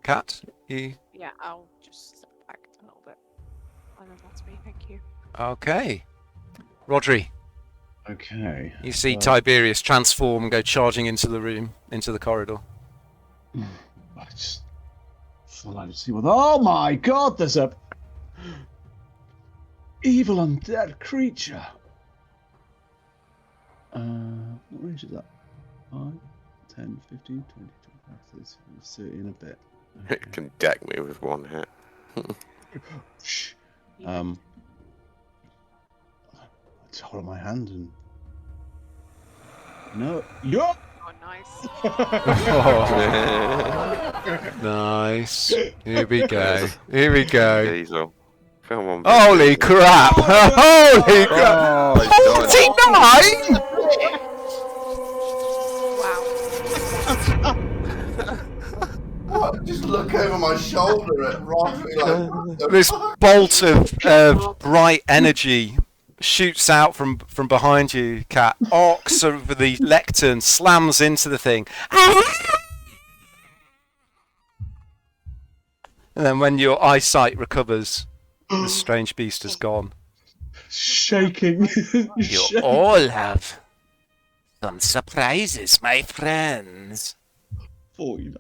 Cat? You... Yeah, I'll just step back a little bit. And then that's me, thank you. Okay. Rodri, Okay. you see Tiberius transform and go charging into the room, into the corridor. I just thought I'd see what. Oh my god, there's a evil undead creature. What range is that? 5, 10, 15, 20, 25, 30, 30 and a bit. Okay. It can deck me with one hit. Shh. Yeah. Just hold up my hand and. No. Yup! Oh, nice. Nice. Here we go. Here we go. Diesel. Come on. Holy Diesel. crap! Holy crap! Oh, it's done. 49! Wow. Just look over my shoulder at Rodri like, what the This fuck? bolt of bright energy shoots out from behind you, Cat. Arcs over the lectern, slams into the thing. And then when your eyesight recovers, the strange beast is gone. Shaking. You all have some surprises, my friends. 49.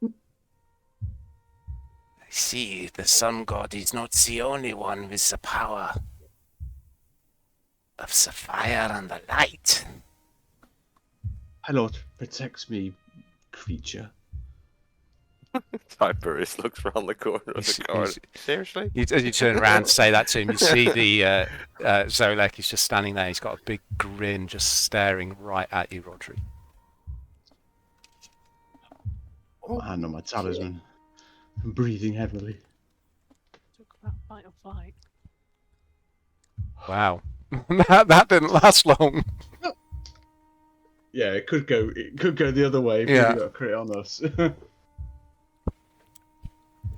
I see the sun god is not the only one with the power of the fire and the light. My lord protects me, creature. Tiberius looks round the corner of the corridor. Seriously? As you turn around to say that to him, you see the Zolek is just standing there. He's got a big grin just staring right at you, Rodri. My hand on my talisman. I'm breathing heavily. Talk about fight or flight. Wow. that didn't last long. Yeah, it could go the other way if Yeah. you got a crit on us.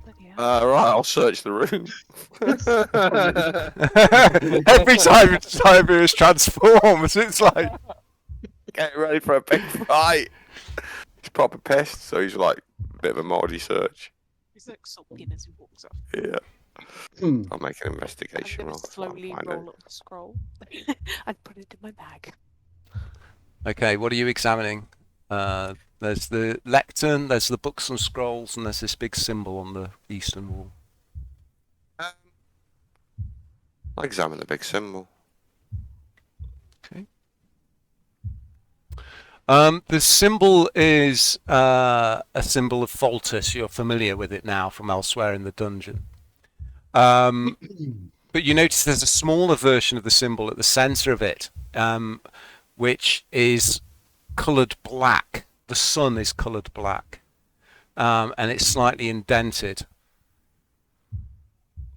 Bloody hell. Right, I'll search the room. Every time Tiberius transforms, it's like... Get ready for a big fight. He's proper pissed, so he's like a bit of a Morty search. He's like sulking as he walks up. Yeah. Hmm. I'll make an I'm investigation going roll. to slowly Find roll up the scroll and put it in my bag. Okay, what are you examining? There's the lectern, there's the books and scrolls, and there's this big symbol on the eastern wall. I'll examine the big symbol. Okay. The symbol is a symbol of Foltus. You're familiar with it now from elsewhere in the dungeon. But you notice there's a smaller version of the symbol at the center of it, which is coloured black. The sun is coloured black, and it's slightly indented.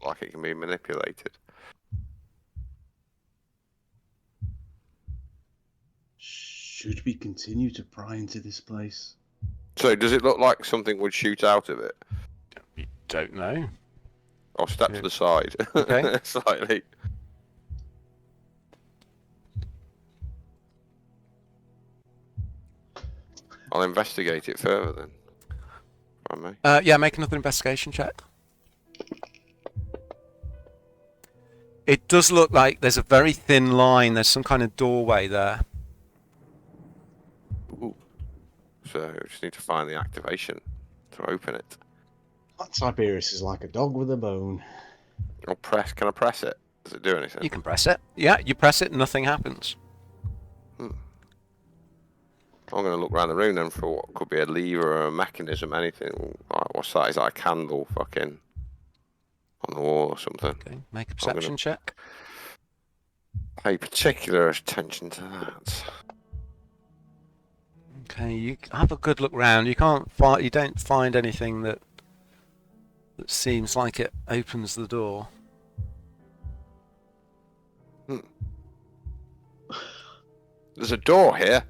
Like it can be manipulated. Should we continue to pry into this place? So does it look like something would shoot out of it? You don't know. I'll step to the side. Okay. Slightly. I'll investigate it further then. If I may. Yeah, make another investigation check. It does look like there's a very thin line. There's some kind of doorway there. Ooh. So we just need to find the activation to open it. That Tiberius is like a dog with a bone. I'll press. Can I press it? Does it do anything? You can press it. Yeah, you press it, nothing happens. I'm going to look around the room then for what could be a lever or a mechanism, anything. Like, what's that? Is that a candle fucking on the wall or something? Okay, make a perception check. Pay particular attention to that. Okay, you have a good look round. You can't find. You don't find anything that seems like it opens the door. There's a door here.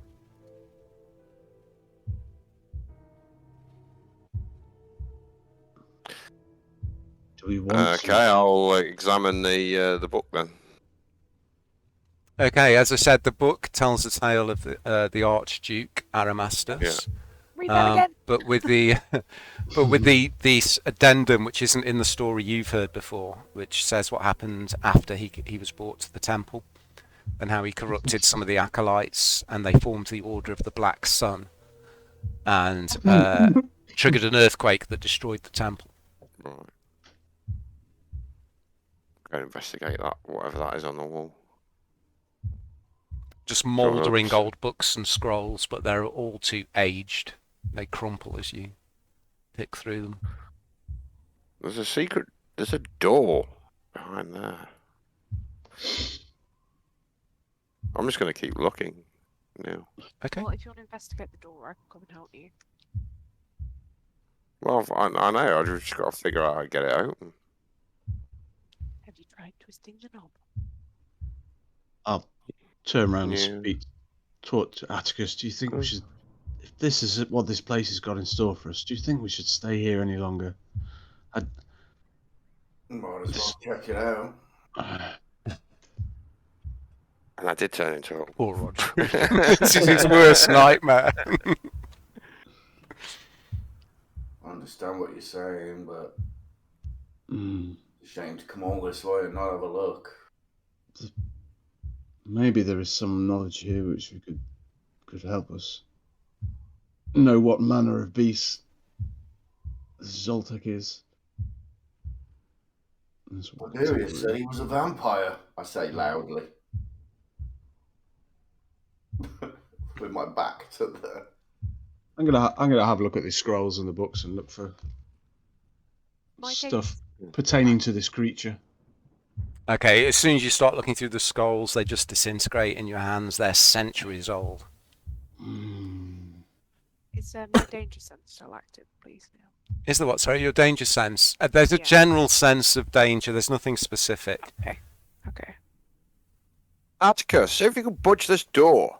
Do we want Okay, I'll examine the book then. Okay, as I said, the book tells the tale of the Archduke Aramastus. Read that again. But with the this addendum, which isn't in the story you've heard before, which says what happened after he was brought to the temple, and how he corrupted some of the acolytes, and they formed the Order of the Black Sun, and triggered an earthquake that destroyed the temple. Right. Go investigate that, whatever that is on the wall. Just mouldering Drugs. old books and scrolls, but they're all too aged. They crumple as you pick through them. There's a door behind there. I'm just going to keep looking now. Okay. Well, if you want to investigate the door, I can come and help you. Well, I know, I've just got to figure out how to get it open. Have you tried twisting the knob? I'll turn around Yeah. and talk to Atticus. Do you think we should, if this is what this place has got in store for us, do you think we should stay here any longer? Might as well check it out. And I did turn into a... Poor Roger. This is his worst nightmare. I understand what you're saying, but Mm, it's a shame to come all this way and not have a look. maybe there is some knowledge here which we could help us know what manner of beast Zoltek is. That's What what do you say? He was a vampire, I say loudly. With my back to the... I'm gonna have a look at these scrolls and the books and look for My stuff pertaining to this creature. Okay, as soon as you start looking through the skulls, they just disintegrate in your hands. They're centuries old. Mm. Is my danger sense still active, please? Now. Is there what? Sorry, your danger sense. There's a Yeah. general sense of danger. There's nothing specific. Okay. Atticus, see if you can budge this door.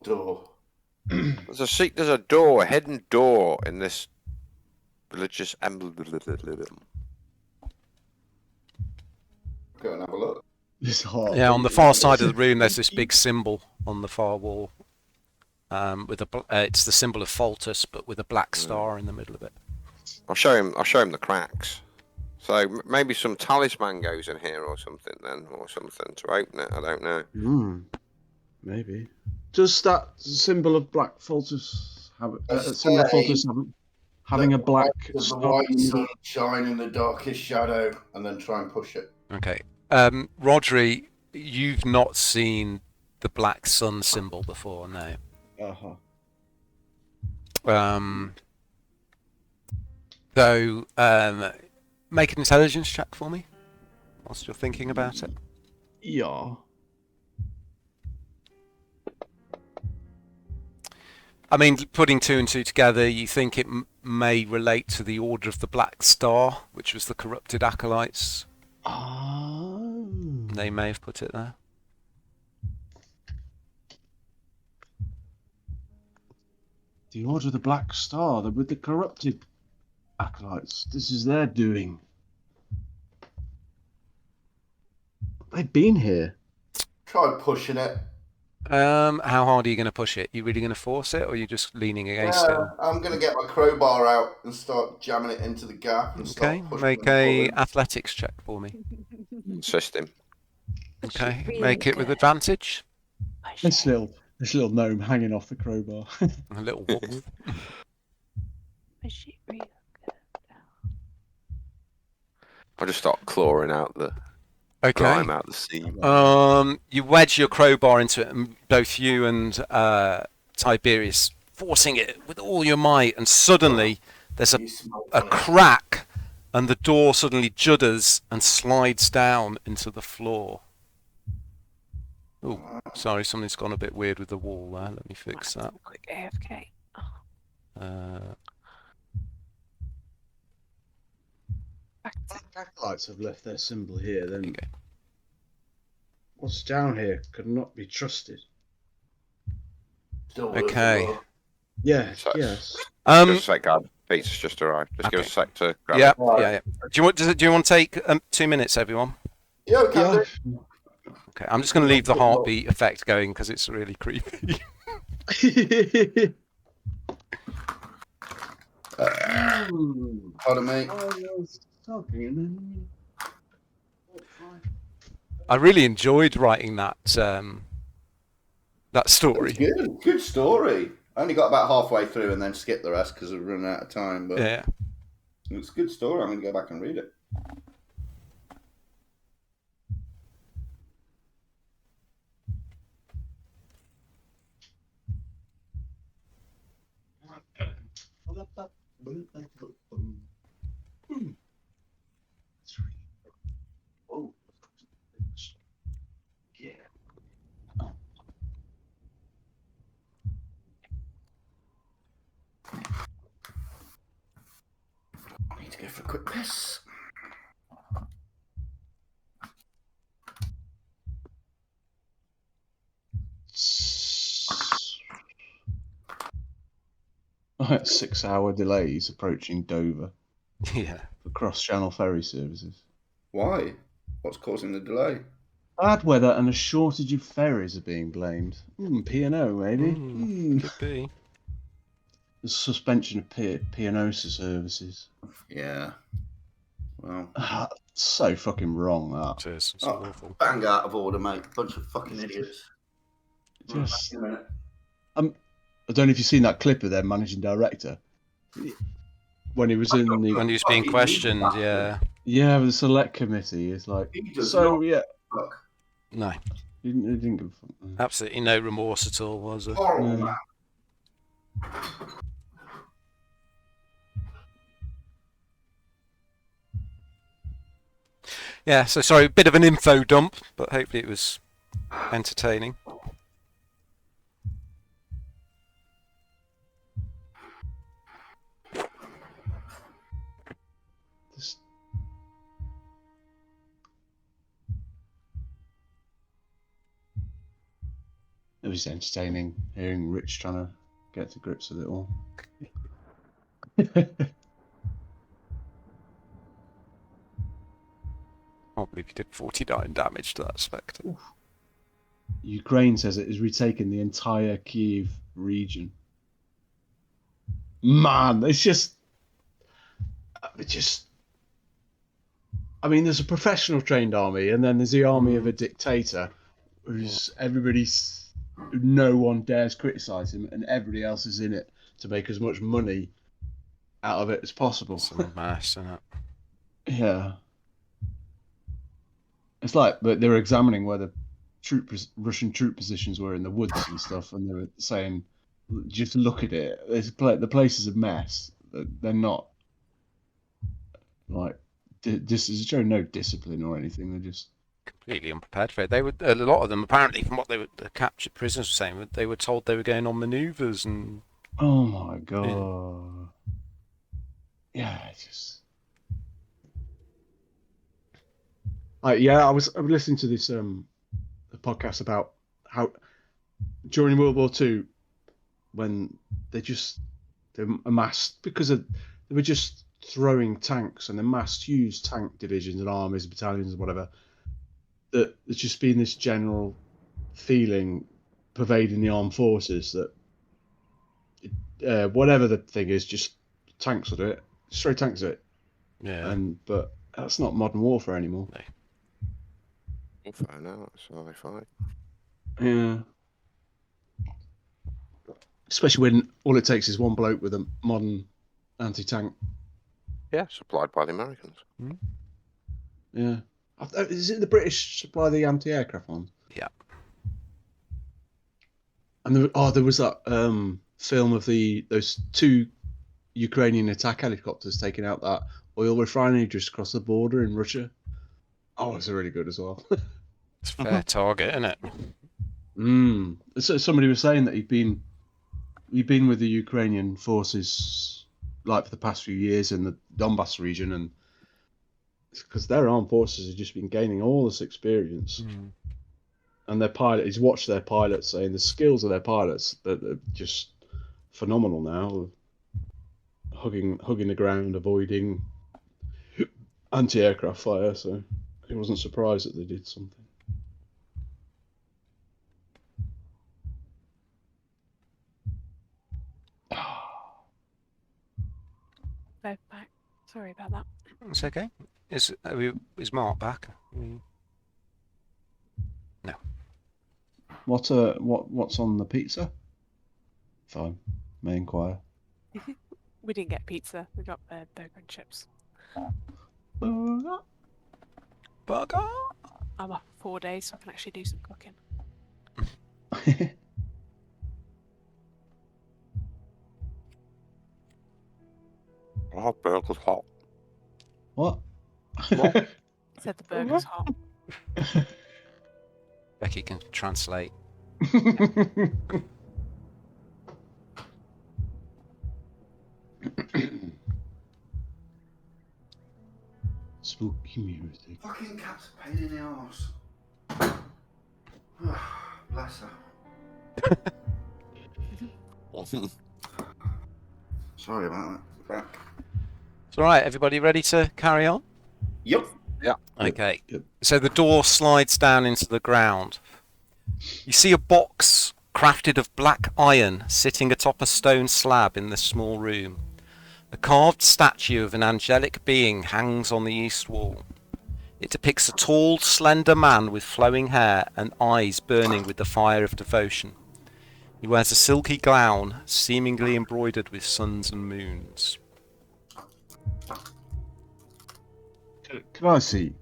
door. There's a door, a hidden door in this religious emblem. Go and have a look. This heart. Yeah, on the far side of the room, there's this big symbol on the far wall. It's the symbol of Faltus, but with a black star in the middle of it. I'll show him the cracks. So maybe some talisman goes in here or something then, or something to open it. I don't know. Maybe. Does that symbol of black Faltus have symbol of Faltus having a black Does the star? white sun shine in the darkest shadow and then try and push it? Okay. Rodri, you've not seen the black sun symbol before, no. So, make an intelligence check for me whilst you're thinking about it. Yeah. I mean, putting two and two together, you think it may relate to the Order of the Black Star, which was the corrupted acolytes. They may have put it there. The Order of the Black Star, with the corrupted acolytes. This is their doing. They've been here. Try pushing it. How hard are you going to push it? You really going to force it, or are you just leaning against it? I'm going to get my crowbar out and start jamming it into the gap. And Okay, start pushing make and a pulling. athletics check for me. System. Okay, Really make it with good. advantage. This little gnome hanging off the crowbar. A little wolf. Is she really good? I'll just start clawing out the Okay. grime out the seam. You wedge your crowbar into it, and both you and Tiberius forcing it with all your might, and suddenly there's You smell a funny. crack, and the door suddenly judders and slides down into the floor. Oh, sorry, something's gone a bit weird with the wall there. Let me fix that. Quick AFK. Back to Acolytes have left their symbol here. Then Okay. What's down here could not be trusted. Still worth Okay. a look. Yeah, So- yes. Just a sec, guard. Peter's just arrived. Just give us a Okay. sec to grab Yeah, it. Right. yeah. Do you want to take 2 minutes, everyone? Yeah, we can do. Okay, I'm just going to leave the heartbeat effect going because it's really creepy. Pardon me. I really enjoyed writing that story. Good story. I only got about halfway through and then skipped the rest because I've run out of time. But Yeah. it's a good story. I'm going to go back and read it. Oh. Yeah. I need to go for a quick piss. I had 6-hour delays approaching Dover Yeah. for cross-channel ferry services. Why? What's causing the delay? Bad weather and a shortage of ferries are being blamed. P&O, maybe. Could be. The suspension of P&O services. Yeah. Well, So fucking wrong, that. It is. It's Oh. awful. bang out of order, mate. Bunch of fucking idiots. Just- Back in a minute. I don't know if you've seen that clip of their managing director. When he was in the... When he was being questioned, yeah. Yeah, with the select committee, it's like... He does So, not yeah. look. No, He didn't give a fuck. absolutely no remorse at all, was there? Horrible, No. man. Yeah, so sorry, a bit of an info dump, but hopefully it was entertaining. This... It was entertaining hearing Rich trying to get to grips with it all. Can't believe he did 49 damage to that Spectre. Ukraine says it has retaken the entire Kyiv region. Man, it's just... I mean, there's a professional trained army, and then there's the army of a dictator, who's no one dares criticize him, and everybody else is in it to make as much money out of it as possible. It's a mess, isn't it? Yeah. It's like they were examining where the Russian troop positions were in the woods and stuff, and they were saying, just look at it. The place is a mess. They're not like this is showing no discipline or anything. They're just Completely unprepared for it. They were a lot of them apparently, from what the captured prisoners were saying, they were told they were going on manoeuvres and. oh my god. Yeah, it's just. I was listening to this a podcast about how during World War II, when they amassed they were just throwing tanks and amassed huge tank divisions and armies, battalions and whatever. That there's just been this general feeling pervading the armed forces that whatever the thing is, just tanks will do it. Just throw tanks at it. Yeah. But that's not modern warfare anymore. Warfare now, that's how they fight. Yeah. Especially when all it takes is one bloke with a modern anti-tank. Yeah, supplied by the Americans. Yeah. Is it the British supply the anti-aircraft ones? Yeah. And there was that film of those two Ukrainian attack helicopters taking out that oil refinery just across the border in Russia. Oh, it's really good as well. It's a fair target, isn't it? So somebody was saying that he'd been with the Ukrainian forces like for the past few years in the Donbass region, and because their armed forces have just been gaining all this experience. and their pilot. He's watched their pilots, saying the skills of their pilots that are just phenomenal now. Hugging the ground, avoiding anti-aircraft fire. So he wasn't surprised that they did something. Both back. Sorry about that. It's okay. Is Mark back? No. What's on the pizza? Fine, may inquire. We didn't get pizza. We got burger and chips. Burger. I'm off for 4 days, so I can actually do some cooking. Oh, burger's hot. What? Said the burger's hot. Becky can translate. Spooky music. Fucking cat's a pain in the arse. Bless her. Sorry about that. It's all right. Everybody ready to carry on? Yep. Yeah. Okay. Good. So the door slides down into the ground. You see a box crafted of black iron sitting atop a stone slab in this small room. A carved statue of an angelic being hangs on the east wall. It depicts a tall, slender man with flowing hair and eyes burning with the fire of devotion. He wears a silky gown, seemingly embroidered with suns and moons. Did I see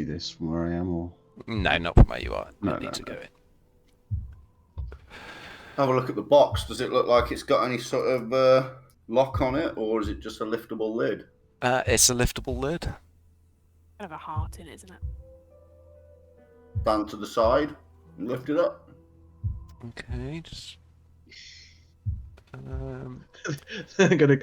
this from where I am, or No, not from where you are. You No, need no, to go in. Have a look at the box. Does it look like it's got any sort of lock on it, or is it just a liftable lid? It's a liftable lid. Kind of a heart in it, isn't it? Stand to the side, lift it up. Okay, just... Gonna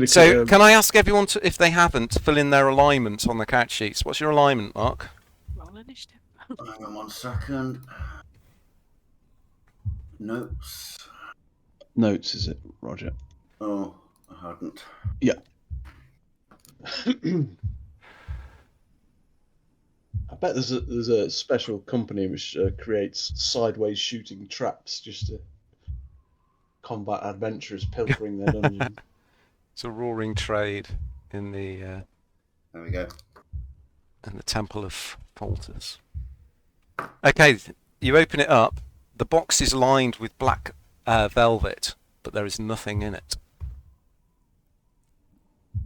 so can I ask everyone to, if they haven't, fill in their alignment on the catch sheets? What's your alignment, Mark? Roll initiative. Hang on 1 second. Notes. Notes, is it, Roger? Oh, I hadn't. Yeah. I bet there's a special company which creates sideways shooting traps just to combat adventurers pilfering their dungeon. It's a roaring trade in the There we go. Temple of Folters. Okay, you open it up. The box is lined with black velvet, but there is nothing in it.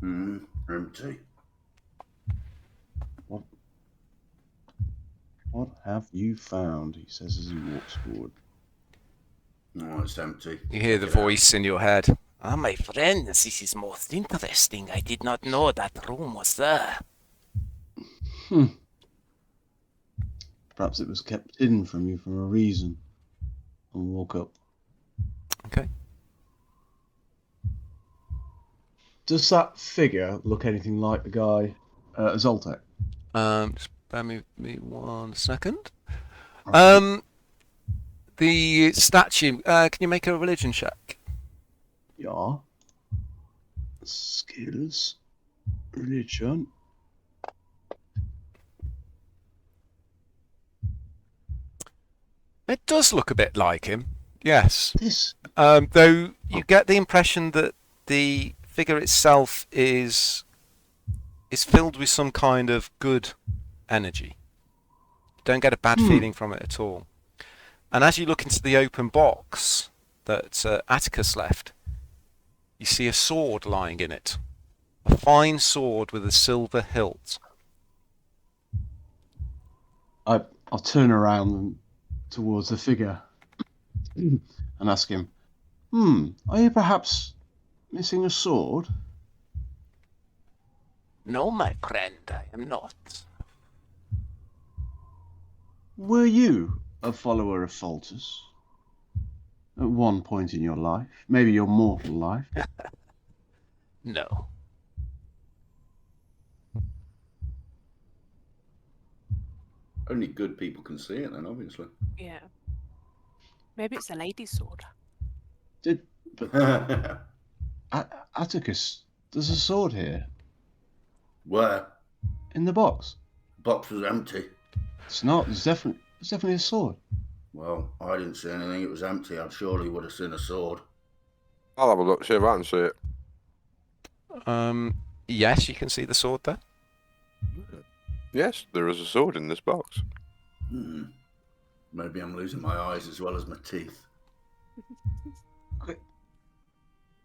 Empty. What have you found? He says as he walks forward. Oh, it's empty. You hear the Check it out. voice in your head. Ah, my friend, this is most interesting. I did not know that room was there. Perhaps it was kept hidden from you for a reason. And walk up. Okay. Does that figure look anything like the guy at Zoltek? Just bear me 1 second. Okay. The statue. Can you make a religion check? Yeah. Skills. Religion. It does look a bit like him. Yes. This. Though you get the impression that the figure itself is filled with some kind of good energy. Don't get a bad feeling from it at all. And as you look into the open box that Atticus left, you see a sword lying in it. A fine sword with a silver hilt. I'll turn around towards the figure and ask him, are you perhaps missing a sword? No, my friend, I am not. Were you a follower of Folters at one point in your life? Maybe your mortal life? No. Only good people can see it then, obviously. Yeah. Maybe it's a lady's sword. Atticus, there's a sword here Where? in the box. Box was empty. It's not. There's definitely a sword. Well, I didn't see anything. It was empty. I surely would have seen a sword. I'll have a look, see if I can see it. Yes, you can see the sword there. Yes, there is a sword in this box. Maybe I'm losing my eyes as well as my teeth.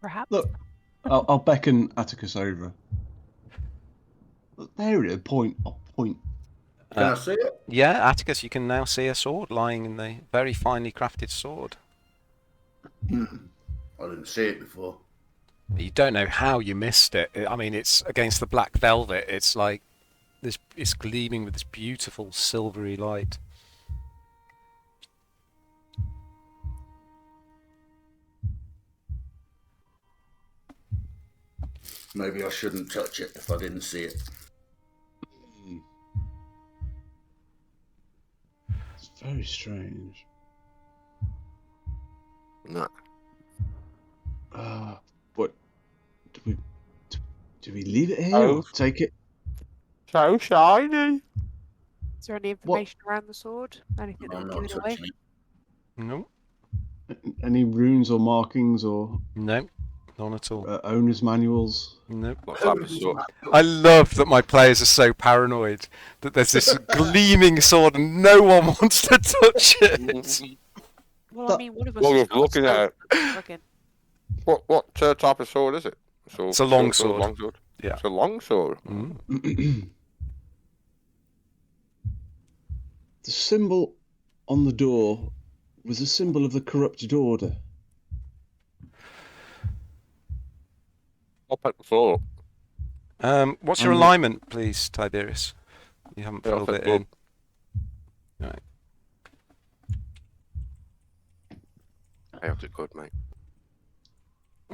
Perhaps. Look, I'll beckon Atticus over. Look, there it is. Point. Can I see it? Yeah, Atticus, you can now see a sword lying in the very finely crafted sword. I didn't see it before. You don't know how you missed it. I mean, it's against the black velvet. It's like this. It's gleaming with this beautiful silvery light. Maybe I shouldn't touch it if I didn't see it. It's very strange. No. What? Do we leave it here Oh. or take it? So shiny. Is there any information around the sword? Anything that I'm would not give it away? touching it. No, Any runes or markings or no, none at all. owner's manuals? No. What type of sword? I love that my players are so paranoid that there's this gleaming sword and no one wants to touch it. Well, I mean, one of us Well, has you're got a looking at sword looking. What type of sword is it? It's a long sword. Long sword. Yeah. It's a long sword. The symbol on the door was a symbol of the corrupted order. Up at the floor. What's your alignment, please, Tiberius? You haven't filled it in. Right. I have it good, mate.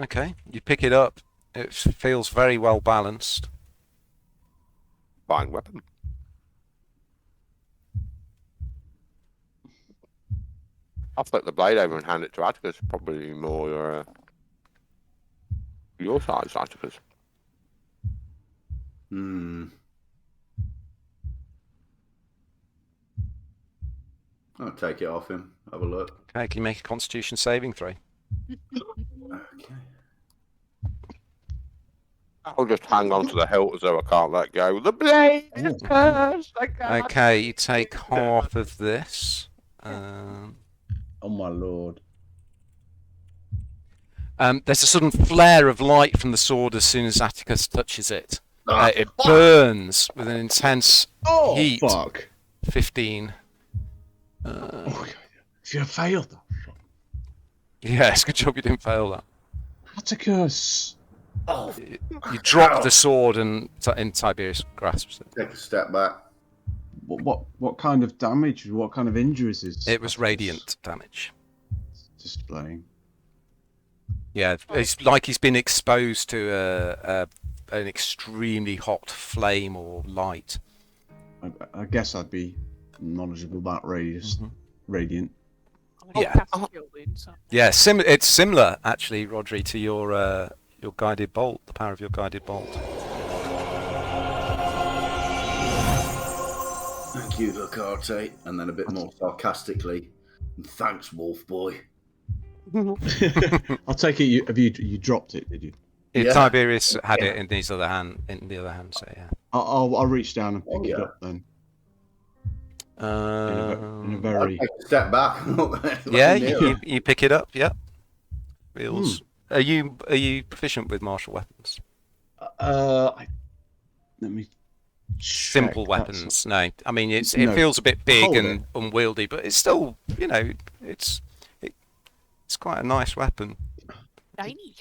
Okay, you pick it up. It feels very well balanced. Fine weapon. I'll flip the blade over and hand it to Atticus. Probably more your size, Atticus. I'll take it off him. Have a look. Okay, can you make a Constitution saving throw? Okay. I'll just hang on to the hilt as though I can't let go. The blade is cursed. I can't. Okay, you take half of this. Oh my lord. There's a sudden flare of light from the sword as soon as Atticus touches it. It burns with an intense heat. Fuck. 15. If you failed that. Yes, good job you didn't fail that. Atticus. You drop the sword and Tiberius grasps it. Take a step back. What kind of damage? What kind of injuries is It was Atticus radiant damage. displaying? Yeah, it's like he's been exposed to an extremely hot flame or light. I guess I'd be knowledgeable about radiant. I'm gonna cast a cure wound, so. Yeah, it's similar actually, Rodri, to your guided bolt, the power of your guided bolt. Thank you, Locarte. And then a bit more sarcastically, thanks, Wolf Boy. I'll take it. You dropped it, did you? Yeah. Tiberius had it in his other hand. In the other hand, so yeah. I'll reach down and pick it up then. In a I'll very. take a step back. Yeah, you pick it up. Yeah. Feels. Are you proficient with martial weapons? Let me. Simple check. weapons. No, I mean it No. feels a bit big Hold and unwieldy, but it's still it's quite a nice weapon. Shiny.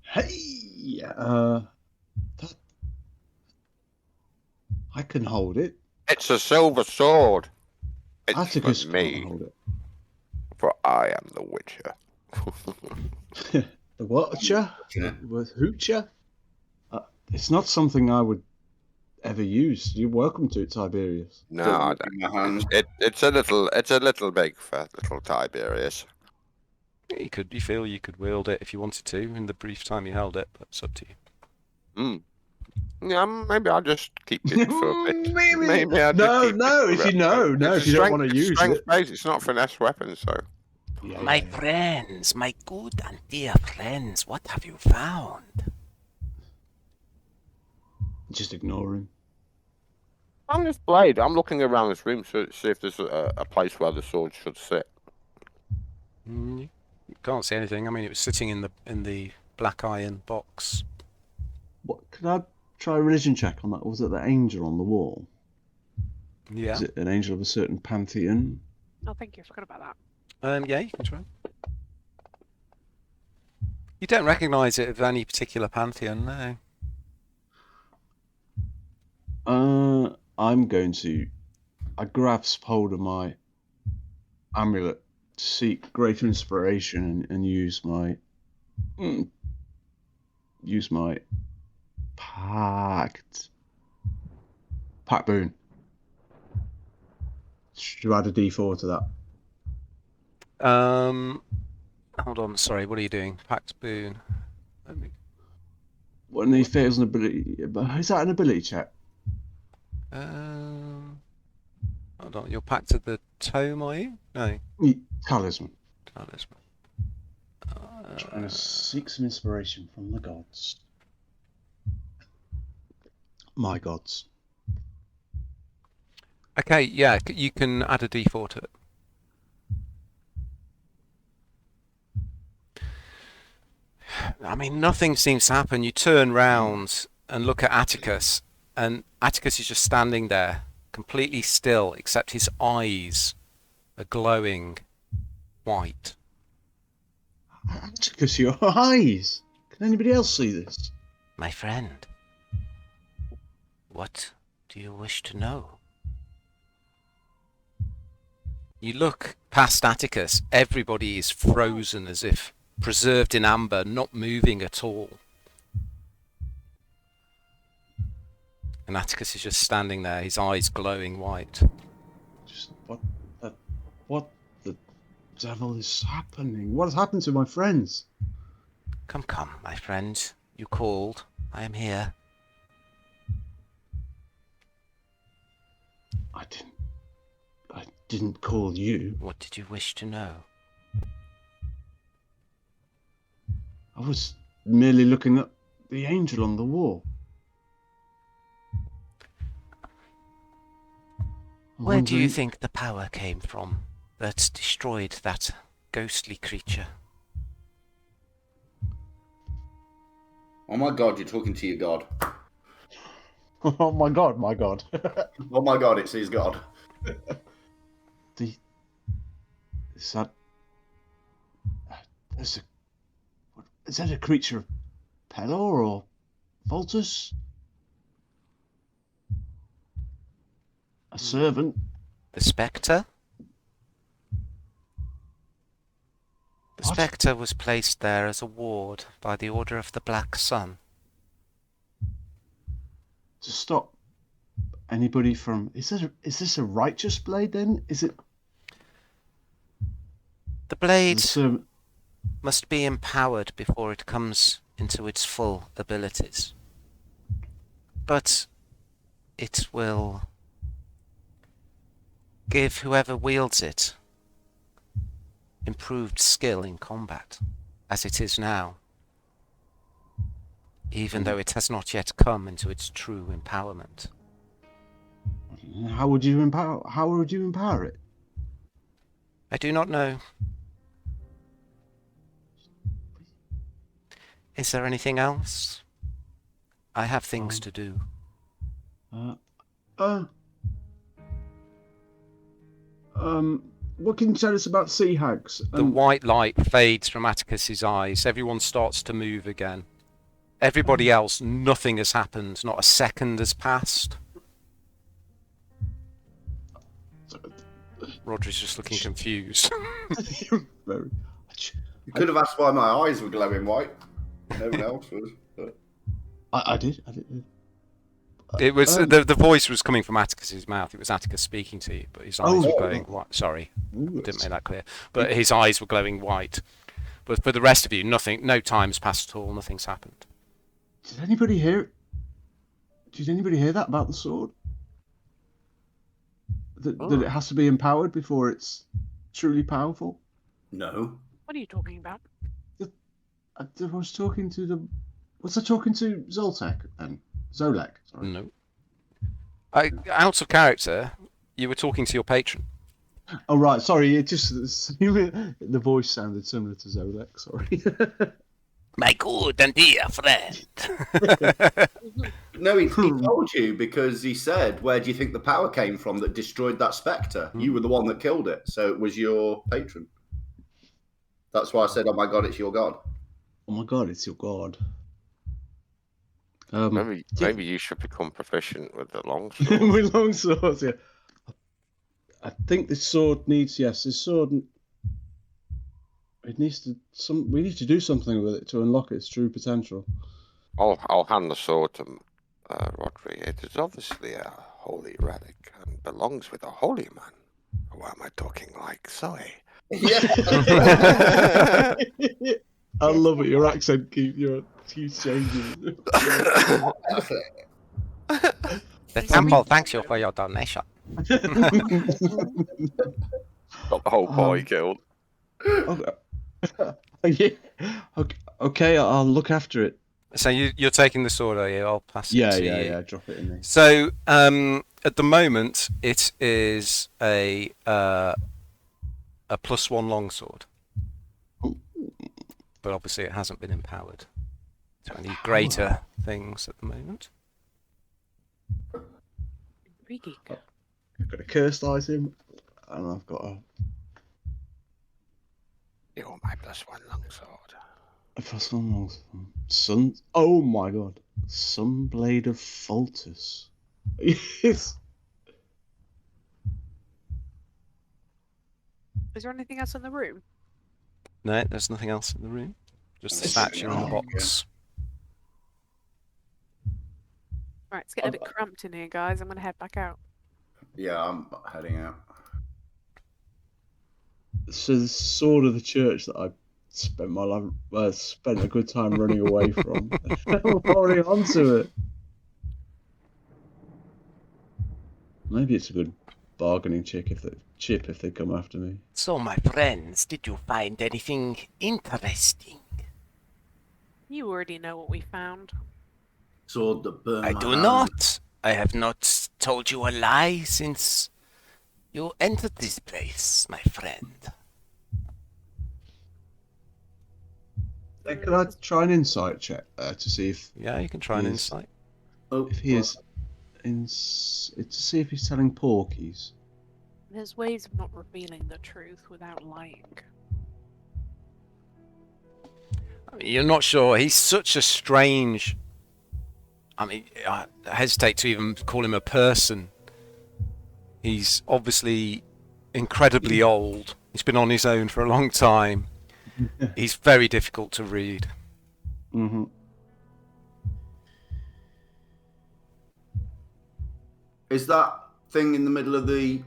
Hey, I can hold it. It's a silver sword. It's Atticus for can't me, hold it. for I am the Witcher. The Watcher? Yeah. With Hoocher? It's not something I would ever used. You're welcome to it, Tiberius. No, Doesn't I look in my hand. don't. It's a little big for little Tiberius. You feel you could wield it if you wanted to in the brief time you held it, but it's up to you. Yeah, maybe I'll just keep it for a bit. Maybe. I'll just keep it If for you a bit. It's if you don't want to use strength it. base. It's not finesse weapon, so. Yeah, My yeah. friends, my good and dear friends, what have you found? Just ignore him. On this blade, I'm looking around this room to see if there's a place where the sword should sit. You can't see anything. I mean, it was sitting in the black iron box. What? Could I try a religion check on that? Was it the angel on the wall? Yeah. Is it an angel of a certain pantheon? Oh, thank you. I forgot about that. Yeah, you can try. You don't recognise it of any particular pantheon, no. I'm going to. I grasp hold of my amulet to seek greater inspiration and use my pact boon. Should I add a D4 to that? Hold on, sorry, what are you doing? Pact boon. When he fails an ability, is that an ability check? Hold on, you're packed at the tome, are you? No. Talisman. Talisman. Trying to seek some inspiration from the gods. My gods. Okay, yeah, you can add a D4 to it. I mean, nothing seems to happen. You turn round and look at Atticus, and Atticus is just standing there, completely still, except his eyes are glowing white. Atticus, your eyes! Can anybody else see this? My friend, what do you wish to know? You look past Atticus, everybody is frozen as if preserved in amber, not moving at all. And Atticus is just standing there, his eyes glowing white. Just what the devil is happening? What has happened to my friends? Come, my friend. You called. I am here. I didn't call you. What did you wish to know? I was merely looking at the angel on the wall. Where do you think the power came from that destroyed that ghostly creature? Oh my god, you're talking to your god. Oh my god, my god. Oh my god, it's his god. Is that a creature of Pelor or Voltus? A servant? The Spectre? The What? Spectre was placed there as a ward by the Order of the Black Sun. To stop anybody from... Is this a righteous blade then? Is it... The blade the servant... must be empowered before it comes into its full abilities. But it will give whoever wields it improved skill in combat, as it is now, even though it has not yet come into its true empowerment. How would you empower it? I do not know. Is there anything else? I have things to do. What can you tell us about sea hags? The white light fades from Atticus's eyes. Everyone starts to move again. Everybody else, nothing has happened. Not a second has passed. Roger's just looking confused. You could have asked why my eyes were glowing white. No one else was. But... I did. It was the voice was coming from Atticus's mouth. It was Atticus speaking to you, but his eyes were glowing white. Sorry, didn't make that clear. But his eyes were glowing white. But for the rest of you, nothing. No time's passed at all. Nothing's happened. Did anybody hear? Did anybody hear that about the sword? That it has to be empowered before it's truly powerful. No. What are you talking about? I was talking to the. Was I talking to Zoltek and Zolek? Sorry. No. Out of character, you were talking to your patron. Oh right, sorry. It just the voice sounded similar to Zolek. Sorry. My good and dear friend. No, he told you because he said, "Where do you think the power came from that destroyed that spectre?" You were the one that killed it, so it was your patron. That's why I said, "Oh my god, it's your god." Oh my god, it's your god. Maybe you should become proficient with the longsword. With long swords, yeah. I think this sword needs this sword. It needs to we need to do something with it to unlock its true potential. I'll hand the sword to Rodri. It is obviously a holy relic and belongs with a holy man. Why am I talking like Zoe? Yeah. I love it. Your accent keeps changing. The temple thanks you for your donation. Got the whole party killed. Yeah. Okay, I'll look after it. So you're taking the sword, are you? I'll pass it to you. Yeah. Drop it in there. So at the moment, it is a +1 longsword, but obviously it hasn't been empowered to any greater things at the moment. Intriguing. I've got a cursed item, and I've got a You're my +1 longsword. A +1 longsword. Oh my god. Sunblade of Foltus. Yes. Is there anything else in the room? No, there's nothing else in the room. Just the statue in the box. Right, it's getting a bit cramped in here, guys. I'm going to head back out. Yeah, I'm heading out. So the sword of the church that I spent my life, spent a good time running away from. I'm holding on to it. Maybe it's a good bargaining chip if they come after me. So, my friends, did you find anything interesting? You already know what we found. Sword that burned. I my do hand. not. I have not told you a lie since you entered this place, my friend. Could I try an insight check to see if Yeah, you can try an insight. he is to see if he's telling porkies? There's ways of not revealing the truth without lying. You're not sure. He's such a strange. I mean, I hesitate to even call him a person. He's obviously incredibly old. He's been on his own for a long time. He's very difficult to read. Mm-hmm. Is that thing in the middle of the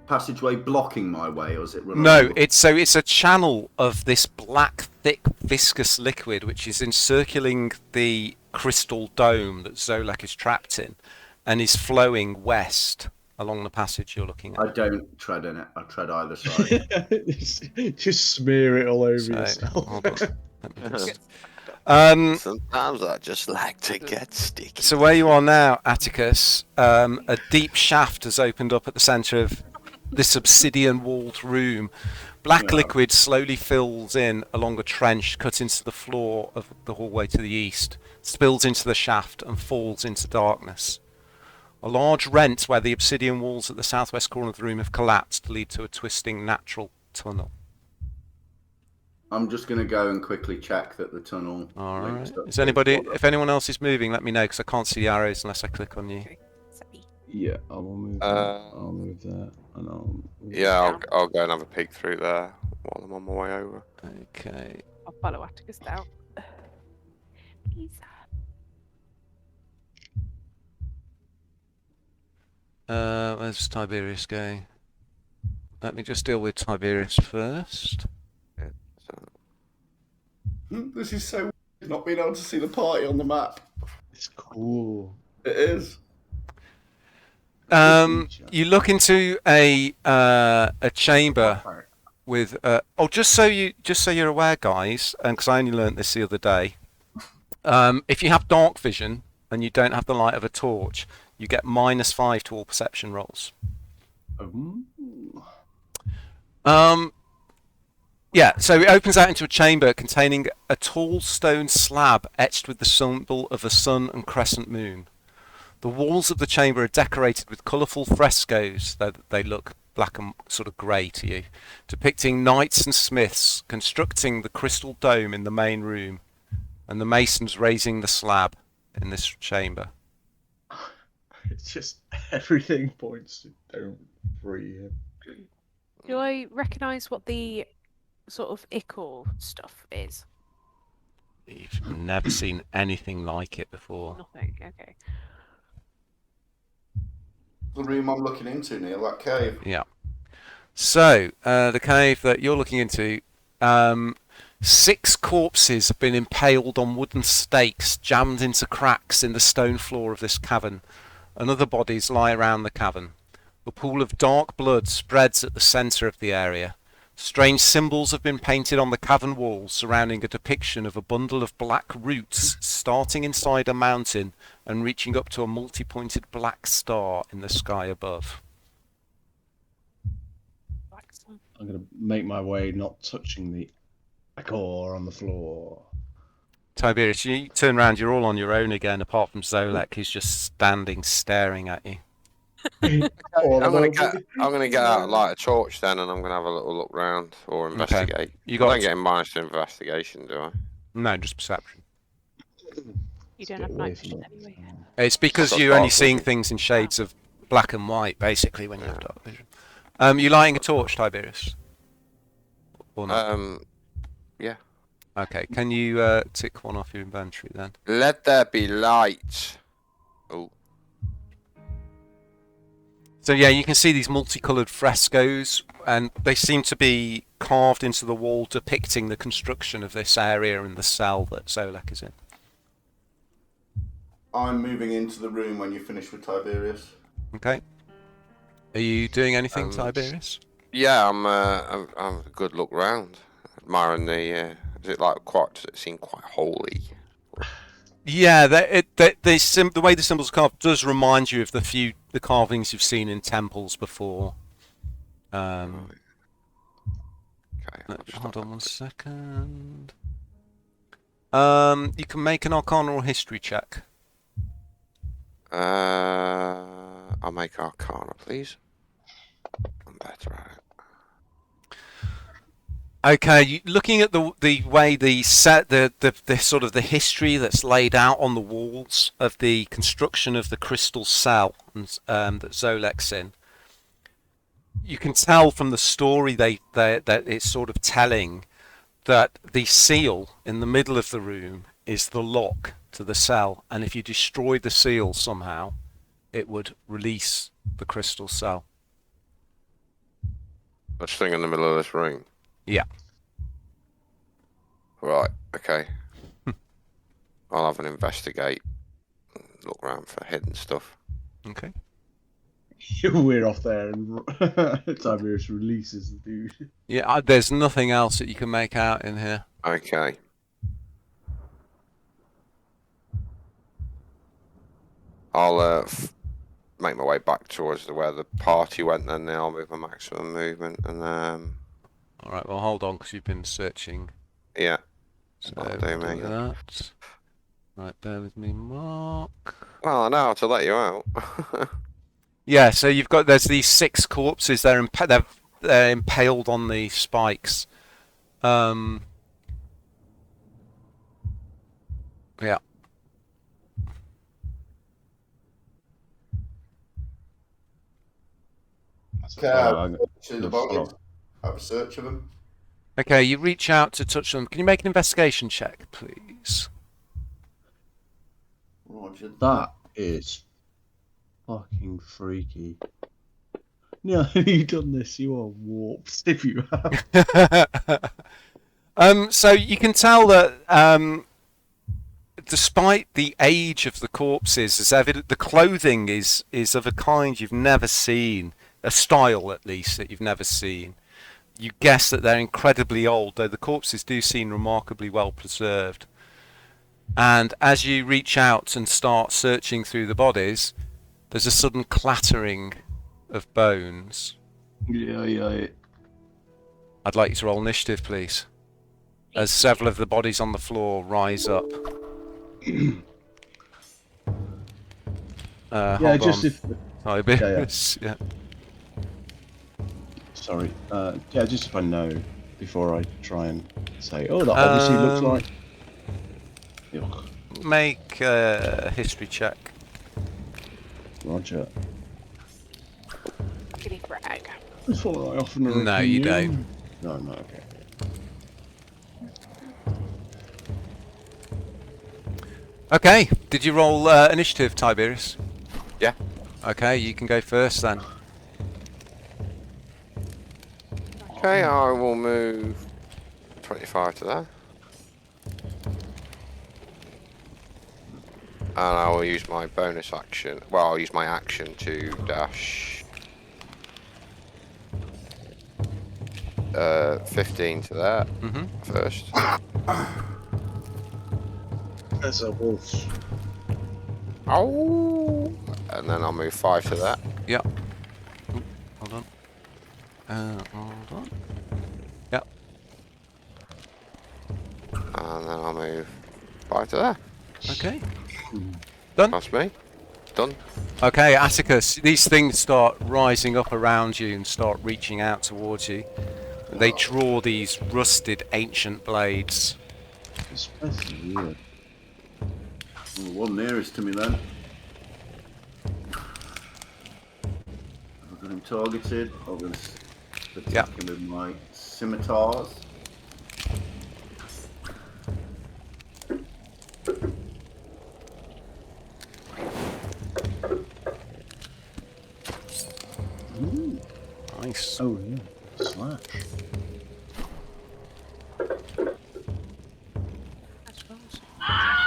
passageway blocking my way, or is it running? No, it's a channel of this black, thick, viscous liquid which is encircling the crystal dome that Zolek is trapped in, and is flowing west along the passage you're looking at. I don't tread in it. I tread either side. Just smear it all over So, yourself. hold on. Let me just- Sometimes I just like to get sticky. So where you are now, Atticus, a deep shaft has opened up at the centre of this obsidian-walled room. Black liquid slowly fills in along a trench cut into the floor of the hallway to the east, spills into the shaft and falls into darkness. A large rent where the obsidian walls at the southwest corner of the room have collapsed lead to a twisting natural tunnel. I'm just going to go and quickly check that the tunnel. All right. links up Is to anybody? the- If anyone else is moving, let me know because I can't see the arrows unless I click on you. Okay. Sorry. Yeah, I will move. I'll move there, and I'll. Yeah, I'll go and have a peek through there while I'm on my way over. Okay. I'll follow Atticus down. Please. Where's Tiberius going? Let me just deal with Tiberius first. Yeah, so, This is so weird, not being able to see the party on the map. It's cool. It is. You look into a chamber with just so you're aware, guys, and because I only learnt this the other day. If you have dark vision and you don't have the light of a torch, you get -5 to all perception rolls. Yeah, so it opens out into a chamber containing a tall stone slab etched with the symbol of a sun and crescent moon. The walls of the chamber are decorated with colourful frescoes, though they look black and sort of grey to you, depicting knights and smiths constructing the crystal dome in the main room, and the masons raising the slab in this chamber. It's just everything points to don't free him. Do I recognise what the sort of ichor stuff is? You've never seen anything like it before. Nothing. Okay. The room I'm looking into, Neil, that cave. Yeah. So, the cave that you're looking into, 6 corpses have been impaled on wooden stakes jammed into cracks in the stone floor of this cavern, and other bodies lie around the cavern. A pool of dark blood spreads at the centre of the area. Strange symbols have been painted on the cavern walls surrounding a depiction of a bundle of black roots starting inside a mountain and reaching up to a multi-pointed black star in the sky above. I'm going to make my way, not touching the ichor on the floor. Tiberius, you turn around, you're all on your own again, apart from Zolek, who's just standing, staring at you. I'm gonna get out like a torch then, and I'm gonna have a little look round or investigate. Okay. I don't get minus to investigation, do I? No, just perception. You don't have night vision anyway. It's because you're only seeing things in shades of black and white, basically, when you have dark vision. You lighting a torch, Tiberius? Or not? Yeah. Okay, can you tick one off your inventory then? Let there be light. Oh. So yeah, you can see these multicoloured frescoes, and they seem to be carved into the wall depicting the construction of this area and the cell that Zolek is in. I'm moving into the room when you finish with Tiberius. Okay. Are you doing anything, Tiberius? Yeah, I'm a good look round, admiring the. Is it like quite? Does it seem quite holy? Yeah, the way the symbols are carved does remind you of the carvings you've seen in temples before. Okay, hold on 1 second. You can make an Arcana or History check. I'll make Arcana, please. I'm better at it. Okay, looking at the way the sort of the history that's laid out on the walls of the construction of the crystal cell that Zolek's in, you can tell from the story that it's sort of telling that the seal in the middle of the room is the lock to the cell, and if you destroy the seal somehow, it would release the crystal cell. That thing in the middle of this room. Yeah. Right, okay. I'll have an investigate. Look around for hidden stuff. Okay. We're off there, and Tiberius releases the dude. Yeah, there's nothing else that you can make out in here. Okay. I'll make my way back towards where the party went, then I'll move my maximum movement, and All right, well, hold on, because you've been searching. yeah. So That'll do, we'll mate. do that. Right, bear with me, Mark. Well, I know how to let you out. Yeah, so there's these 6 corpses. They're impaled on the spikes. Yeah. Okay, have a search of them. Okay, you reach out to touch them. Can you make an investigation check, please? Roger. That is Fucking freaky. No, you've done this. You are warped if you have. So you can tell that despite the age of the corpses, it's evident the clothing is of a kind you've never seen, a style at least that you've never seen. You guess that they're incredibly old, though the corpses do seem remarkably well preserved. And as you reach out and start searching through the bodies, there's a sudden clattering of bones. Yeah. I'd like you to roll initiative, please, as several of the bodies on the floor rise up. Yeah, Hold just on. if. Tiberius. Yeah. Sorry. Yeah, just if I know before I try and say, oh, that obviously looks like. Yuck. Make a history check. Roger. Giddy brag. That's what I often No, you don't. No, okay. Okay, did you roll initiative, Tiberius? Yeah. Okay, you can go first then. Okay, I will move 25 to there. And I will use my bonus action. Well, I'll use my action to dash 15 to there first. As a wolf. Oh! And then I'll move 5 to that. Yep. Ooh, hold on. Hold on. Yep. And then I'll move 5 to there. Okay. Done? That's me. Done. Okay, Atticus, these things start rising up around you and start reaching out towards you. They draw these rusted ancient blades. Especially weird. Well, one nearest to me then. I've got him targeted. I'm going to attack him with my scimitars. Ooh. Nice. Oh, yeah. Slash.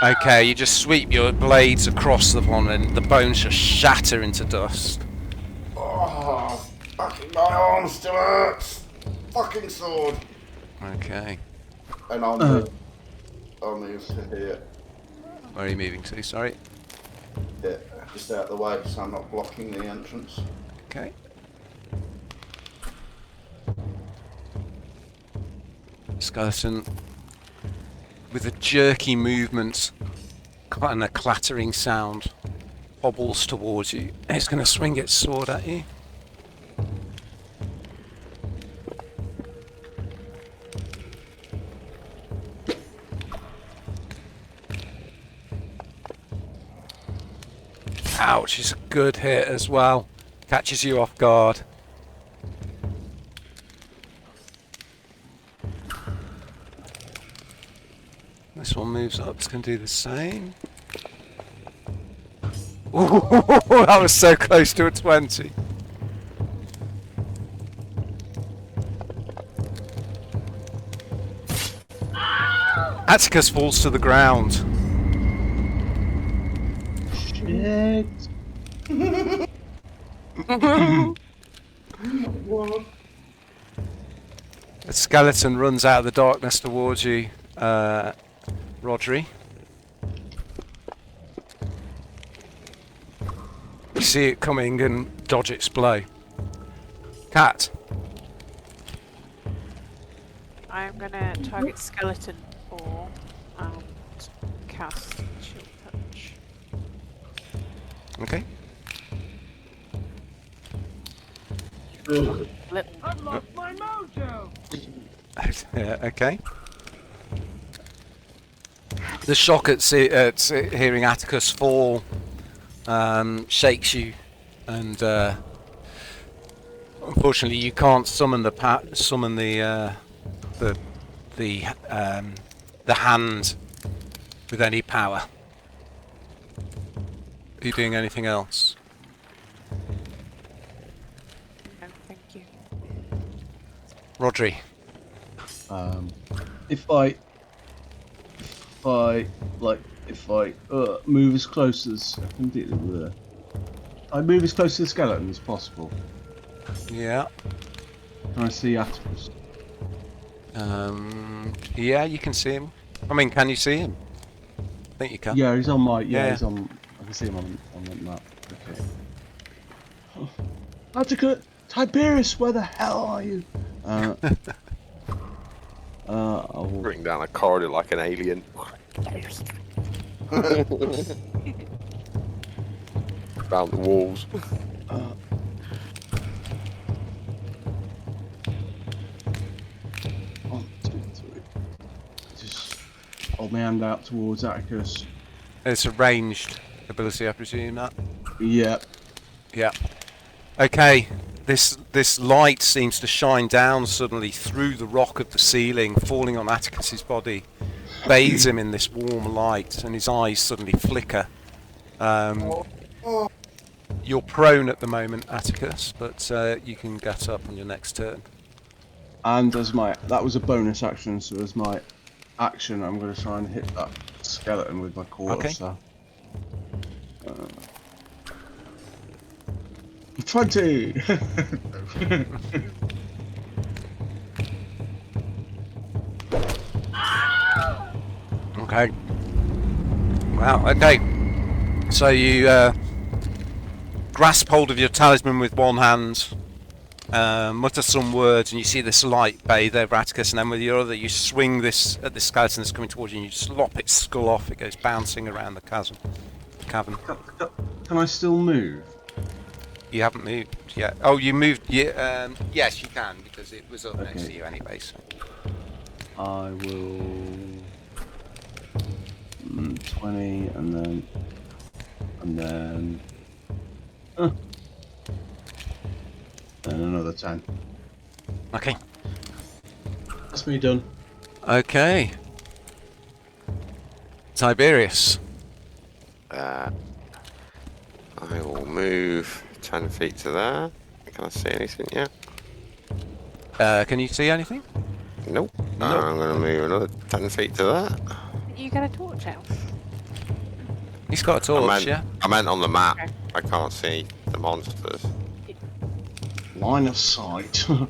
Okay, you just sweep your blades across the one and the bones just shatter into dust. Oh, fucking my arm still hurts. Fucking sword. Okay. And I'll move to here. Where are you moving to? Sorry. Yeah, just out the way so I'm not blocking the entrance. Okay. Skeleton, with a jerky movement and a clattering sound, hobbles towards you. It's going to swing its sword at you. Ouch, it's a good hit as well. Catches you off guard. This one moves up, it's going to do the same. Ooh, that was so close to a 20. Atticus falls to the ground. Shit. A skeleton runs out of the darkness towards you, Rodri. You see it coming and dodge its blow. Cat. I am gonna target skeleton for cast shield touch. Okay. Little. I've lost my mojo! Yeah, okay. The shock at hearing Atticus fall shakes you, and unfortunately you can't summon the hand with any power. Are you doing anything else? Rodri. If I move as close as I can do, I move as close to the skeleton as possible. Yeah. Can I see Atticus? Yeah, you can see him. I mean, can you see him? I think you can. Yeah, he's on my. Yeah. He's on. I can see him on the map. Okay. Oh, Atticus, Tiberius, where the hell are you? I'll Bring down a corridor like an alien. Round the walls. 1, 2, 3. Just hold my hand out towards Atticus. It's a ranged ability, I presume that. Yeah. Yeah. Okay. This light seems to shine down suddenly through the rock of the ceiling, falling on Atticus's body, bathes him in this warm light, and his eyes suddenly flicker. You're prone at the moment, Atticus, but you can get up on your next turn. And that was a bonus action, so as my action, I'm going to try and hit that skeleton with my quarterstaff. Okay. 20. Okay. Wow. Okay. So you grasp hold of your talisman with one hand, mutter some words, and you see this light bathe over Atticus, and then with your other, you swing this at this skeleton that's coming towards you, and you just lop its skull off. It goes bouncing around the cavern. Can I still move? You haven't moved yet. Oh, you moved. Yeah. Yes, you can because it was up next to you anyway. So. I will 20, and then another 10. Okay. That's me done. Okay. Tiberius. I will move 10 feet to there. Can I see anything yet? Can you see anything? Nope. Nope. I'm going to move another 10 feet to that. You get a torch out. He's got a torch, yeah? I meant on the map. Okay. I can't see the monsters. Line of sight. And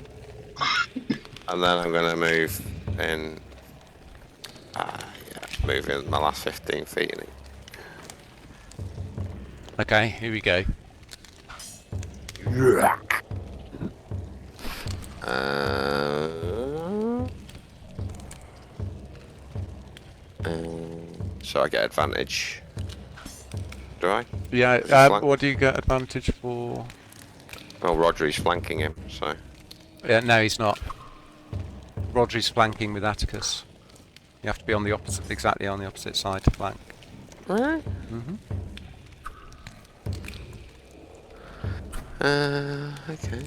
then I'm going to move in... move in my last 15 feet. In it. Okay, here we go. So I get advantage. Do I? Yeah, Flank. what do you get advantage for? Well, Rodri's flanking him, so... Yeah, no, he's not. Rodri's flanking with Atticus. You have to be on the opposite, exactly on the opposite side to flank. Really? Mm-hmm. Okay.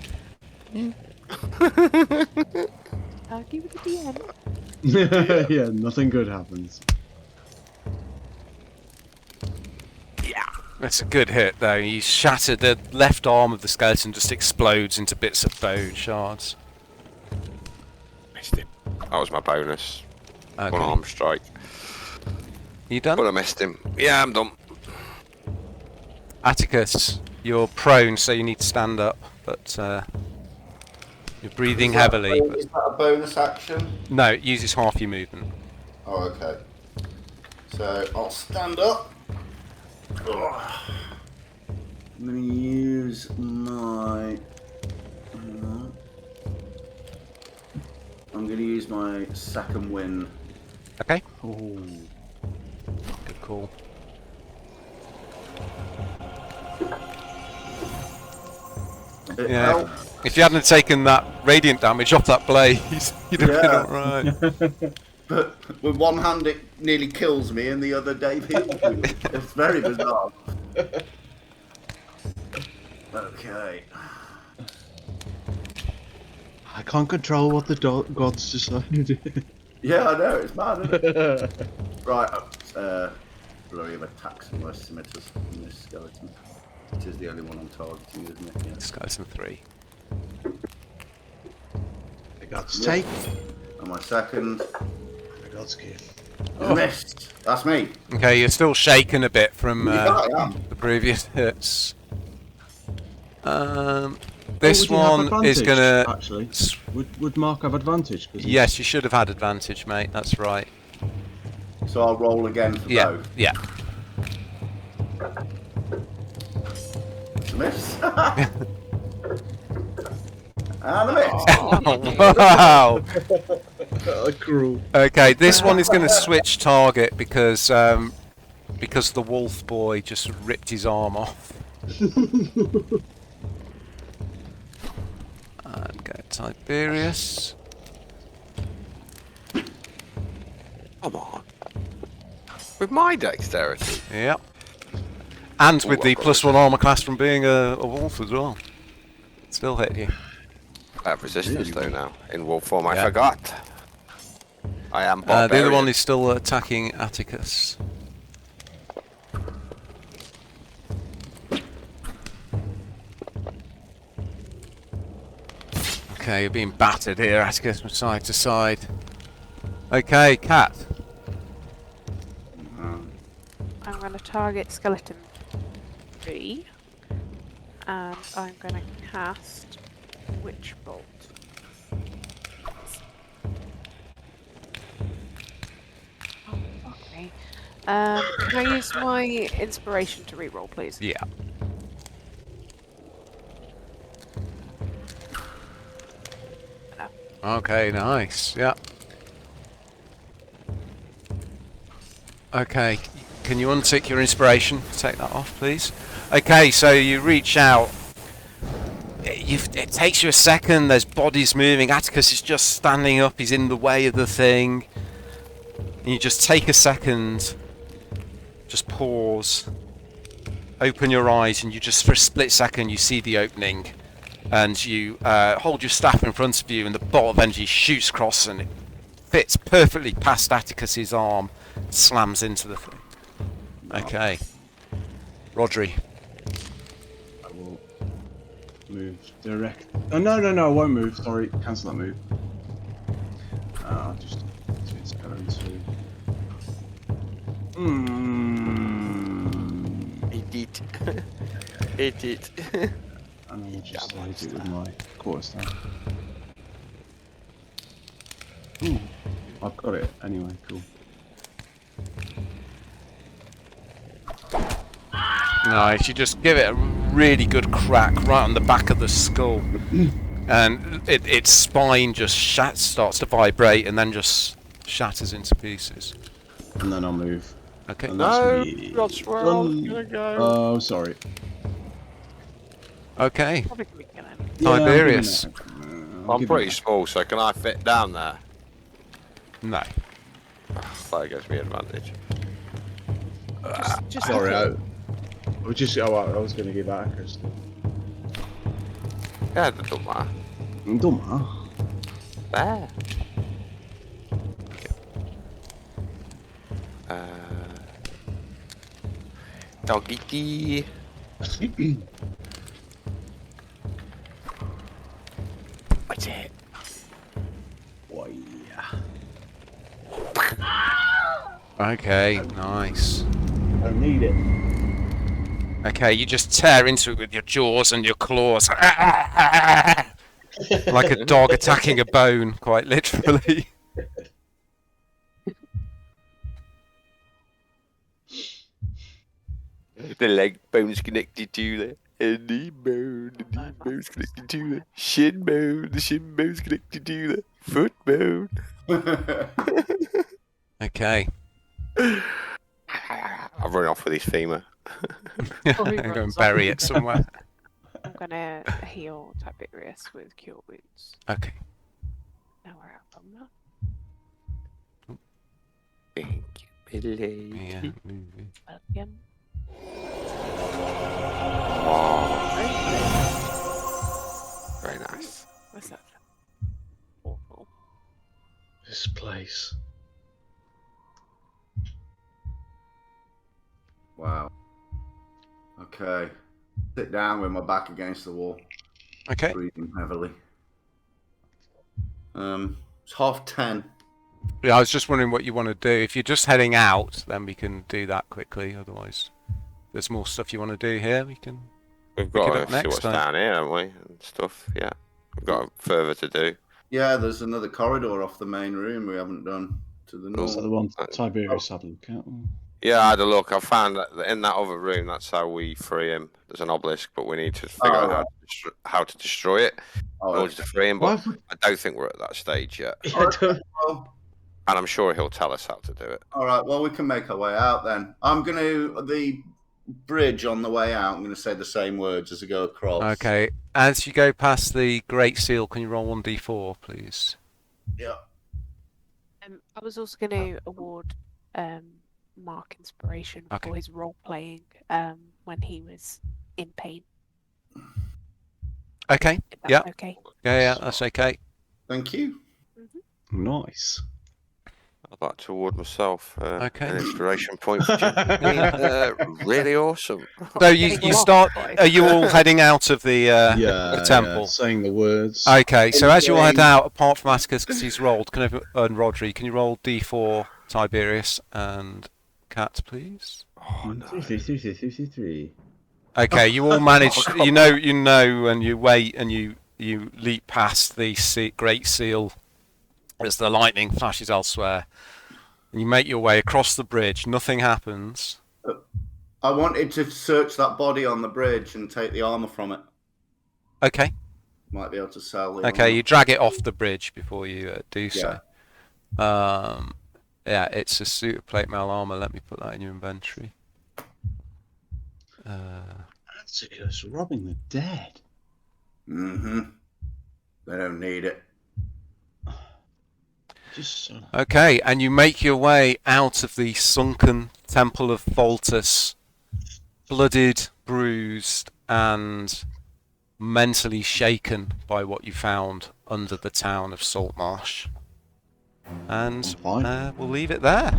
Argue with the DM. Yeah, nothing good happens. That's a good hit, though. You shatter the left arm of the skeleton, just explodes into bits of bone shards. Missed him. That was my bonus. Okay. One arm strike. You done? But I missed him. Yeah, I'm done. Atticus, you're prone, so you need to stand up, but you're breathing heavily. Is that a bonus action? No, it uses half your movement. Oh, okay. So I'll stand up. I'm going to use my... I'm going to use my second wind. Okay. Oh. Good call. Yeah. If you hadn't taken that radiant damage off that blaze, you'd have been alright. But with one hand it nearly kills me and the other Dave hits me. It's very bizarre. Okay. I can't control what the gods decided. Yeah, I know, it's mad, isn't it? Right, flurry of attacks and most scimitars from this skeleton. It is the only one I'm targeting, isn't it? Yeah. Skeleton 3. God's Yep. take. And my second. God's gift. Missed. That's me. Okay, you're still shaken a bit from Yeah, I am. the previous hits. This Oh, would he have one is advantage, gonna. Actually, would Mark have advantage? 'Cause he's- Yes, you should have had advantage, mate. That's right. So I'll roll again for Yeah, both. yeah. Miss. And a miss. Oh, wow. Cruel. Okay, this one is going to switch target because the wolf boy just ripped his arm off. And go Tiberius. Come on. With my dexterity. Yep. And with Ooh, the I've got +1 armor class from being a wolf as well. Still hit you. I have resistance though now. In wolf form, Yeah. I forgot. I am The barbarian. other one is still attacking Atticus. Okay, you're being battered here, Atticus, from side to side. Okay, Cat. I'm going to target skeleton 3, and I'm going to cast Witch Bolt. Oh, fuck me. Can I use my inspiration to reroll, please? Yeah. Okay, nice. Yeah. Okay, can you untick your inspiration? Take that off, please. Okay, so you reach out. It takes you a second. There's bodies moving. Atticus is just standing up. He's in the way of the thing. And you just take a second. Just pause. Open your eyes, and you just for a split second you see the opening. And you hold your staff in front of you, and the bolt of energy shoots across, and it fits perfectly past Atticus's arm, slams into the thing. Okay, Rodri. I will move direct. Oh no, I won't move. Sorry, cancel that move. I'll just it's going to. Edit. Edit. And I will just save it with my quarterstaff. Ooh, I've got it anyway. Cool. Nice. You just give it a really good crack right on the back of the skull, and its spine just starts to vibrate, and then just shatters into pieces. And then I'll move. Okay. And that's No, me. that's where I was gonna go. Oh, sorry. Okay. Probably can we kill him. Tiberius. I'm pretty small, so can I fit down there? No. That gives me advantage. Just Sorry, I was going to give that a crystal. Yeah, that don't matter. Don't matter. There. Doggy. What's it? Boy. Okay. Nice. I need it. Okay, you just tear into it with your jaws and your claws. Like a dog attacking a bone, quite literally. The leg bone's connected to the knee bone. The knee bone's connected to the shin bone. The shin bone's connected to the foot bone. Okay. I've run off with his femur. Go and bury it somewhere. I'm gonna heal Tiberius with Cure Wounds. Okay. Now we're out from that. Thank you, Billy. Yeah. Welcome. Very nice. What's that? Awful. This place. Wow. Okay. Sit down with my back against the wall, Okay. breathing heavily. It's 10:30. Yeah, I was just wondering what you want to do. If you're just heading out, then we can do that quickly. Otherwise, if there's more stuff you want to do here, we can. We've Pick it got up to see next what's time. down here, haven't we? And stuff, yeah. We've got further to do. Yeah, there's another corridor off the main room we haven't done to the Is that north. the one Tiberius had a look at? Yeah, I had a look. I found that in that other room, that's how we free him. There's an obelisk, but we need to figure out how to destroy it in order to free him. But I don't think we're at that stage yet. Well, And I'm sure he'll tell us how to do it. all right, well, we can make our way out then. The bridge on the way out, I'm going to say the same words as I go across. Okay. As you go past the Great Seal, can you roll 1d4, please? Yeah. I was also going to award Mark inspiration for his role playing when he was in pain. Okay. If that's Yeah. okay. Yeah, that's okay. Thank you. Nice. I'd like to award myself Okay. an inspiration point for Jim. Really awesome. So you start. Are you all heading out of the temple? Yeah, saying the words. Okay. So as you all head out, apart from Atticus because he's rolled, and Rodri, can you roll d4, Tiberius and Cat, please? Oh, no. 3. Okay. You all manage. You know, and you wait, and you leap past the Great Seal as the lightning flashes elsewhere. And you make your way across the bridge. Nothing happens. I wanted to search that body on the bridge and take the armor from it. Okay. Might be able to sell the Okay, armor. you drag it off the bridge before you do so. Yeah, it's a suit of plate mail armor. Let me put that in your inventory. It's robbing the dead. Mm-hmm. They don't need it. Okay, and you make your way out of the sunken Temple of Voltus, blooded, bruised, and mentally shaken by what you found under the town of Saltmarsh. And we'll leave it there.